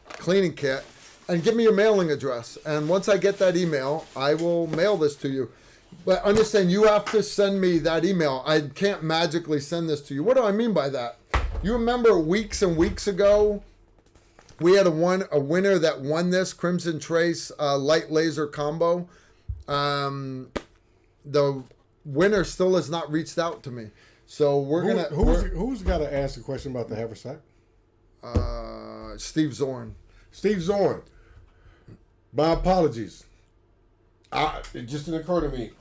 Speaker 2: cleaning kit, and give me your mailing address. And once I get that email, I will mail this to you. But understand, you have to send me that email. I can't magically send this to you. What do I mean by that? You remember weeks and weeks ago, we had a winner that won this Crimson Trace light laser combo. The winner still has not reached out to me. So
Speaker 3: who's got to ask a question about the haversack?
Speaker 2: Steve Zorn.
Speaker 3: Steve Zorn. My apologies. It just didn't occur to me.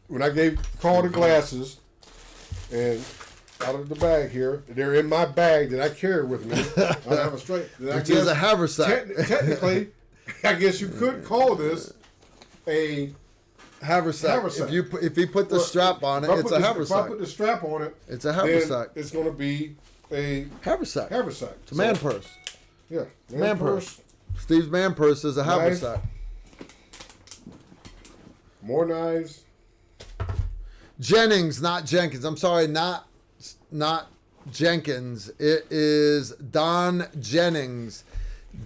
Speaker 3: When I gave Carl the glasses, and out of the bag here, they're in my bag that I carry with me. I have a straight.
Speaker 2: Which is a haversack.
Speaker 3: Technically, I guess you could call this a
Speaker 2: haversack. If you put the strap on it, it's a haversack.
Speaker 3: If I put the strap on it,
Speaker 2: it's a haversack.
Speaker 3: It's going to be a
Speaker 2: haversack.
Speaker 3: It's
Speaker 2: a man purse.
Speaker 3: Yeah,
Speaker 2: man purse. Steve's man purse is a haversack.
Speaker 3: More knives.
Speaker 2: Jennings, not Jenkins. I'm sorry, not Jenkins. It is Don Jennings.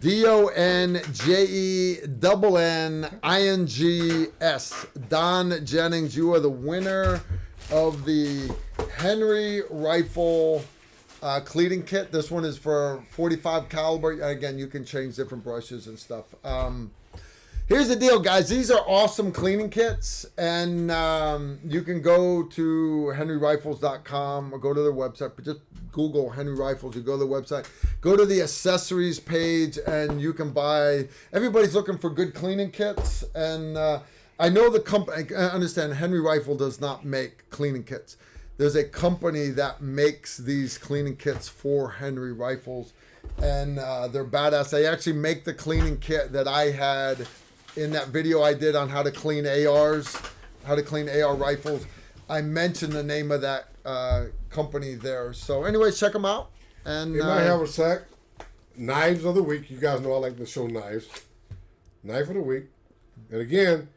Speaker 2: DonJennings. Don Jennings, you are the winner of the Henry Rifle cleaning kit. This one is for 45 caliber. Again, you can change different brushes and stuff. Here's the deal, guys. These are awesome cleaning kits, and you can go to henryrifles.com or go to their website, but just Google Henry Rifles. You go to the website, go to the accessories page, and you can buy. Everybody's looking for good cleaning kits, and I know the company. I understand Henry Rifle does not make cleaning kits. There's a company that makes these cleaning kits for Henry Rifles, and they're badass. They actually make the cleaning kit that I had in that video I did on how to clean ARs, how to clean AR rifles. I mentioned the name of that company there. So anyways, check them out. And
Speaker 3: in my haversack, knives of the week. You guys know I like to show knives. Knife of the week. And again,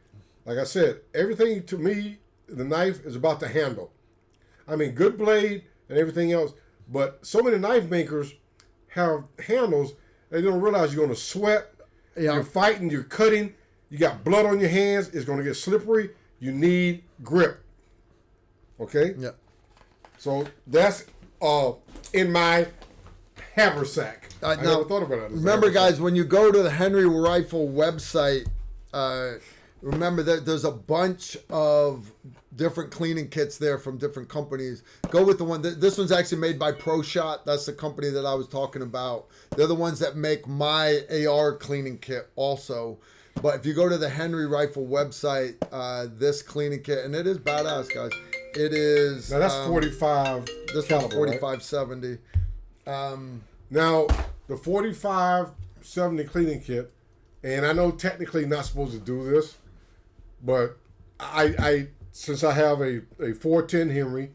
Speaker 3: like I said, everything to me, the knife is about the handle. I mean, good blade and everything else. But so many knife makers have handles, they don't realize you're going to sweat. Yeah. You're fighting, you're cutting. You got blood on your hands. It's going to get slippery. You need grip. Okay?
Speaker 2: Yeah.
Speaker 3: So that's in my haversack. I never thought about it.
Speaker 2: Remember, guys, when you go to the Henry Rifle website, remember that there's a bunch of different cleaning kits there from different companies. Go with the one. This one's actually made by ProShot. That's the company that I was talking about. They're the ones that make my AR cleaning kit also. But if you go to the Henry Rifle website, this cleaning kit, and it is badass, guys. It is.
Speaker 3: Now that's 45.
Speaker 2: This one's 4570.
Speaker 3: Now the 4570 cleaning kit, and I know technically not supposed to do this, but I since I have a 410 Henry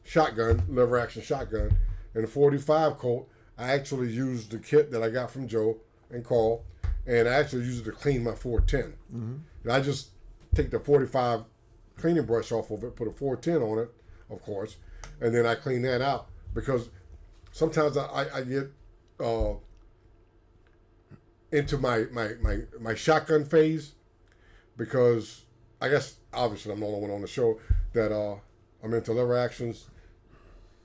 Speaker 3: shotgun, lever action shotgun, and a 45 Colt, I actually used the kit that I got from Joe and Carl, and I actually used it to clean my 410. Mm-hmm. And I just take the 45 cleaning brush off of it, put a 410 on it, of course, and then I clean that out because sometimes I get into my shotgun phase because I guess obviously I'm the only one on the show that I'm into lever actions,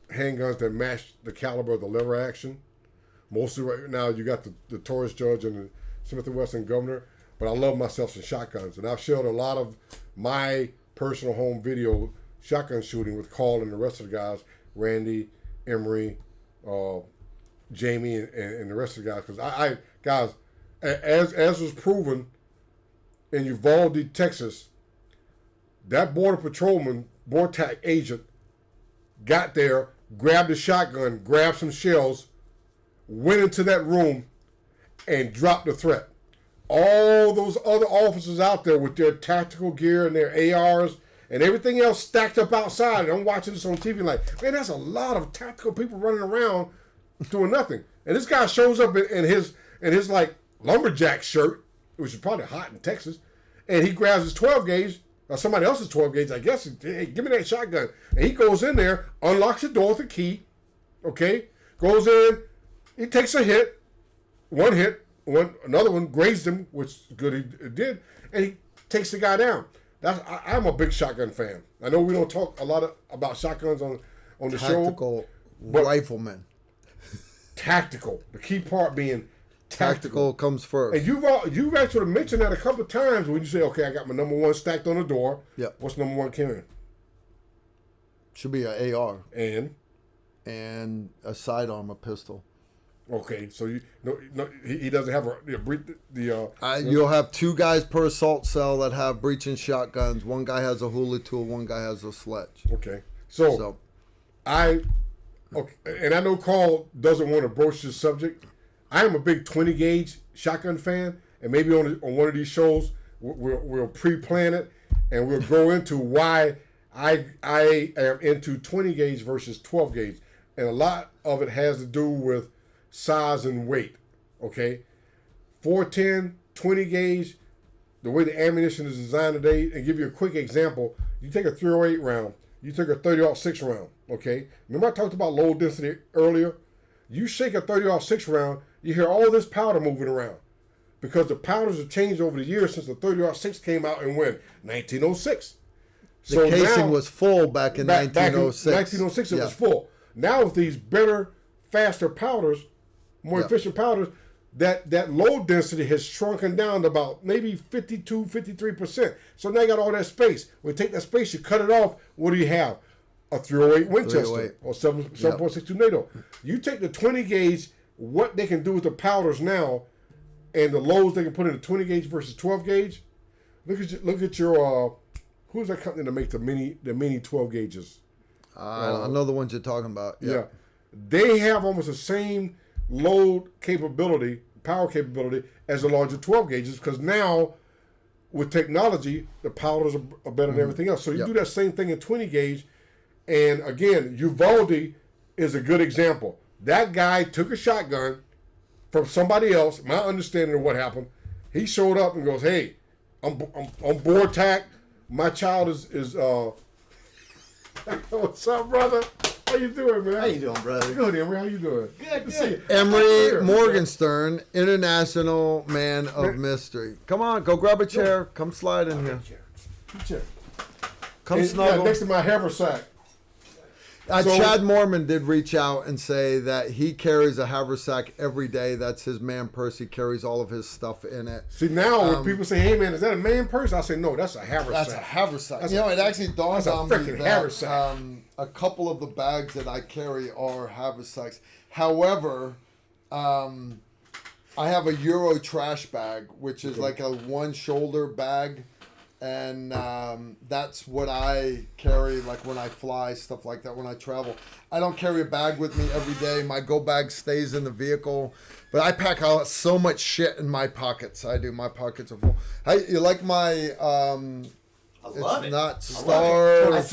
Speaker 3: handguns that match the caliber of the lever action, Mostly right now, you got the Taurus Judge and the Smith & Wesson Governor. But I love myself some shotguns, and I've shared a lot of my personal home video shotgun shooting with Carl and the rest of the guys, Randy, Emery, Jamie, and the rest of the guys. Because I guys, as was proven in Uvalde, Texas, that border patrolman, BORTAC agent, got there, grabbed a shotgun, grabbed some shells, went into that room, and dropped the threat. All those other officers out there with their tactical gear and their ARs and everything else stacked up outside. And I'm watching this on TV like, man, that's a lot of tactical people running around doing nothing. And this guy shows up in his like lumberjack shirt, which is probably hot in Texas, and he grabs his 12 gauge, or somebody else's 12 gauge, I guess. Hey, give me that shotgun. And he goes in there, unlocks the door with a key, okay? Goes in, he takes a hit, one hit, another one grazed him, which good he did, and he takes the guy down. I'm a big shotgun fan. I know we don't talk a lot about shotguns on the show.
Speaker 2: Tactical rifleman.
Speaker 3: Tactical. The key part being tactical
Speaker 2: comes first.
Speaker 3: And you've actually mentioned that a couple of times when you say, okay, I got my number one stacked on the door.
Speaker 2: Yep.
Speaker 3: What's number one carrying?
Speaker 2: Should be an AR.
Speaker 3: And
Speaker 2: a sidearm, a pistol.
Speaker 3: Okay, so he doesn't have
Speaker 2: you'll have two guys per assault cell that have breaching shotguns. One guy has a hula tool. One guy has a sledge.
Speaker 3: Okay, so and I know Carl doesn't want to broach this subject. I am a big 20 gauge shotgun fan, and maybe on one of these shows we'll pre-plan it and we'll go into why I am into 20 gauge versus 12 gauge, and a lot of it has to do with size and weight, okay? 410, 20 gauge, the way the ammunition is designed today, and give you a quick example, you take a 308 round, you take a 30-06 round, okay? Remember I talked about low density earlier? You shake a 30-06 round, you hear all this powder moving around because the powders have changed over the years since the 30-06 came out in when? 1906.
Speaker 2: The casing was full back in 1906.
Speaker 3: Back in 1906 it was full. Now with these better, faster powders, more efficient powders, that low density has shrunken down to about maybe 52, 53%. So now you got all that space. When you take that space, you cut it off, what do you have? A 308 Winchester or 7.62 NATO. You take the 20 gauge, what they can do with the powders now, and the loads they can put in the 20 gauge versus 12 gauge. Look at your who's that company that makes the mini 12 gauges?
Speaker 2: I know the ones you're talking about.
Speaker 3: Yeah. They have almost the same load capability, power capability as the larger 12 gauges, because now with technology, the powders are better than everything else. So you do that same thing in 20 gauge. And again, Uvalde is a good example. That guy took a shotgun from somebody else. My understanding of what happened, he showed up and goes, "Hey, I'm board tack. My child is what's up, brother? How you doing, man?
Speaker 4: How you doing, brother?
Speaker 3: Good, Emery. How you doing?
Speaker 4: Good.
Speaker 3: See you.
Speaker 2: Emery Morgenstern, international man of mystery. Come on, go grab a chair. Come slide in here.
Speaker 3: Chair.
Speaker 2: Come
Speaker 3: And,
Speaker 2: snuggle.
Speaker 3: next to my haversack.
Speaker 2: Chad Mormon did reach out and say that he carries a haversack every day. That's his man purse. He carries all of his stuff in it.
Speaker 3: See, now when people say, "Hey, man, is that a man purse?" I say, "No, that's a haversack."
Speaker 2: That's a haversack.
Speaker 3: That's
Speaker 2: it actually dawned on me
Speaker 3: freaking
Speaker 2: that
Speaker 3: haversack.
Speaker 2: a couple of the bags that I carry are haversacks. However, I have a Euro trash bag, which is like a one-shoulder bag. And that's what I carry, like when I fly, stuff like that, when I travel. I don't carry a bag with me every day. My go bag stays in the vehicle. But I pack out so much shit in my pockets. I do. My pockets are full. You like my...
Speaker 4: I love it.
Speaker 2: Not Star...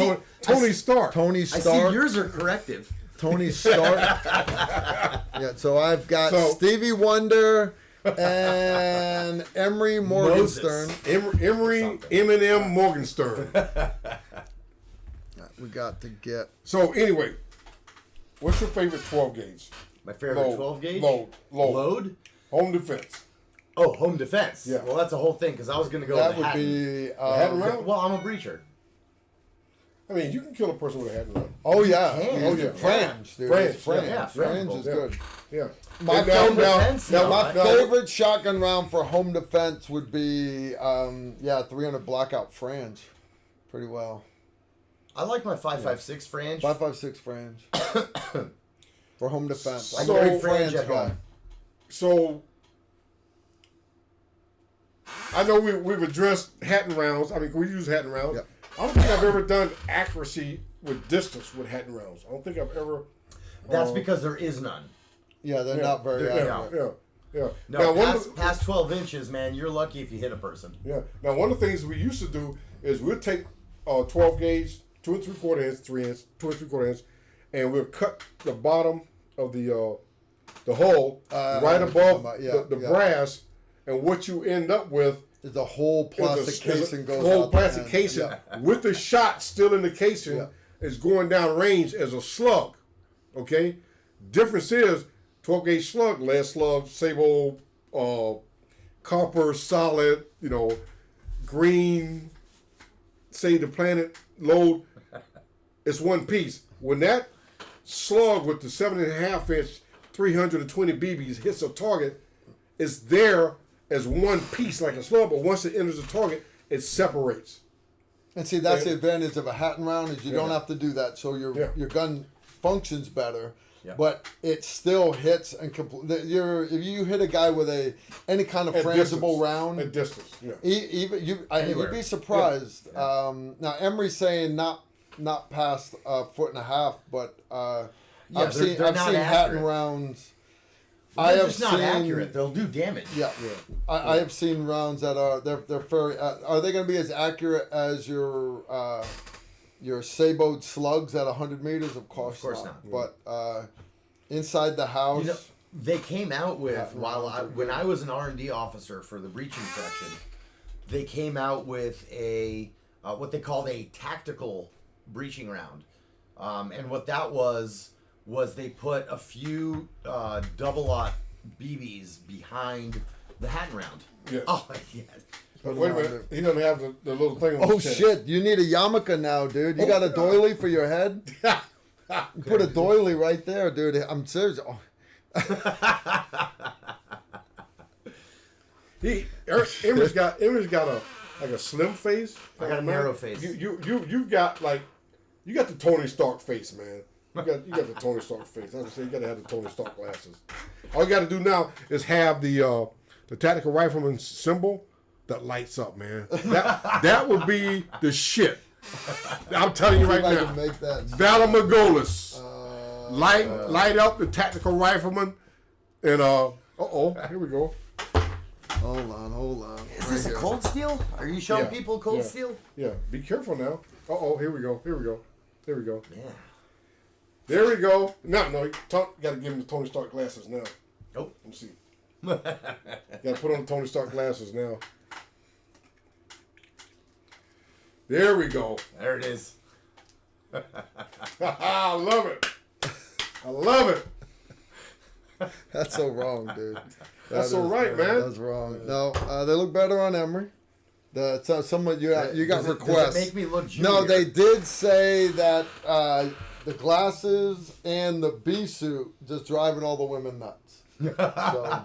Speaker 3: Tony Stark.
Speaker 2: Tony Stark.
Speaker 4: I see yours are corrective.
Speaker 2: Tony Stark. Yeah, so I've got Stevie Wonder... and Emery Morgenstern.
Speaker 3: Emery Eminem Morgenstern.
Speaker 2: We got to get.
Speaker 3: So anyway, what's your favorite 12 gauge?
Speaker 4: My favorite 12 gauge?
Speaker 3: Load. Home defense.
Speaker 4: Oh, home defense.
Speaker 3: Yeah.
Speaker 4: Well, that's a whole thing because I was going to go
Speaker 2: That
Speaker 4: with
Speaker 2: would
Speaker 4: Hatton.
Speaker 2: be.
Speaker 3: Hatton round?
Speaker 4: Well, I'm a breacher.
Speaker 3: I mean, you can kill a person with a hat and round.
Speaker 2: Oh yeah,
Speaker 4: can.
Speaker 3: Oh, yeah.
Speaker 2: Fringe, dude.
Speaker 3: Fringe,
Speaker 2: Fringe,
Speaker 4: yeah,
Speaker 2: fringe
Speaker 4: fringe.
Speaker 2: is
Speaker 3: Yeah.
Speaker 2: good.
Speaker 3: Yeah.
Speaker 2: My
Speaker 3: And now-
Speaker 2: favorite-
Speaker 3: now-
Speaker 4: defense,
Speaker 3: now-
Speaker 4: you know,
Speaker 2: My
Speaker 3: now-
Speaker 2: favorite shotgun round for home defense would be 300 blackout fringe, pretty well.
Speaker 4: I like my 5.56 Frange.
Speaker 2: 5.56 fringe for home defense. I'm
Speaker 3: So-
Speaker 2: a big
Speaker 4: Fringe
Speaker 2: fringe
Speaker 4: at
Speaker 2: guy.
Speaker 4: home.
Speaker 3: So I know we've addressed hatton rounds. I mean, we use hatton rounds.
Speaker 2: Yep.
Speaker 3: I don't think I've ever done accuracy with distance with hatton rounds. I don't think I've ever.
Speaker 4: That's because there is none.
Speaker 2: Yeah, they're not very
Speaker 3: Yeah,
Speaker 2: accurate.
Speaker 3: yeah.
Speaker 4: No,
Speaker 3: Now, one of the-
Speaker 4: past 12 inches, man, you're lucky if you hit a person.
Speaker 3: Yeah. Now, one of the things we used to do is we'd take 12 gauge, 2 3/4 inch, 3 inch, 2 3/4 inch, and we'll cut the bottom of the hole right above the brass, and what you end up with
Speaker 2: The whole plastic casing goes
Speaker 3: whole
Speaker 2: out
Speaker 3: plastic
Speaker 2: the end.
Speaker 3: casing
Speaker 2: Yeah.
Speaker 3: with the shot still in the casing
Speaker 2: Yeah.
Speaker 3: is going down range as a slug. Okay, difference is 12 gauge slug, lead slug, sable, copper, solid, green, say the planet load. It's one piece. When that slug with the 7.5 inch 320 BBs hits a target, it's there as one piece like a slug, but once it enters the target, it separates.
Speaker 2: And see, that's the advantage of a hatton round is you don't have to do that, so your gun functions better.
Speaker 4: Yeah.
Speaker 2: But it still hits and if you hit a guy with any kind of
Speaker 3: At
Speaker 2: frangible
Speaker 3: distance.
Speaker 2: round,
Speaker 3: At distance, yeah.
Speaker 2: you'd
Speaker 4: Anywhere.
Speaker 2: be surprised. Now Emery's saying not past a foot and a half, but I've seen
Speaker 4: they're not
Speaker 2: hatton
Speaker 4: accurate.
Speaker 2: rounds.
Speaker 4: They're just not accurate. They'll do damage.
Speaker 2: Yeah, I have seen rounds that are they're very. Are they going to be as accurate as your sabot slugs at 100 meters? Of course not. But inside the house,
Speaker 4: You know, they came out with
Speaker 2: Yeah,
Speaker 4: when I was an R&D officer for the breaching section, they came out with a what they called a tactical breaching round, and what that was they put a few double-aught BBs behind the hatton round.
Speaker 3: Yes.
Speaker 4: Oh yes.
Speaker 3: But wait a minute, he doesn't have the little thing on
Speaker 2: oh
Speaker 3: his chest.
Speaker 2: shit! You need a yarmulke now, dude. You got a doily for your head? You put a doily right there, dude. I'm serious. Oh.
Speaker 3: Emery's got a slim face.
Speaker 4: I got a narrow face.
Speaker 3: You've got you got the Tony Stark face, man. You got the Tony Stark face. I was saying you got to have the Tony Stark glasses. All you got to do now is have the tactical rifleman symbol that lights up, man. That would be the shit. I'm telling you
Speaker 2: See
Speaker 3: right
Speaker 2: if I
Speaker 3: now.
Speaker 2: can make that.
Speaker 3: Valor Margolis. Light up the tactical rifleman, and here we go.
Speaker 2: Hold on.
Speaker 4: Is this a cold steel? Are you showing
Speaker 3: Yeah.
Speaker 4: people cold
Speaker 3: Yeah.
Speaker 4: steel?
Speaker 3: Yeah, be careful now. Here we go. There we go.
Speaker 4: Yeah.
Speaker 3: There we go. No, got to give him the Tony Stark glasses now.
Speaker 4: Nope.
Speaker 3: Let me see. Got to put on the Tony Stark glasses now. There we go.
Speaker 4: There it is.
Speaker 3: I love it. I love it.
Speaker 2: That's so wrong, dude.
Speaker 3: That's so right, man.
Speaker 2: That's wrong. No, they look better on Emery. Someone you got
Speaker 4: Does it
Speaker 2: requests.
Speaker 4: make me look junior?
Speaker 2: No, they did say that the glasses and the bee suit just driving all the women nuts. So,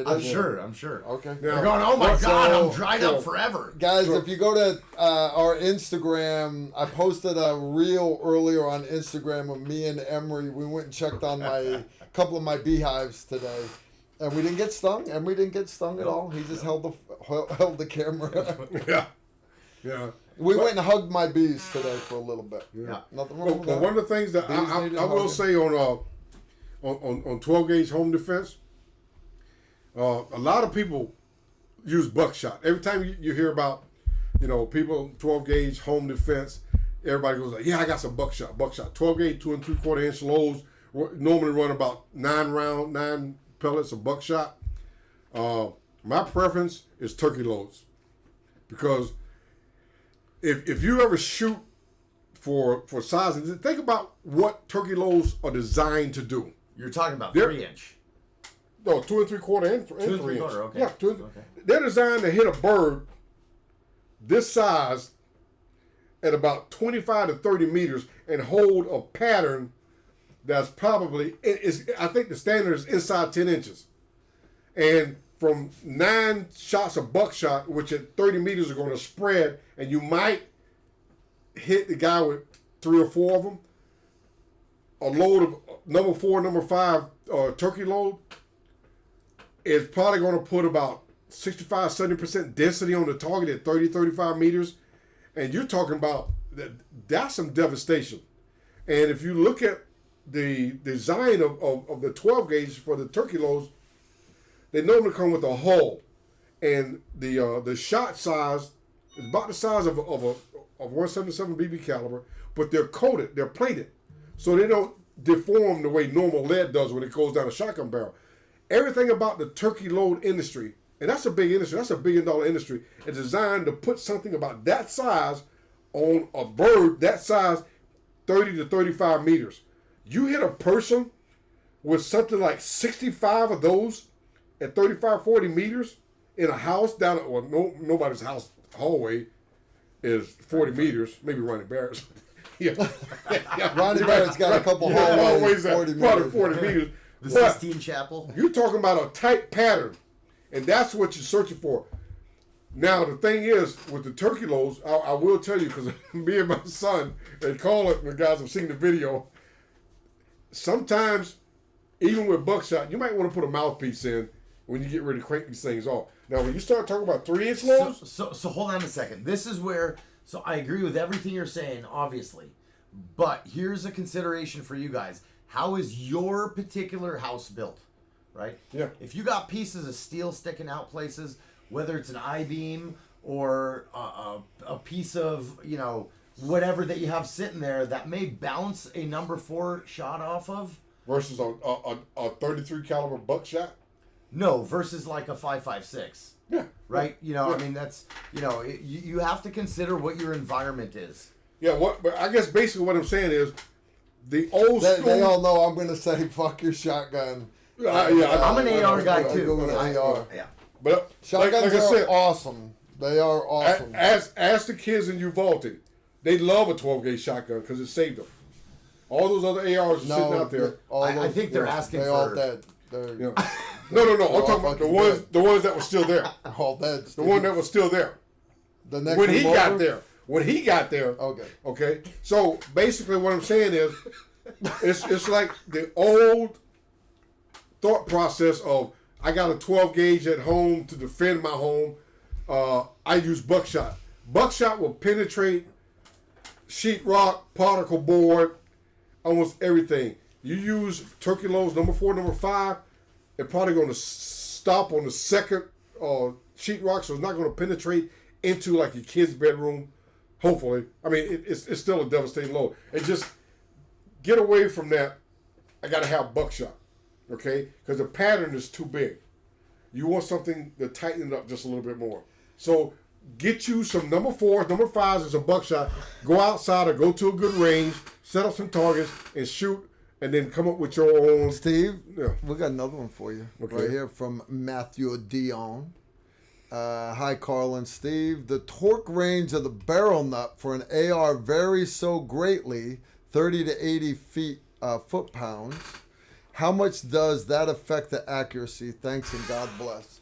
Speaker 4: I'm sure.
Speaker 2: Okay.
Speaker 3: Now,
Speaker 4: They're going, oh my
Speaker 2: So-
Speaker 4: God, I'm dried up forever.
Speaker 2: Guys, if you go to our Instagram, I posted a reel earlier on Instagram of me and Emery. We went and checked on a couple of my beehives today, and we didn't get stung. Emery didn't get stung at all. He just held the camera.
Speaker 3: Yeah.
Speaker 2: We went and hugged my bees today for a little bit.
Speaker 3: Yeah.
Speaker 2: Nothing wrong with
Speaker 3: Well,
Speaker 2: that.
Speaker 3: one of the things that
Speaker 2: Bees need
Speaker 3: I will
Speaker 2: hugging.
Speaker 3: say on 12 gauge home defense, a lot of people use buckshot. Every time you hear about, people 12 gauge home defense, everybody goes like, yeah, I got some buckshot. 12 gauge 2 3/4 inch loads normally run about 9 pellets of buckshot. My preference is turkey loads, because if you ever shoot for sizing, think about what turkey loads are designed to do.
Speaker 4: You're talking about
Speaker 3: They're-
Speaker 4: 3-inch.
Speaker 3: No, 2 3/4 and 3 inch.
Speaker 4: 3/4, okay.
Speaker 3: Yeah,
Speaker 4: Okay.
Speaker 3: They're designed to hit a bird this size at about 25 to 30 meters and hold a pattern that's probably, I think the standard is inside 10 inches. And from 9 shots of buckshot, which at 30 meters are going to spread, and you might hit the guy with 3 or 4 of them, a load of number 4, number 5 turkey load is probably going to put about 65, 70% density on the target at 30, 35 meters. And you're talking about, that's some devastation. And if you look at the design of the 12 gauge for the turkey loads, they normally come with a hull. And the shot size is about the size of a 177 BB caliber, but they're coated, they're plated. So they don't deform the way normal lead does when it goes down a shotgun barrel. Everything about the turkey load industry, and that's a big industry, that's $1 billion industry, is designed to put something about that size on a bird that size, 30 to 35 meters. You hit a person with something like 65 of those at 35, 40 meters in a house down at, well, nobody's house hallway is 40 meters, maybe Ronnie Barrett's. Yeah.
Speaker 2: Ronnie Barrett's got a couple hallways, 40 meters.
Speaker 3: 40 meters.
Speaker 4: The
Speaker 3: But
Speaker 4: Sistine Chapel.
Speaker 3: you're talking about a tight pattern, and that's what you're searching for. Now, the thing is, with the turkey loads, I will tell you, because me and my son, they call it, and the guys have seen the video, sometimes, even with buckshot, you might want to put a mouthpiece in when you get ready to crank these things off. Now, when you start talking about 3-inch loads,
Speaker 4: So hold on a second. This is where, so I agree with everything you're saying, obviously. But here's a consideration for you guys. How is your particular house built? Right?
Speaker 3: Yeah.
Speaker 4: If you got pieces of steel sticking out places, whether it's an I-beam or a piece of, whatever that you have sitting there that may bounce a number 4 shot off of.
Speaker 3: versus a 33 caliber buckshot.
Speaker 4: No, versus like a 5.56.
Speaker 3: Yeah.
Speaker 4: Right?
Speaker 3: Yeah.
Speaker 4: I mean, that's, you have to consider what your environment is.
Speaker 3: Yeah, but I guess basically what I'm saying is the old school.
Speaker 2: They all know I'm going to say fuck your shotgun.
Speaker 4: I'm an AR guy
Speaker 2: I
Speaker 4: too.
Speaker 2: go with AR.
Speaker 4: Yeah.
Speaker 3: But
Speaker 2: Shotguns
Speaker 3: like I said,
Speaker 2: are awesome. They are awesome.
Speaker 3: Ask the kids in Uvalde. They love a 12 gauge shotgun because it saved them. All those other ARs are sitting out there.
Speaker 4: I think they're asking
Speaker 2: they
Speaker 4: for.
Speaker 2: all dead.
Speaker 3: No. I'm talking about the ones that were still there.
Speaker 2: All dead.
Speaker 3: The one that was still there.
Speaker 2: The next
Speaker 3: When he
Speaker 2: one
Speaker 3: got
Speaker 2: over?
Speaker 3: there. When he got there.
Speaker 2: Okay.
Speaker 3: Okay. So basically, what I'm saying is, it's like the old thought process of I got a 12 gauge at home to defend my home. I use buckshot. Buckshot will penetrate sheetrock, particle board, almost everything. You use turkey loads number 4, number 5. It's probably going to stop on the second sheetrock, so it's not going to penetrate into like your kid's bedroom. Hopefully, I mean it's still a devastating load. And just get away from that. I got to have buckshot, okay? Because the pattern is too big. You want something to tighten it up just a little bit more. So get you some number 4s, number 5s, and some buckshot. Go outside or go to a good range, set up some targets, and shoot, and then come up with your own.
Speaker 2: Steve,
Speaker 3: Yeah.
Speaker 2: we got another one for you
Speaker 3: Okay.
Speaker 2: right here from Matthew Dion. Hi, Carl and Steve. The torque range of the barrel nut for an AR varies so greatly, 30 to 80 foot-pounds. How much does that affect the accuracy? Thanks and God bless.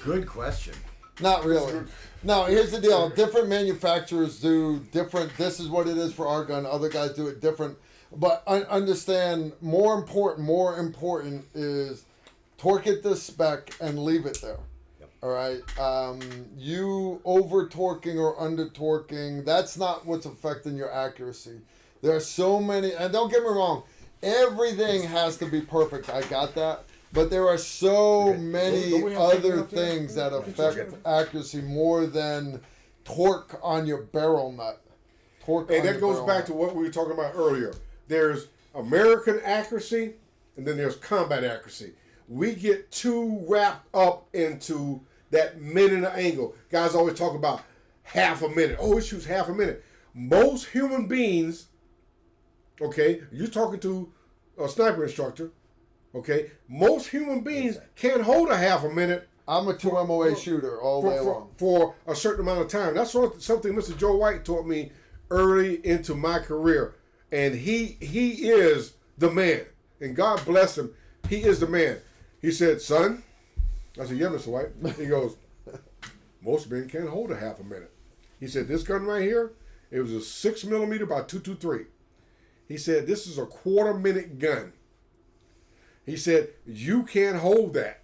Speaker 4: Good question.
Speaker 2: Not really. No, here's the deal. Different manufacturers do different. This is what it is for our gun. Other guys do it different. But understand, more important is torque it to spec and leave it there.
Speaker 4: Yep.
Speaker 2: All right. You over torquing or under torquing, that's not what's affecting your accuracy. There are so many, and don't get me wrong, everything has to be perfect. I got that. But there are so many
Speaker 3: Don't we have
Speaker 2: other
Speaker 3: something up there?
Speaker 2: things that affect accuracy more than torque on your barrel nut. Torque
Speaker 3: And
Speaker 2: on
Speaker 3: that
Speaker 2: your
Speaker 3: goes
Speaker 2: barrel
Speaker 3: back
Speaker 2: nut.
Speaker 3: to what we were talking about earlier. There's American accuracy, and then there's combat accuracy. We get too wrapped up into that minute angle. Guys always talk about half a minute. Oh, it shoots half a minute. Most human beings, okay, you're talking to a sniper instructor, okay, most human beings can't hold a half a minute
Speaker 2: I'm a 2 MOA shooter all day long.
Speaker 3: for a certain amount of time. That's something Mr. Joe White taught me early into my career, and he is the man. And God bless him. He is the man. He said, "Son," I said, "Yeah, Mr. White." He goes, "Most men can't hold a half a minute." He said, "This gun right here, it was a 6mm by 223." He said, "This is a quarter-minute gun." He said, "You can't hold that."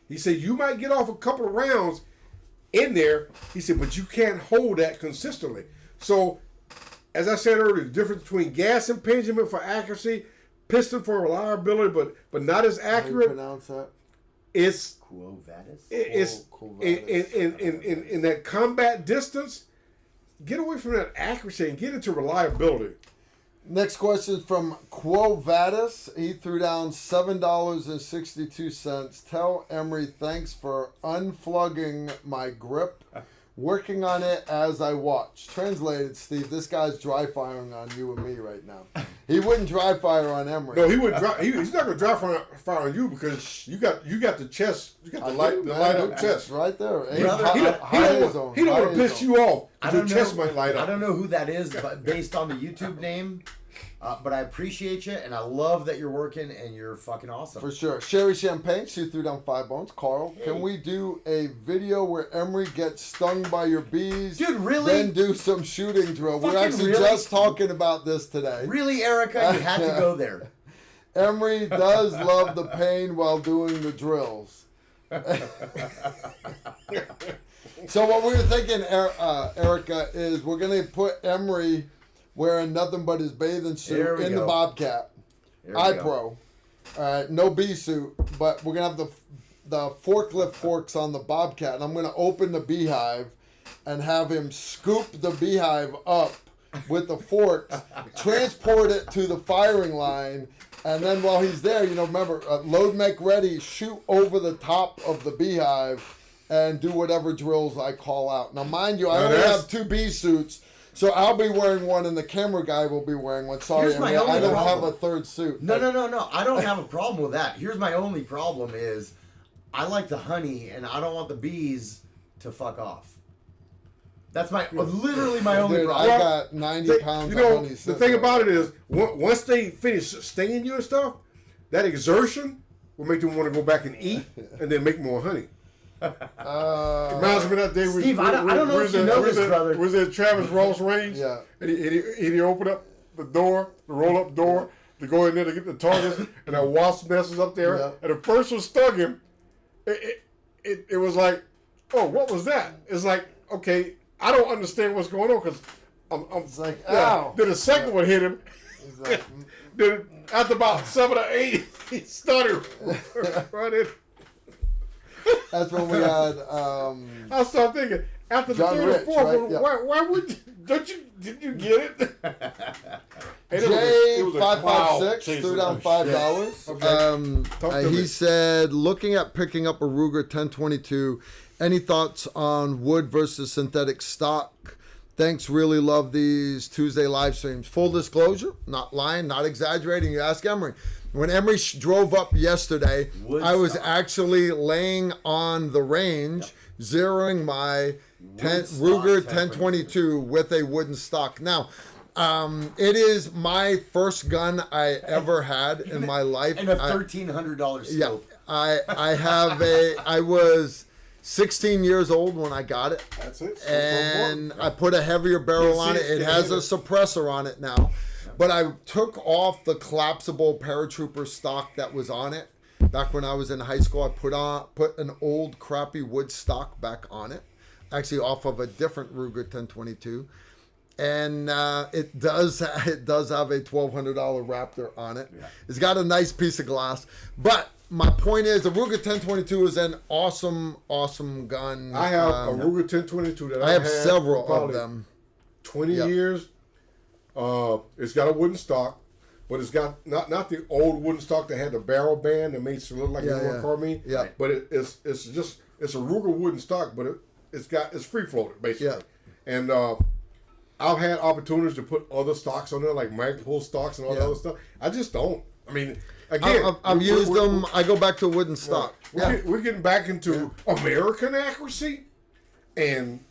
Speaker 3: He said, "You might get off a couple of rounds in there." He said, "But you can't hold that consistently." So, as I said earlier, the difference between gas impingement for accuracy, piston for reliability, but not as
Speaker 2: How do you
Speaker 3: accurate.
Speaker 2: pronounce that?
Speaker 3: It's
Speaker 4: Quo Vadis?
Speaker 3: it's
Speaker 2: Quo
Speaker 3: in that combat distance. Get away from that accuracy and get into reliability.
Speaker 2: Next question from Quo Vadis. He threw down $7.62. Tell Emery thanks for unflugging my grip. Working on it as I watch. Translated, Steve, this guy's dry firing on you and me right now. He wouldn't dry fire on Emery.
Speaker 3: No, he would. He's not going to dry fire on you because you got the chest. You got the light up chest.
Speaker 2: Right there.
Speaker 3: He don't want to piss you off. Your chest might light up.
Speaker 4: I don't know who that is, but based on the YouTube name. But I appreciate you, and I love that you're working, and you're fucking awesome.
Speaker 2: For sure. Sherry Champagne, she threw down 5 bones. Carl, can we do a video where Emery gets stung by your bees?
Speaker 4: Dude, really?
Speaker 2: Then do some shooting drill. We're
Speaker 4: Fucking
Speaker 2: actually
Speaker 4: really?
Speaker 2: just talking about this today.
Speaker 4: Really, Erica? You had to go there.
Speaker 2: Emery does love the pain while doing the drills. So what we were thinking, Erica, is we're going to put Emery wearing nothing but his bathing suit in the Bobcat. iPro. No bee suit, but we're going to have the forklift forks on the Bobcat, and I'm going to open the beehive and have him scoop the beehive up with the forks, transport it to the firing line, and then while he's there, remember, load, make ready, shoot over the top of the beehive, and do whatever drills I call out. Now, mind you, I only have 2 bee suits, so I'll be wearing one, and the camera guy will be wearing one. Sorry, I don't have a third suit.
Speaker 4: No. I don't have a problem with that. Here's my only problem is I like the honey, and I don't want the bees to fuck off. That's literally my only problem.
Speaker 2: I got 90 pounds of honey.
Speaker 3: The thing about it is, once they finish stinging you and stuff, that exertion will make them want to go back and eat, and then make more honey. Reminds me of that day.
Speaker 4: Steve, I don't know if you know this, brother.
Speaker 3: Was at Travis Ross Range?
Speaker 2: Yeah.
Speaker 3: And he opened up the door, the roll-up door, to go in there to get the targets, and that wasp nest was up there.
Speaker 2: Yeah.
Speaker 3: And the first one stung him. It was like, oh, what was that? It's like, okay, I don't understand what's going on because
Speaker 2: It's like, ow.
Speaker 3: Then the second one hit him.
Speaker 2: Like,
Speaker 3: Then after about 7 or 8, he started running.
Speaker 2: that's when we had
Speaker 3: I started thinking after the
Speaker 2: John
Speaker 3: 3rd
Speaker 2: Rich,
Speaker 3: or 4th,
Speaker 2: right?
Speaker 3: one,
Speaker 2: Yeah.
Speaker 3: why would you? Did you get it? And
Speaker 2: Jay
Speaker 3: it was a
Speaker 2: 556
Speaker 3: cloud
Speaker 2: threw down
Speaker 3: chasing.
Speaker 2: $5.
Speaker 3: Talk to
Speaker 2: He
Speaker 3: me.
Speaker 2: said, looking at picking up a Ruger 1022, any thoughts on wood versus synthetic stock? Thanks, really love these Tuesday live streams. Full disclosure, not lying, not exaggerating. You ask Emery. When Emery drove up yesterday,
Speaker 4: Wood
Speaker 2: I was
Speaker 4: stock.
Speaker 2: actually laying on the range, zeroing my
Speaker 4: stock
Speaker 2: Ruger
Speaker 4: 1022
Speaker 2: 1022 with a wooden stock. Now, it is my first gun I ever had in my life.
Speaker 4: And a $1,300 scope.
Speaker 2: Yeah, I was 16 years old when I got it.
Speaker 3: That's it.
Speaker 2: And I put a heavier barrel on it. It has a suppressor on it now. But I took off the collapsible paratrooper stock that was on it. Back when I was in high school, I put an old crappy wood stock back on it. Actually off of a different Ruger 1022. And it does have a $1,200 Raptor on it. Yeah. It's got a nice piece of glass. But my point is, the Ruger 1022 is an awesome gun.
Speaker 3: I have a Ruger 1022 that
Speaker 2: I have
Speaker 3: had
Speaker 2: several
Speaker 3: for
Speaker 2: of them.
Speaker 3: 20
Speaker 2: Yep.
Speaker 3: years. It's got a wooden stock, but it's got not the old wooden stock that had the barrel band that makes it look like a carbine.
Speaker 2: Yeah.
Speaker 3: But it's a Ruger wooden stock, but it's free floated basically.
Speaker 2: Yeah.
Speaker 3: And I've had opportunities to put other stocks on there, like Magpul stocks and all that other stuff. I just don't. I mean, again,
Speaker 2: I've used them. I go back to wooden stock.
Speaker 3: We're getting back into American accuracy, and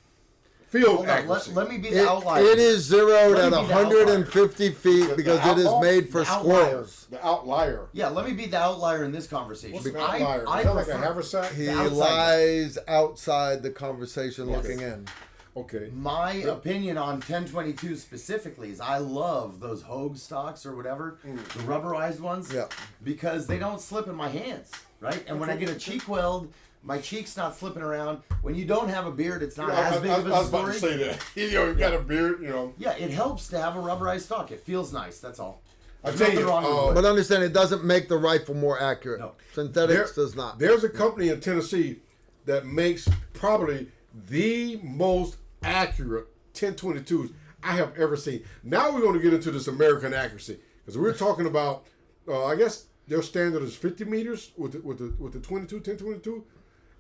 Speaker 3: field
Speaker 4: Hold on,
Speaker 3: accuracy.
Speaker 4: let me be the outlier.
Speaker 2: It is zeroed
Speaker 4: Let
Speaker 2: at
Speaker 4: me be the
Speaker 2: 150 feet because it is made for
Speaker 4: the outlier.
Speaker 2: squirrels.
Speaker 3: The outlier.
Speaker 4: Yeah, let me be the outlier in this conversation.
Speaker 3: What's an outlier?
Speaker 4: I
Speaker 3: Is that like a
Speaker 4: prefer-
Speaker 3: haversack?
Speaker 2: He
Speaker 4: The outside
Speaker 2: lies outside the conversation
Speaker 4: Yes.
Speaker 2: looking in.
Speaker 3: Okay.
Speaker 4: My opinion on 1022 specifically is I love those Hogue stocks or whatever, the rubberized ones,
Speaker 2: Yeah.
Speaker 4: because they don't slip in my hands, right? And when I get a cheek weld, my cheek's not slipping around. When you don't have a beard, it's not as big of
Speaker 3: I
Speaker 4: a
Speaker 3: was about to
Speaker 4: story.
Speaker 3: say that. You got a beard,
Speaker 4: Yeah, it helps to have a rubberized stock. It feels nice, that's all.
Speaker 3: I
Speaker 4: There's
Speaker 3: tell
Speaker 4: nothing
Speaker 3: you,
Speaker 4: wrong with
Speaker 2: But understand, it doesn't make the rifle more accurate.
Speaker 4: No.
Speaker 2: Synthetics does not.
Speaker 3: There's a company in Tennessee that makes probably the most accurate 1022s I have ever seen. Now we're going to get into this American accuracy because we're talking about. I guess their standard is 50 meters with the 1022,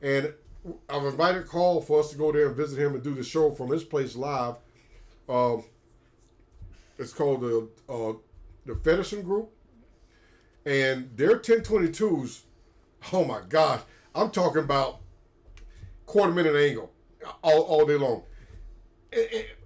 Speaker 3: and I've invited Carl for us to go there and visit him and do the show from his place live. It's called the Feddersen Group, and their 1022s. Oh my gosh, I'm talking about quarter-minute angle all day long.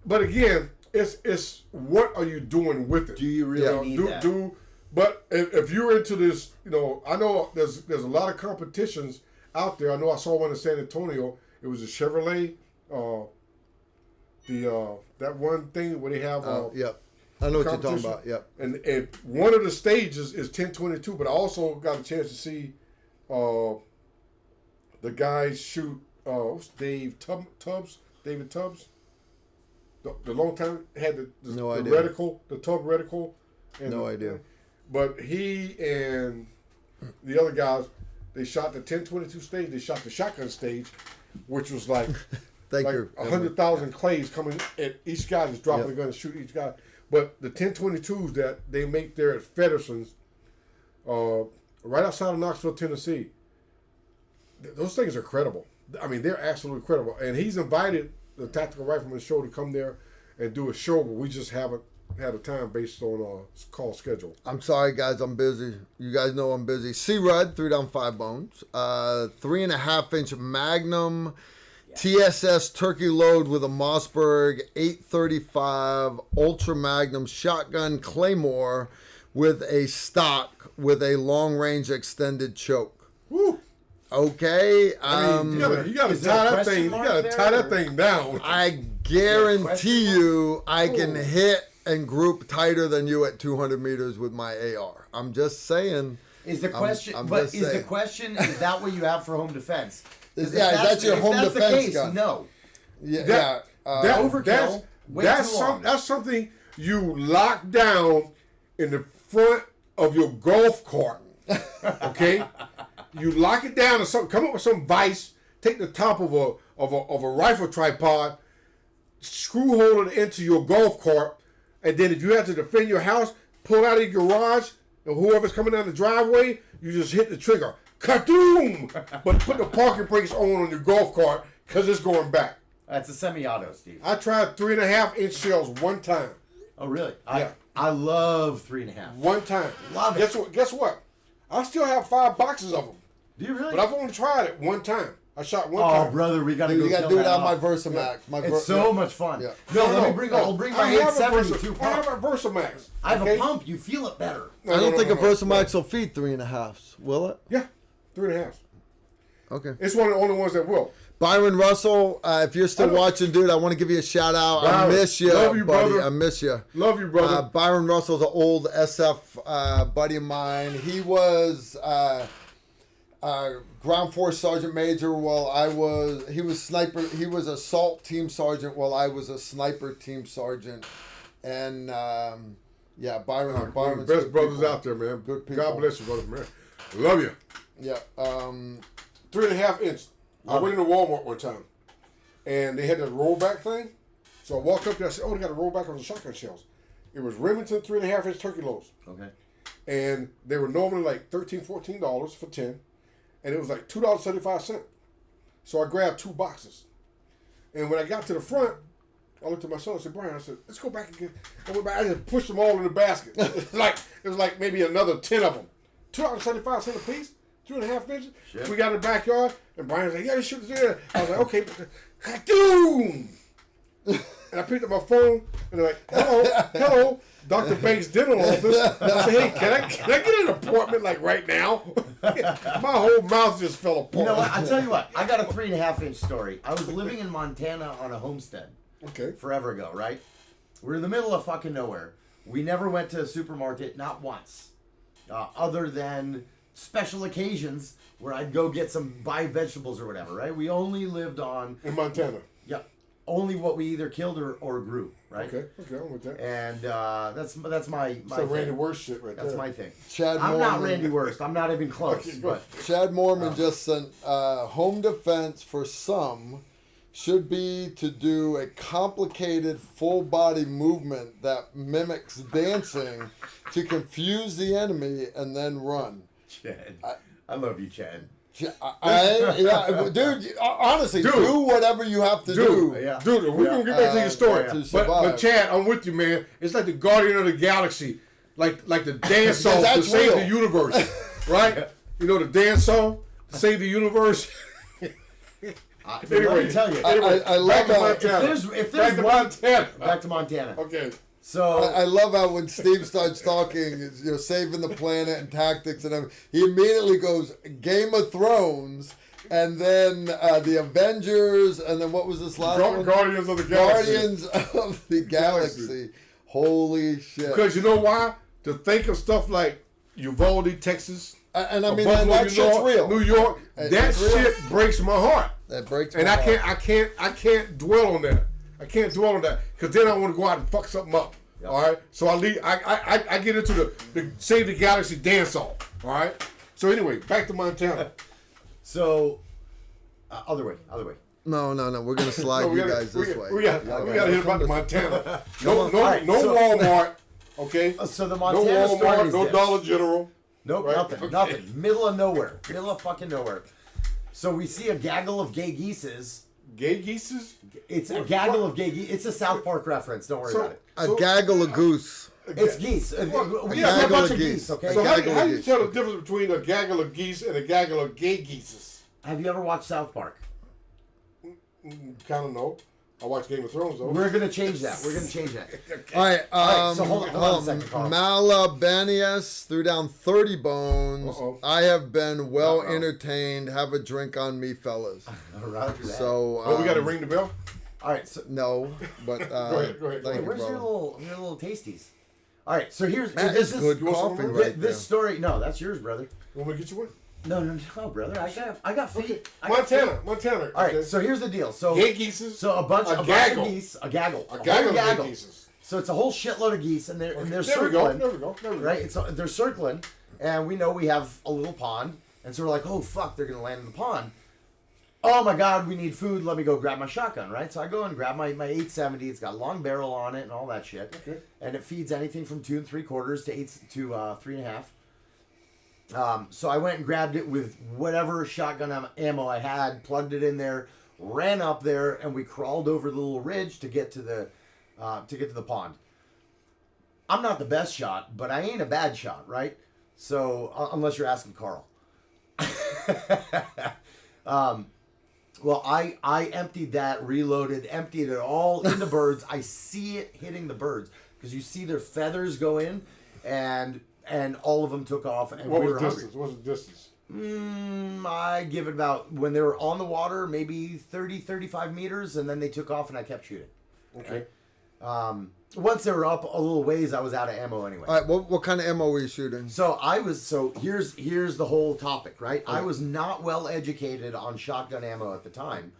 Speaker 3: But again, it's what are you doing with it?
Speaker 4: Do you really need that?
Speaker 3: But if you're into this, I know there's a lot of competitions out there. I know I saw one in San Antonio. It was a Chevrolet, that one thing where they have.
Speaker 2: Yep. I know what you're talking
Speaker 3: competition.
Speaker 2: about. Yep.
Speaker 3: And one of the stages is 1022, but I also got a chance to see the guys shoot. What's David Tubbs? The long time had the
Speaker 2: No
Speaker 3: the
Speaker 2: idea.
Speaker 3: reticle, the tub reticle. And
Speaker 2: No idea.
Speaker 3: But he and the other guys, they shot the 1022 stage. They shot the shotgun stage, which was like
Speaker 2: Thank
Speaker 3: like
Speaker 2: you.
Speaker 3: 100,000 clays coming at each guy, just dropping
Speaker 2: Yep.
Speaker 3: a gun and shoot each guy. But the 1022s that they make there at Fedderson's, right outside of Knoxville, Tennessee, those things are credible. I mean, they're absolutely credible. And he's invited the Tactical Rifleman show to come there and do a show, but we just haven't had a time based on a call schedule.
Speaker 2: I'm sorry, guys. I'm busy. You guys know I'm busy. C-Rud, 3 down 5 bones. 3.5-inch Magnum TSS turkey load with a Mossberg 835 Ultra Magnum shotgun Claymore with a stock with a long range extended choke.
Speaker 3: Woo!
Speaker 2: Okay.
Speaker 3: I mean, you gotta
Speaker 4: is there
Speaker 3: tie
Speaker 4: a
Speaker 3: that
Speaker 4: question
Speaker 3: thing. You
Speaker 4: mark
Speaker 3: gotta
Speaker 4: there,
Speaker 3: tie that
Speaker 4: or-
Speaker 3: thing down.
Speaker 2: I guarantee you I can
Speaker 3: Oh.
Speaker 2: hit and group tighter than you at 200 meters with my AR. I'm just saying.
Speaker 4: Is the question?
Speaker 2: I'm
Speaker 4: but
Speaker 2: just
Speaker 4: is the
Speaker 2: saying.
Speaker 4: question? Is that what you have for home defense? 'Cause if
Speaker 2: Yeah, that's your
Speaker 4: if
Speaker 2: home
Speaker 4: that's
Speaker 2: defense
Speaker 4: the case,
Speaker 2: gun.
Speaker 4: No.
Speaker 2: Yeah.
Speaker 3: That-
Speaker 4: Overkill, way too long.
Speaker 3: That's something you lock down in the front of your golf cart. Okay, you lock it down or something. Come up with some vise. Take the top of a rifle tripod, screw hole it into your golf cart, and then if you have to defend your house, pull out of your garage, and whoever's coming down the driveway, you just hit the trigger. Kadoom! But put the parking brakes on your golf cart because it's going back.
Speaker 4: That's a semi-auto, Steve.
Speaker 3: I tried 3.5-inch shells one time.
Speaker 4: Oh, really?
Speaker 3: Yeah.
Speaker 4: I love 3.5.
Speaker 3: One time.
Speaker 4: Love it.
Speaker 3: Guess what? I still have 5 boxes of them.
Speaker 4: Do you really?
Speaker 3: But I've only tried it one time. I shot one
Speaker 4: Oh,
Speaker 3: time.
Speaker 4: brother, we gotta
Speaker 2: You
Speaker 4: go.
Speaker 2: got to
Speaker 4: kill
Speaker 2: do it
Speaker 4: that
Speaker 2: on my
Speaker 4: off.
Speaker 2: Versamax.
Speaker 4: It's so much fun.
Speaker 2: Yeah.
Speaker 4: No, I'll bring my 872
Speaker 3: I have
Speaker 4: pump.
Speaker 3: a Versamax.
Speaker 4: I have
Speaker 3: okay?
Speaker 4: a pump. You feel it better.
Speaker 3: No,
Speaker 2: I don't
Speaker 3: no,
Speaker 2: think
Speaker 3: no,
Speaker 2: a Versamax will feed 3.5s, will it?
Speaker 3: Yeah, 3.5.
Speaker 2: Okay.
Speaker 3: It's one of the only ones that will.
Speaker 2: Byron Russell, if you're still watching, dude, I want to give you a shout out. I
Speaker 3: Byron,
Speaker 2: miss you,
Speaker 3: love you,
Speaker 2: buddy.
Speaker 3: brother.
Speaker 2: I miss you.
Speaker 3: Love you, brother.
Speaker 2: Byron Russell's an old SF buddy of mine. He was ground force sergeant major while he was sniper. He was assault team sergeant while I was a sniper team sergeant. And yeah, Byron's
Speaker 3: Best
Speaker 2: good
Speaker 3: brothers
Speaker 2: people.
Speaker 3: out there, man.
Speaker 2: Good people.
Speaker 3: God bless you, brother, man. Love you.
Speaker 2: Yeah.
Speaker 3: 3.5 inch. I went into Walmart one time, and they had that rollback thing. So I walked up there. I said, "Oh, they got a rollback on the shotgun shells." It was Remington 3.5 inch turkey loads,
Speaker 4: Okay.
Speaker 3: and they were normally like $13, $14 for 10, and it was like $2.75. So I grabbed 2 boxes, and when I got to the front, I looked at my son and said, "Brian," I said, "let's go back again." I went back. I just pushed them all in the basket. It was like maybe another 10 of them. $2.75 a piece. 2.5 inches.
Speaker 4: Shit.
Speaker 3: We got in the backyard, and Brian's like, "Yeah, you should do that." I was like, "Okay." Boom! And I picked up my phone, and they're like, hello, Dr. Banks' dental office. I said, hey, can I get an appointment, like, right now? My whole mouth just fell apart.
Speaker 4: You know what? I tell you what. I got a 3.5-inch story. I was living in Montana on a homestead.
Speaker 3: Okay.
Speaker 4: Forever ago, right? We're in the middle of fucking nowhere. We never went to a supermarket, not once. Other than special occasions where I'd go buy vegetables or whatever, right? We only lived on...
Speaker 3: In Montana.
Speaker 4: Yep. Only what we either killed or grew, right?
Speaker 3: Okay, I'm with that.
Speaker 4: And that's my
Speaker 3: That's
Speaker 4: thing.
Speaker 3: Randy Worst shit right there.
Speaker 4: That's my thing.
Speaker 2: Chad
Speaker 4: I'm not
Speaker 2: Mormon.
Speaker 4: Randy Worst. I'm not even close.
Speaker 3: Okay, go
Speaker 4: but
Speaker 2: Chad Mormon just sent home defense for some should be to do a complicated full body movement that mimics dancing to confuse the enemy and then run.
Speaker 4: Chad, I love you, Chad.
Speaker 2: Dude, honestly, do whatever you have to do.
Speaker 3: Dude, we're going to get back to your story.
Speaker 2: to survive.
Speaker 3: But Chad, I'm with you, man. It's like the Guardian of the Galaxy. Like the dance song to
Speaker 2: That's
Speaker 3: save
Speaker 2: real.
Speaker 3: the universe. Right? You know the dance song to save the universe?
Speaker 4: Let me tell you.
Speaker 2: I love
Speaker 3: back to
Speaker 2: how
Speaker 3: Montana.
Speaker 4: If
Speaker 3: Back
Speaker 4: there's
Speaker 3: to
Speaker 4: one,
Speaker 3: Montana.
Speaker 4: back to Montana.
Speaker 3: Okay.
Speaker 4: So
Speaker 2: I love how when Steve starts talking, saving the planet and tactics and everything, he immediately goes Game of Thrones, and then the Avengers, and then what was this last one?
Speaker 3: Guardians of the Galaxy.
Speaker 2: Guardians of the Galaxy. Holy shit!
Speaker 3: Because you know why? To think of stuff like Uvalde, Texas,
Speaker 2: And I mean,
Speaker 3: Buffalo,
Speaker 2: that shit's real.
Speaker 3: New York, that
Speaker 2: It's real.
Speaker 3: shit breaks my heart.
Speaker 2: That breaks my
Speaker 3: And
Speaker 2: heart.
Speaker 3: I can't dwell on that. I can't dwell on that because then I want to go out and fuck something up.
Speaker 4: Yep.
Speaker 3: All right. So I get into the Save the Galaxy dance off. All right. So anyway, back to Montana.
Speaker 4: So other way.
Speaker 2: No. We're gonna slide you guys this way.
Speaker 3: We got to hear about Montana. No
Speaker 4: Alright, so-
Speaker 3: Walmart. Okay.
Speaker 4: So the
Speaker 3: No
Speaker 4: Montana story
Speaker 3: Walmart.
Speaker 4: is
Speaker 3: No
Speaker 4: this.
Speaker 3: Dollar General.
Speaker 4: Nope,
Speaker 3: Right?
Speaker 4: nothing.
Speaker 3: Okay.
Speaker 4: Nothing. Middle of nowhere. Middle of fucking nowhere. So we see a gaggle of gay geeses.
Speaker 3: Gay geeses.
Speaker 4: It's a gaggle of gay geese. It's a South Park reference. Don't worry about it.
Speaker 2: A gaggle of goose.
Speaker 4: It's geese. We
Speaker 3: gaggle
Speaker 4: have a bunch
Speaker 2: of
Speaker 4: of
Speaker 2: geese.
Speaker 4: geese, okay?
Speaker 3: So
Speaker 2: gaggle
Speaker 3: how
Speaker 2: of
Speaker 3: do you
Speaker 2: geese.
Speaker 3: tell the difference between a gaggle of geese and a gaggle of gay geeses?
Speaker 4: Have you ever watched South Park?
Speaker 3: Kind of know. I watch Game of Thrones though.
Speaker 4: We're going to change that.
Speaker 2: All right,
Speaker 4: so hold on a second, Carl.
Speaker 2: Malabanius threw down 30 bones.
Speaker 3: Uh-oh.
Speaker 2: I have been well
Speaker 4: Uh-oh.
Speaker 2: entertained. Have a drink on me, fellas.
Speaker 4: Roger that.
Speaker 2: So,
Speaker 3: Oh, we got to ring the bell.
Speaker 4: All right. So
Speaker 2: no, but
Speaker 3: Go ahead.
Speaker 2: thank
Speaker 4: hey,
Speaker 2: you,
Speaker 4: where's your
Speaker 2: brother.
Speaker 4: little tasties? All right. So here's
Speaker 2: That
Speaker 4: this
Speaker 2: is good
Speaker 3: you want some
Speaker 2: coffee
Speaker 3: more?
Speaker 2: right there.
Speaker 4: This story. No, that's yours, brother.
Speaker 3: You want me to get you one?
Speaker 4: No, brother. I got feet.
Speaker 3: Okay.
Speaker 4: I got feet.
Speaker 3: Montana.
Speaker 4: All right.
Speaker 3: Okay.
Speaker 4: So here's the deal. So
Speaker 3: Gay geeses.
Speaker 4: So a bunch of geese, a gaggle,
Speaker 3: A gaggle
Speaker 4: whole
Speaker 3: of gay geeses.
Speaker 4: So it's a whole shitload of geese, and they're
Speaker 3: There we
Speaker 4: circling.
Speaker 3: go. There we go.
Speaker 4: Right? They're circling, and we know we have a little pond, and so we're like, oh fuck, they're gonna land in the pond. Oh my god, we need food. Let me go grab my shotgun, right? So I go and grab my 870. It's got a long barrel on it and all that shit.
Speaker 3: Okay.
Speaker 4: And it feeds anything from 2 3/4 to 3.5. So I went and grabbed it with whatever shotgun ammo I had, plugged it in there, ran up there, and we crawled over the little ridge to get to the pond. I'm not the best shot, but I ain't a bad shot, right? So unless you're asking Carl. Well, I emptied that, reloaded, emptied it all into birds. I see it hitting the birds because you see their feathers go in, and all of them took off, and
Speaker 3: What
Speaker 4: we
Speaker 3: was
Speaker 4: were
Speaker 3: the
Speaker 4: hungry.
Speaker 3: distance? What was the distance?
Speaker 4: I give it about, when they were on the water, maybe 30, 35 meters, and then they took off, and I kept shooting.
Speaker 3: Okay.
Speaker 4: Once they were up a little ways, I was out of ammo anyway.
Speaker 2: All right, what kind of ammo were you shooting?
Speaker 4: So here's the whole topic, right? I was not well educated on shotgun ammo at the time,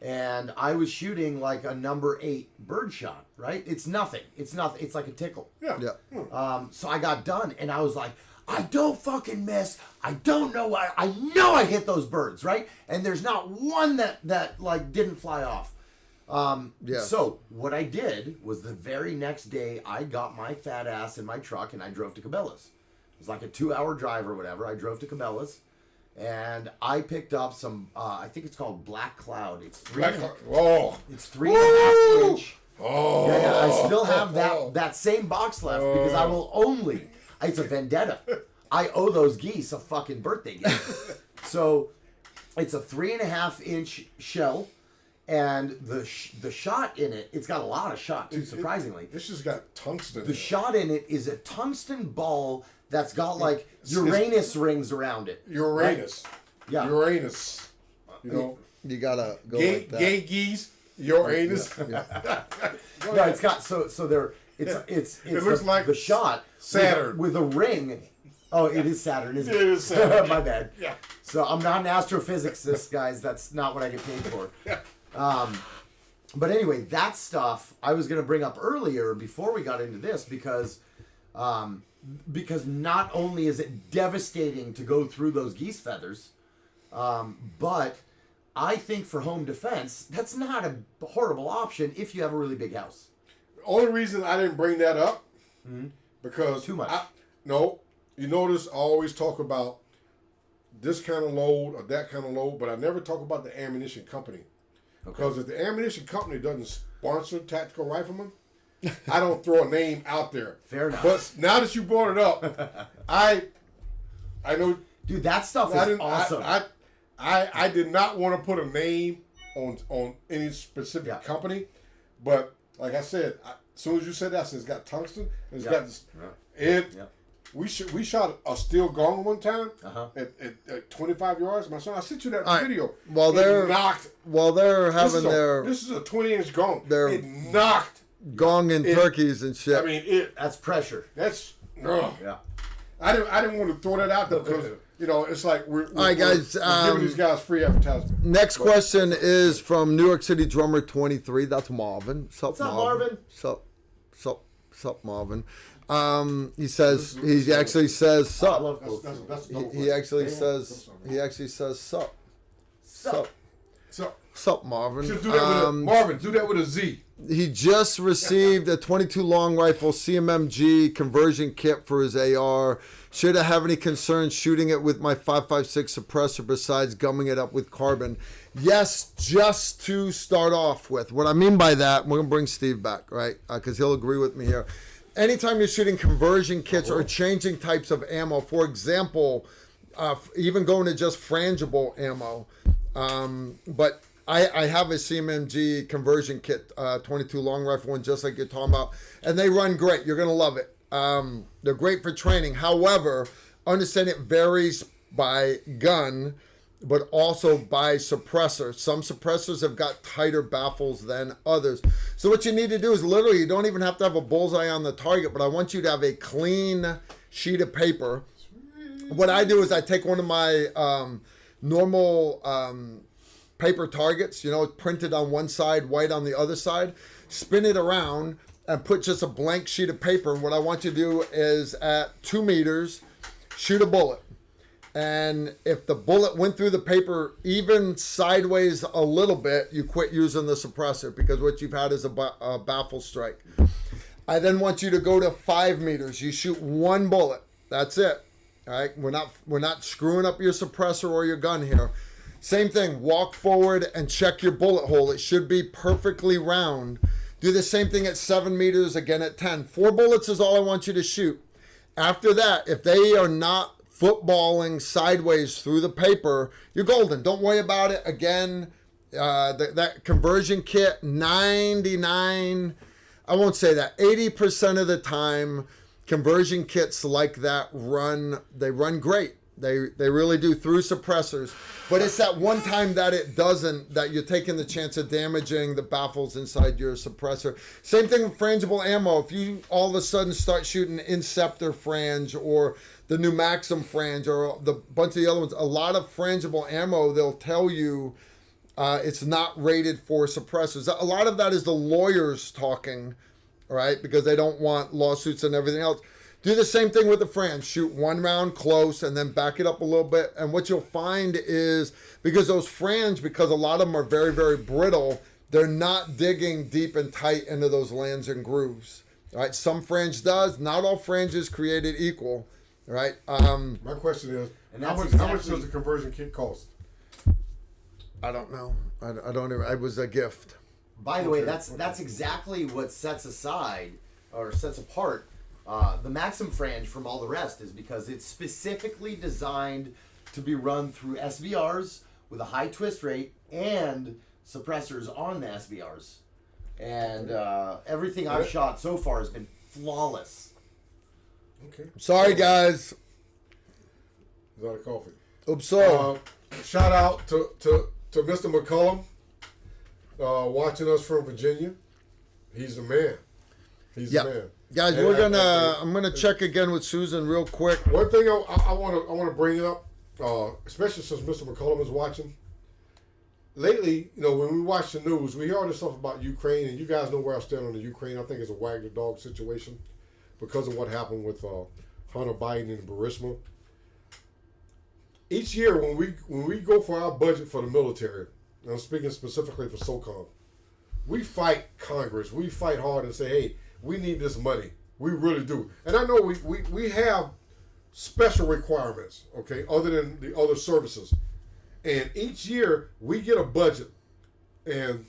Speaker 4: and I was shooting like a number 8 bird shot, right? It's nothing. It's like a tickle.
Speaker 3: Yeah.
Speaker 4: So I got done, and I was like, I don't fucking miss. I don't know why. I know I hit those birds, right? And there's not one that like didn't fly off.
Speaker 2: Yes.
Speaker 4: So what I did was the very next day, I got my fat ass in my truck and I drove to Cabela's. It was like a 2-hour drive or whatever. I drove to Cabela's and I picked up some, I think it's called Black Cloud. It's
Speaker 3: Oh.
Speaker 4: It's 3.5 inch.
Speaker 3: Oh.
Speaker 4: Yeah, I still have that same box left because I will only, it's a vendetta. I owe those geese a fucking birthday gift. So it's a 3.5 inch shell. And the shot in it, it's got a lot of shot too, surprisingly.
Speaker 3: This just got tungsten.
Speaker 4: The shot in it is a tungsten ball that's got like Uranus rings around it.
Speaker 3: Uranus.
Speaker 4: Right? Yeah.
Speaker 3: Uranus. You know.
Speaker 2: You gotta go
Speaker 3: Gay,
Speaker 2: like that.
Speaker 3: gay geese. Uranus.
Speaker 4: No, it's got so there. It's
Speaker 3: It looks like
Speaker 4: the shot
Speaker 3: Saturn
Speaker 4: with a ring. Oh, it is Saturn, isn't it?
Speaker 3: It is Saturn.
Speaker 4: My bad.
Speaker 3: Yeah.
Speaker 4: So I'm not an astrophysicist, guys. That's not what I get paid for. But anyway, that stuff I was going to bring up earlier before we got into this because not only is it devastating to go through those geese feathers, but I think for home defense, that's not a horrible option if you have a really big house.
Speaker 3: The only reason I didn't bring that up because
Speaker 4: Too much.
Speaker 3: No, you notice I always talk about this kind of load or that kind of load, but I never talk about the ammunition company. Because if the ammunition company doesn't sponsor Tactical Rifleman, I don't throw a name out there.
Speaker 4: Fair enough.
Speaker 3: But now that you brought it up, I know,
Speaker 4: Dude, that stuff is awesome.
Speaker 3: I did not want to put a name on any specific company, but like I said, as soon as you said that, I said it's got tungsten. And it's got this. We shot a steel gong one time at 25 yards. My son, I sent you that video.
Speaker 2: While they're having their
Speaker 3: this is a 20-inch gong.
Speaker 2: Their
Speaker 3: It knocked
Speaker 2: gong and turkeys and shit.
Speaker 3: I mean,
Speaker 4: that's pressure.
Speaker 3: That's
Speaker 4: Yeah.
Speaker 3: I didn't want to throw that out there because it's like we're
Speaker 2: all right, guys.
Speaker 3: we're giving these guys free advertisement.
Speaker 2: Next question is from New York City drummer 23. That's Marvin.
Speaker 4: What's up, Marvin?
Speaker 2: Sup, Marvin. He says he actually says sup. He actually says sup. Sup, Marvin.
Speaker 3: Should do that with Marvin. Do that with a Z.
Speaker 2: He just received a 22 long rifle CMMG conversion kit for his AR. Should I have any concerns shooting it with my 5.56 suppressor besides gumming it up with carbon? Yes, just to start off with. What I mean by that, we're going to bring Steve back, right? Because he'll agree with me here. Anytime you're shooting conversion kits or changing types of ammo, for example, even going to just frangible ammo, but I have a CMMG conversion kit, 22 long rifle one, just like you're talking about, and they run great. You're going to love it. They're great for training. However, understand it varies by gun, but also by suppressor. Some suppressors have got tighter baffles than others. So what you need to do is literally, you don't even have to have a bullseye on the target, but I want you to have a clean sheet of paper. What I do is I take one of my normal paper targets, printed on one side, white on the other side, spin it around and put just a blank sheet of paper. And what I want you to do is at 2 meters, shoot a bullet. And if the bullet went through the paper even sideways a little bit, you quit using the suppressor because what you've had is a baffle strike. I then want you to go to 5 meters. You shoot one bullet. That's it. All right. We're not screwing up your suppressor or your gun here. Same thing. Walk forward and check your bullet hole. It should be perfectly round. Do the same thing at 7 meters, again at 10. 4 bullets is all I want you to shoot. After that, if they are not footballing sideways through the paper, you're golden. Don't worry about it. Again, that conversion kit, 99, I won't say that, 80% of the time, conversion kits like that run great. They really do through suppressors. But it's that one time that it doesn't, that you're taking the chance of damaging the baffles inside your suppressor. Same thing with frangible ammo. If you all of a sudden start shooting Inceptor frange or the new Maxim frange or the bunch of the other ones, a lot of frangible ammo, they'll tell you it's not rated for suppressors. A lot of that is the lawyers talking, right? Because they don't want lawsuits and everything else. Do the same thing with the frange. Shoot one round close and then back it up a little bit. And what you'll find is, because those frange, because a lot of them are very, very brittle, they're not digging deep and tight into those lands and grooves. All right, some frange does. Not all franges created equal. Right.
Speaker 3: My question is, how much does the conversion kit cost?
Speaker 2: I don't know. I don't even. It was a gift.
Speaker 4: By the way, that's exactly what sets apart the Maxim frange from all the rest, is because it's specifically designed to be run through SVRs with a high twist rate and suppressors on the SBRs, and everything I've shot so far has been flawless.
Speaker 3: Okay.
Speaker 2: Sorry, guys.
Speaker 3: Is that a coffee?
Speaker 2: Oops, so.
Speaker 3: Shout out to Mr. McCullum, watching us from Virginia. He's the man. He's the man.
Speaker 2: Guys,
Speaker 3: And
Speaker 2: I'm gonna check again with Susan real quick.
Speaker 3: One thing I want to bring up, especially since Mr. McCullum is watching. Lately, when we watch the news, we hear all this stuff about Ukraine, and you guys know where I stand on the Ukraine. I think it's a wag the dog situation because of what happened with Hunter Biden and Burisma. Each year, when we go for our budget for the military, and I'm speaking specifically for Socom, we fight Congress. We fight hard and say, hey, we need this money. We really do. And I know we have special requirements, okay, other than the other services. And each year, we get a budget. And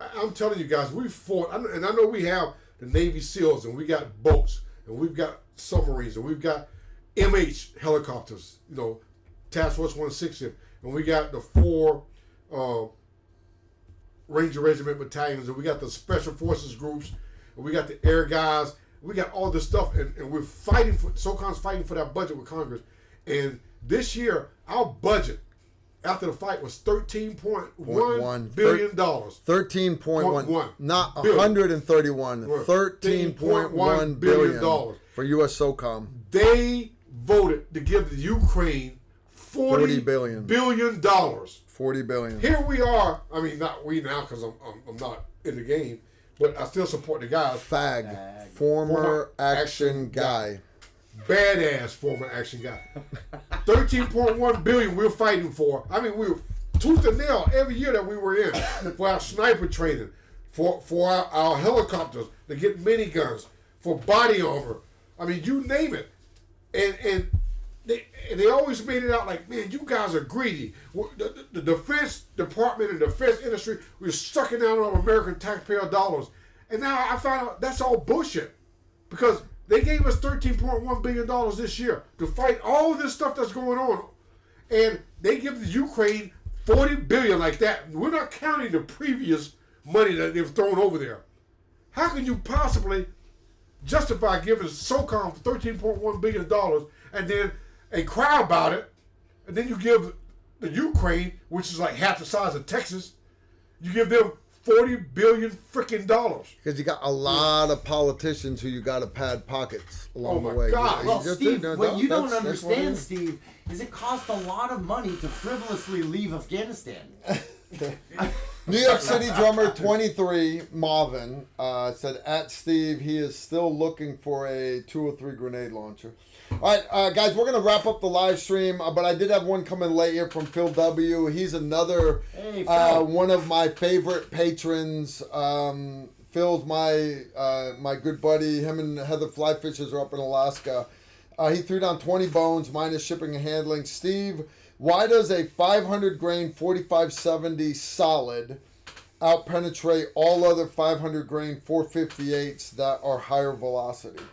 Speaker 3: I'm telling you guys, we fought. And I know we have the Navy SEALs, and we got boats, and we've got submarines, and we've got MH helicopters, Task Force 160, and we got the 4 Ranger Regiment battalions, and we got the Special Forces groups, and we got the air guys. We got all this stuff, and we're fighting for, SOCOM's fighting for that budget with Congress. And this year, our budget after the fight was $13.1 billion.
Speaker 2: 13.1, not
Speaker 3: billion.
Speaker 2: 131, $13.1 billion for U.S. SOCOM.
Speaker 3: They voted to give the Ukraine $40 billion.
Speaker 2: $40 billion.
Speaker 3: Here we are. I mean, not we now because I'm not in the game, but I still support the guys.
Speaker 2: FAG. Former action guy.
Speaker 3: Badass former action guy. $13.1 billion we're fighting for. I mean, we were tooth and nail every year that we were in for our sniper training, for our helicopters to get miniguns, for body armor. I mean, you name it. And they always made it out like, man, you guys are greedy. The Defense Department and the defense industry, we're sucking down on American taxpayer dollars. And now I found out that's all bullshit. Because they gave us $13.1 billion this year to fight all this stuff that's going on. And they give the Ukraine $40 billion like that. We're not counting the previous money that they've thrown over there. How can you possibly justify giving SOCOM $13.1 billion and cry about it, and then you give the Ukraine, which is like half the size of Texas, you give them $40 billion freaking dollars.
Speaker 2: Because you got a lot of politicians who you got to pad pockets along the way.
Speaker 3: God.
Speaker 4: Well, Steve, what you don't
Speaker 2: that's
Speaker 4: understand, Steve, is it costs a lot of money to frivolously leave Afghanistan.
Speaker 2: New York City drummer 23 Marvin said at Steve he is still looking for a 203 grenade launcher. All right, guys, we're gonna wrap up the live stream, but I did have one coming late here from Phil W. He's another one of my favorite patrons. Phil's my good buddy. Him and Heather Flyfishers are up in Alaska. He threw down 20 bones minus shipping and handling. Steve, why does a 500 grain 4570 solid outpenetrate all other 500 grain 458s that are higher velocity?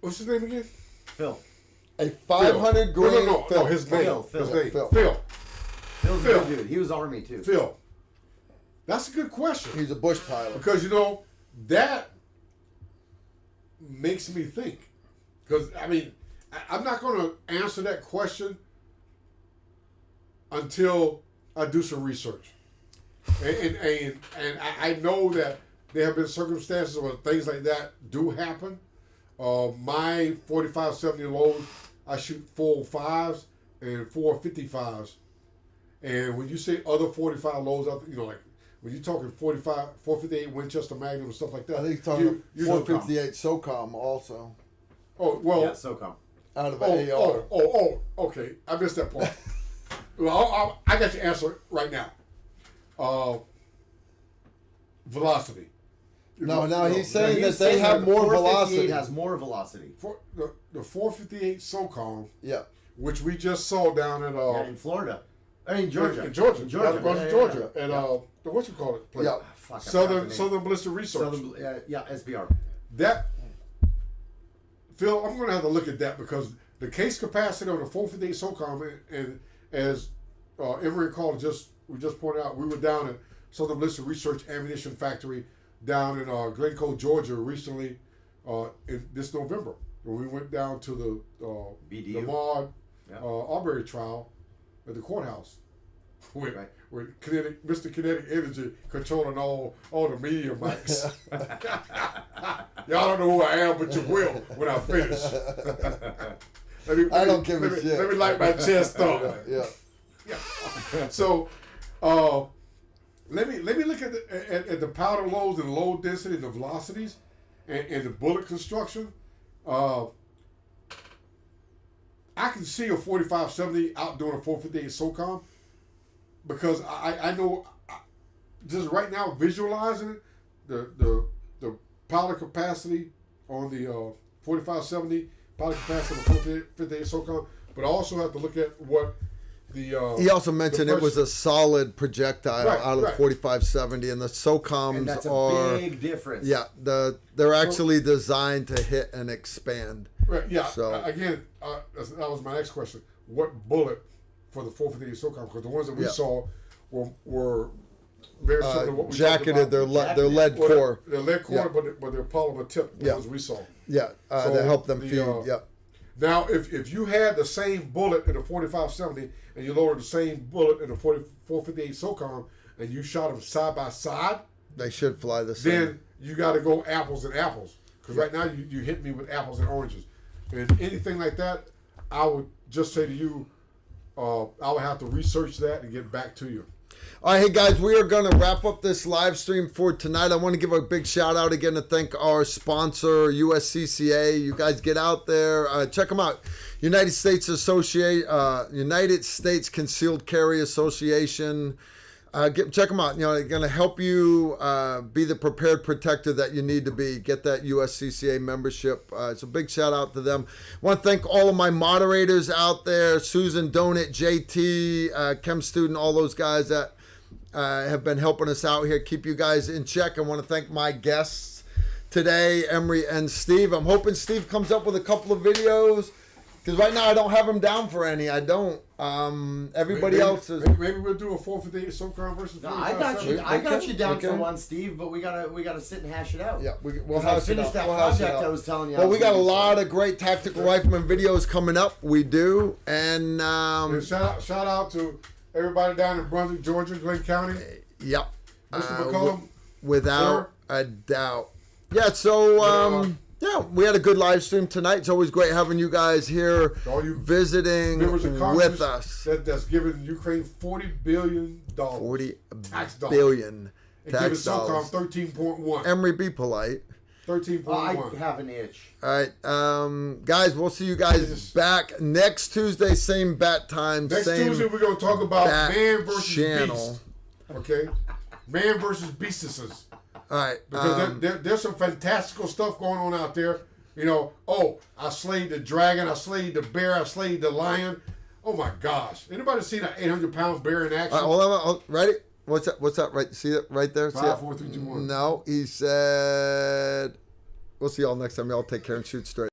Speaker 3: What's his name again?
Speaker 4: Phil.
Speaker 2: A 500 grain.
Speaker 3: No, his name.
Speaker 4: Phil.
Speaker 3: His name.
Speaker 2: Phil.
Speaker 4: Phil's a good dude. He was Army too.
Speaker 3: Phil. That's a good question.
Speaker 2: He's a bush pilot.
Speaker 3: Because, that makes me think. Because, I mean, I'm not going to answer that question until I do some research. And I know that there have been circumstances where things like that do happen. My 4570 load, I shoot 405s and 455s. And when you say other 45 loads, like when you're talking 45, 458 Winchester Magnum and stuff like that.
Speaker 2: I think he's talking 458 SOCOM also.
Speaker 3: Oh, well.
Speaker 4: Yeah, SOCOM.
Speaker 2: Out of an AR.
Speaker 3: Okay. I missed that part. Well, I got your answer right now. Velocity.
Speaker 2: No, he's saying that they have more velocity.
Speaker 4: 458 has more velocity.
Speaker 3: For the 458 SOCOM,
Speaker 2: Yeah.
Speaker 3: which we just saw down at
Speaker 4: in Florida. I mean, Georgia.
Speaker 3: In Georgia.
Speaker 4: In Georgia.
Speaker 3: Georgia.
Speaker 4: Yeah.
Speaker 3: And what you call it? Place?
Speaker 2: Yeah.
Speaker 4: Fuck,
Speaker 3: Southern Ballistic Research.
Speaker 4: SBR.
Speaker 3: That, Phil, I'm going to have to look at that because the case capacity on the 458 SOCOM, and as Emory called we just pointed out, we were down at Southern Ballistic Research Ammunition Factory down in Glencoe, Georgia recently in this November. When we went down to the
Speaker 4: BDU?
Speaker 3: Maud Arbery trial at the courthouse. With Mr. Kinetic Energy controlling all the media mics. Y'all don't know who I am, but you will when I finish.
Speaker 2: I don't give a shit.
Speaker 3: Let me light my chest up.
Speaker 2: Yeah.
Speaker 3: So, let me look at the powder loads and load density and the velocities and the bullet construction. I can see a 45-70 out doing a 458 Socom because I know just right now visualizing it, the powder capacity on the 45-70 powder capacity on the 458 Socom, but I also have to look at what the
Speaker 2: he also mentioned it was a solid projectile out of the 45-70, and the Socoms
Speaker 4: and that's a
Speaker 2: are
Speaker 4: big difference.
Speaker 2: Yeah, they're actually designed to hit and expand.
Speaker 3: Right. Yeah.
Speaker 2: So
Speaker 3: Again, that was my next question. What bullet for the 458 Socom? Because the ones that we saw were very similar to what we
Speaker 2: jacketed. They're lead core.
Speaker 3: They're lead core, but they're polymer tip. The ones we saw.
Speaker 2: Yeah.
Speaker 3: So
Speaker 2: to help them feed.
Speaker 3: Now, if you had the same bullet in a 45-70 and you lowered the same bullet in a 458 Socom and you shot them side by side,
Speaker 2: they should fly the same.
Speaker 3: then you got to go apples and apples. Because right now you hit me with apples and oranges. And anything like that, I would just say to you, I would have to research that and get back to you.
Speaker 2: All right, hey guys, we are going to wrap up this live stream for tonight. I want to give a big shout out again to thank our sponsor, USCCA. You guys get out there, check them out. United States Concealed Carry Association. Check them out. They're going to help you be the prepared protector that you need to be. Get that USCCA membership. It's a big shout out to them. I want to thank all of my moderators out there, Susan, Donut, JT, Chem Student, all those guys that have been helping us out here. Keep you guys in check. I want to thank my guests today, Emery and Steve. I'm hoping Steve comes up with a couple of videos. Because right now I don't have him down for any. I don't. Everybody else is.
Speaker 3: Maybe we'll do a 458 Socom versus.
Speaker 4: No, I got you down for one, Steve. But we gotta sit and hash it out.
Speaker 2: Yeah, we'll hash it out.
Speaker 4: That project I was telling you.
Speaker 2: Well, we got a lot of great tactical rifleman videos coming up. We do, and
Speaker 3: shout out to everybody down in Brunswick, Georgia, Glenn County.
Speaker 2: Yep.
Speaker 3: Mr. McCollum,
Speaker 2: without a doubt. Yeah. So. Yeah, we had a good live stream tonight. It's always great having you guys here visiting with us.
Speaker 3: That's giving Ukraine $40 billion.
Speaker 2: $40
Speaker 3: dollars.
Speaker 2: billion
Speaker 3: tax dollars. And giving SOCOM 13.1.
Speaker 2: Emery, be polite.
Speaker 3: 13.1.
Speaker 4: I have an itch.
Speaker 2: All right, guys, we'll see you guys back next Tuesday, same bat time.
Speaker 3: Next Tuesday, we're going to talk about man versus
Speaker 2: channel.
Speaker 3: beast. Okay? Man versus beastises.
Speaker 2: All right.
Speaker 3: Because there's some fantastical stuff going on out there. I slayed the dragon, I slayed the bear, I slayed the lion. Oh my gosh. Anybody seen an 800-pound bear in action?
Speaker 2: Hold on. Ready? What's that? Right? See it right there?
Speaker 3: 5, 4, 3, 2, 1.
Speaker 2: No, he said, we'll see y'all next time. Y'all take care and shoot straight.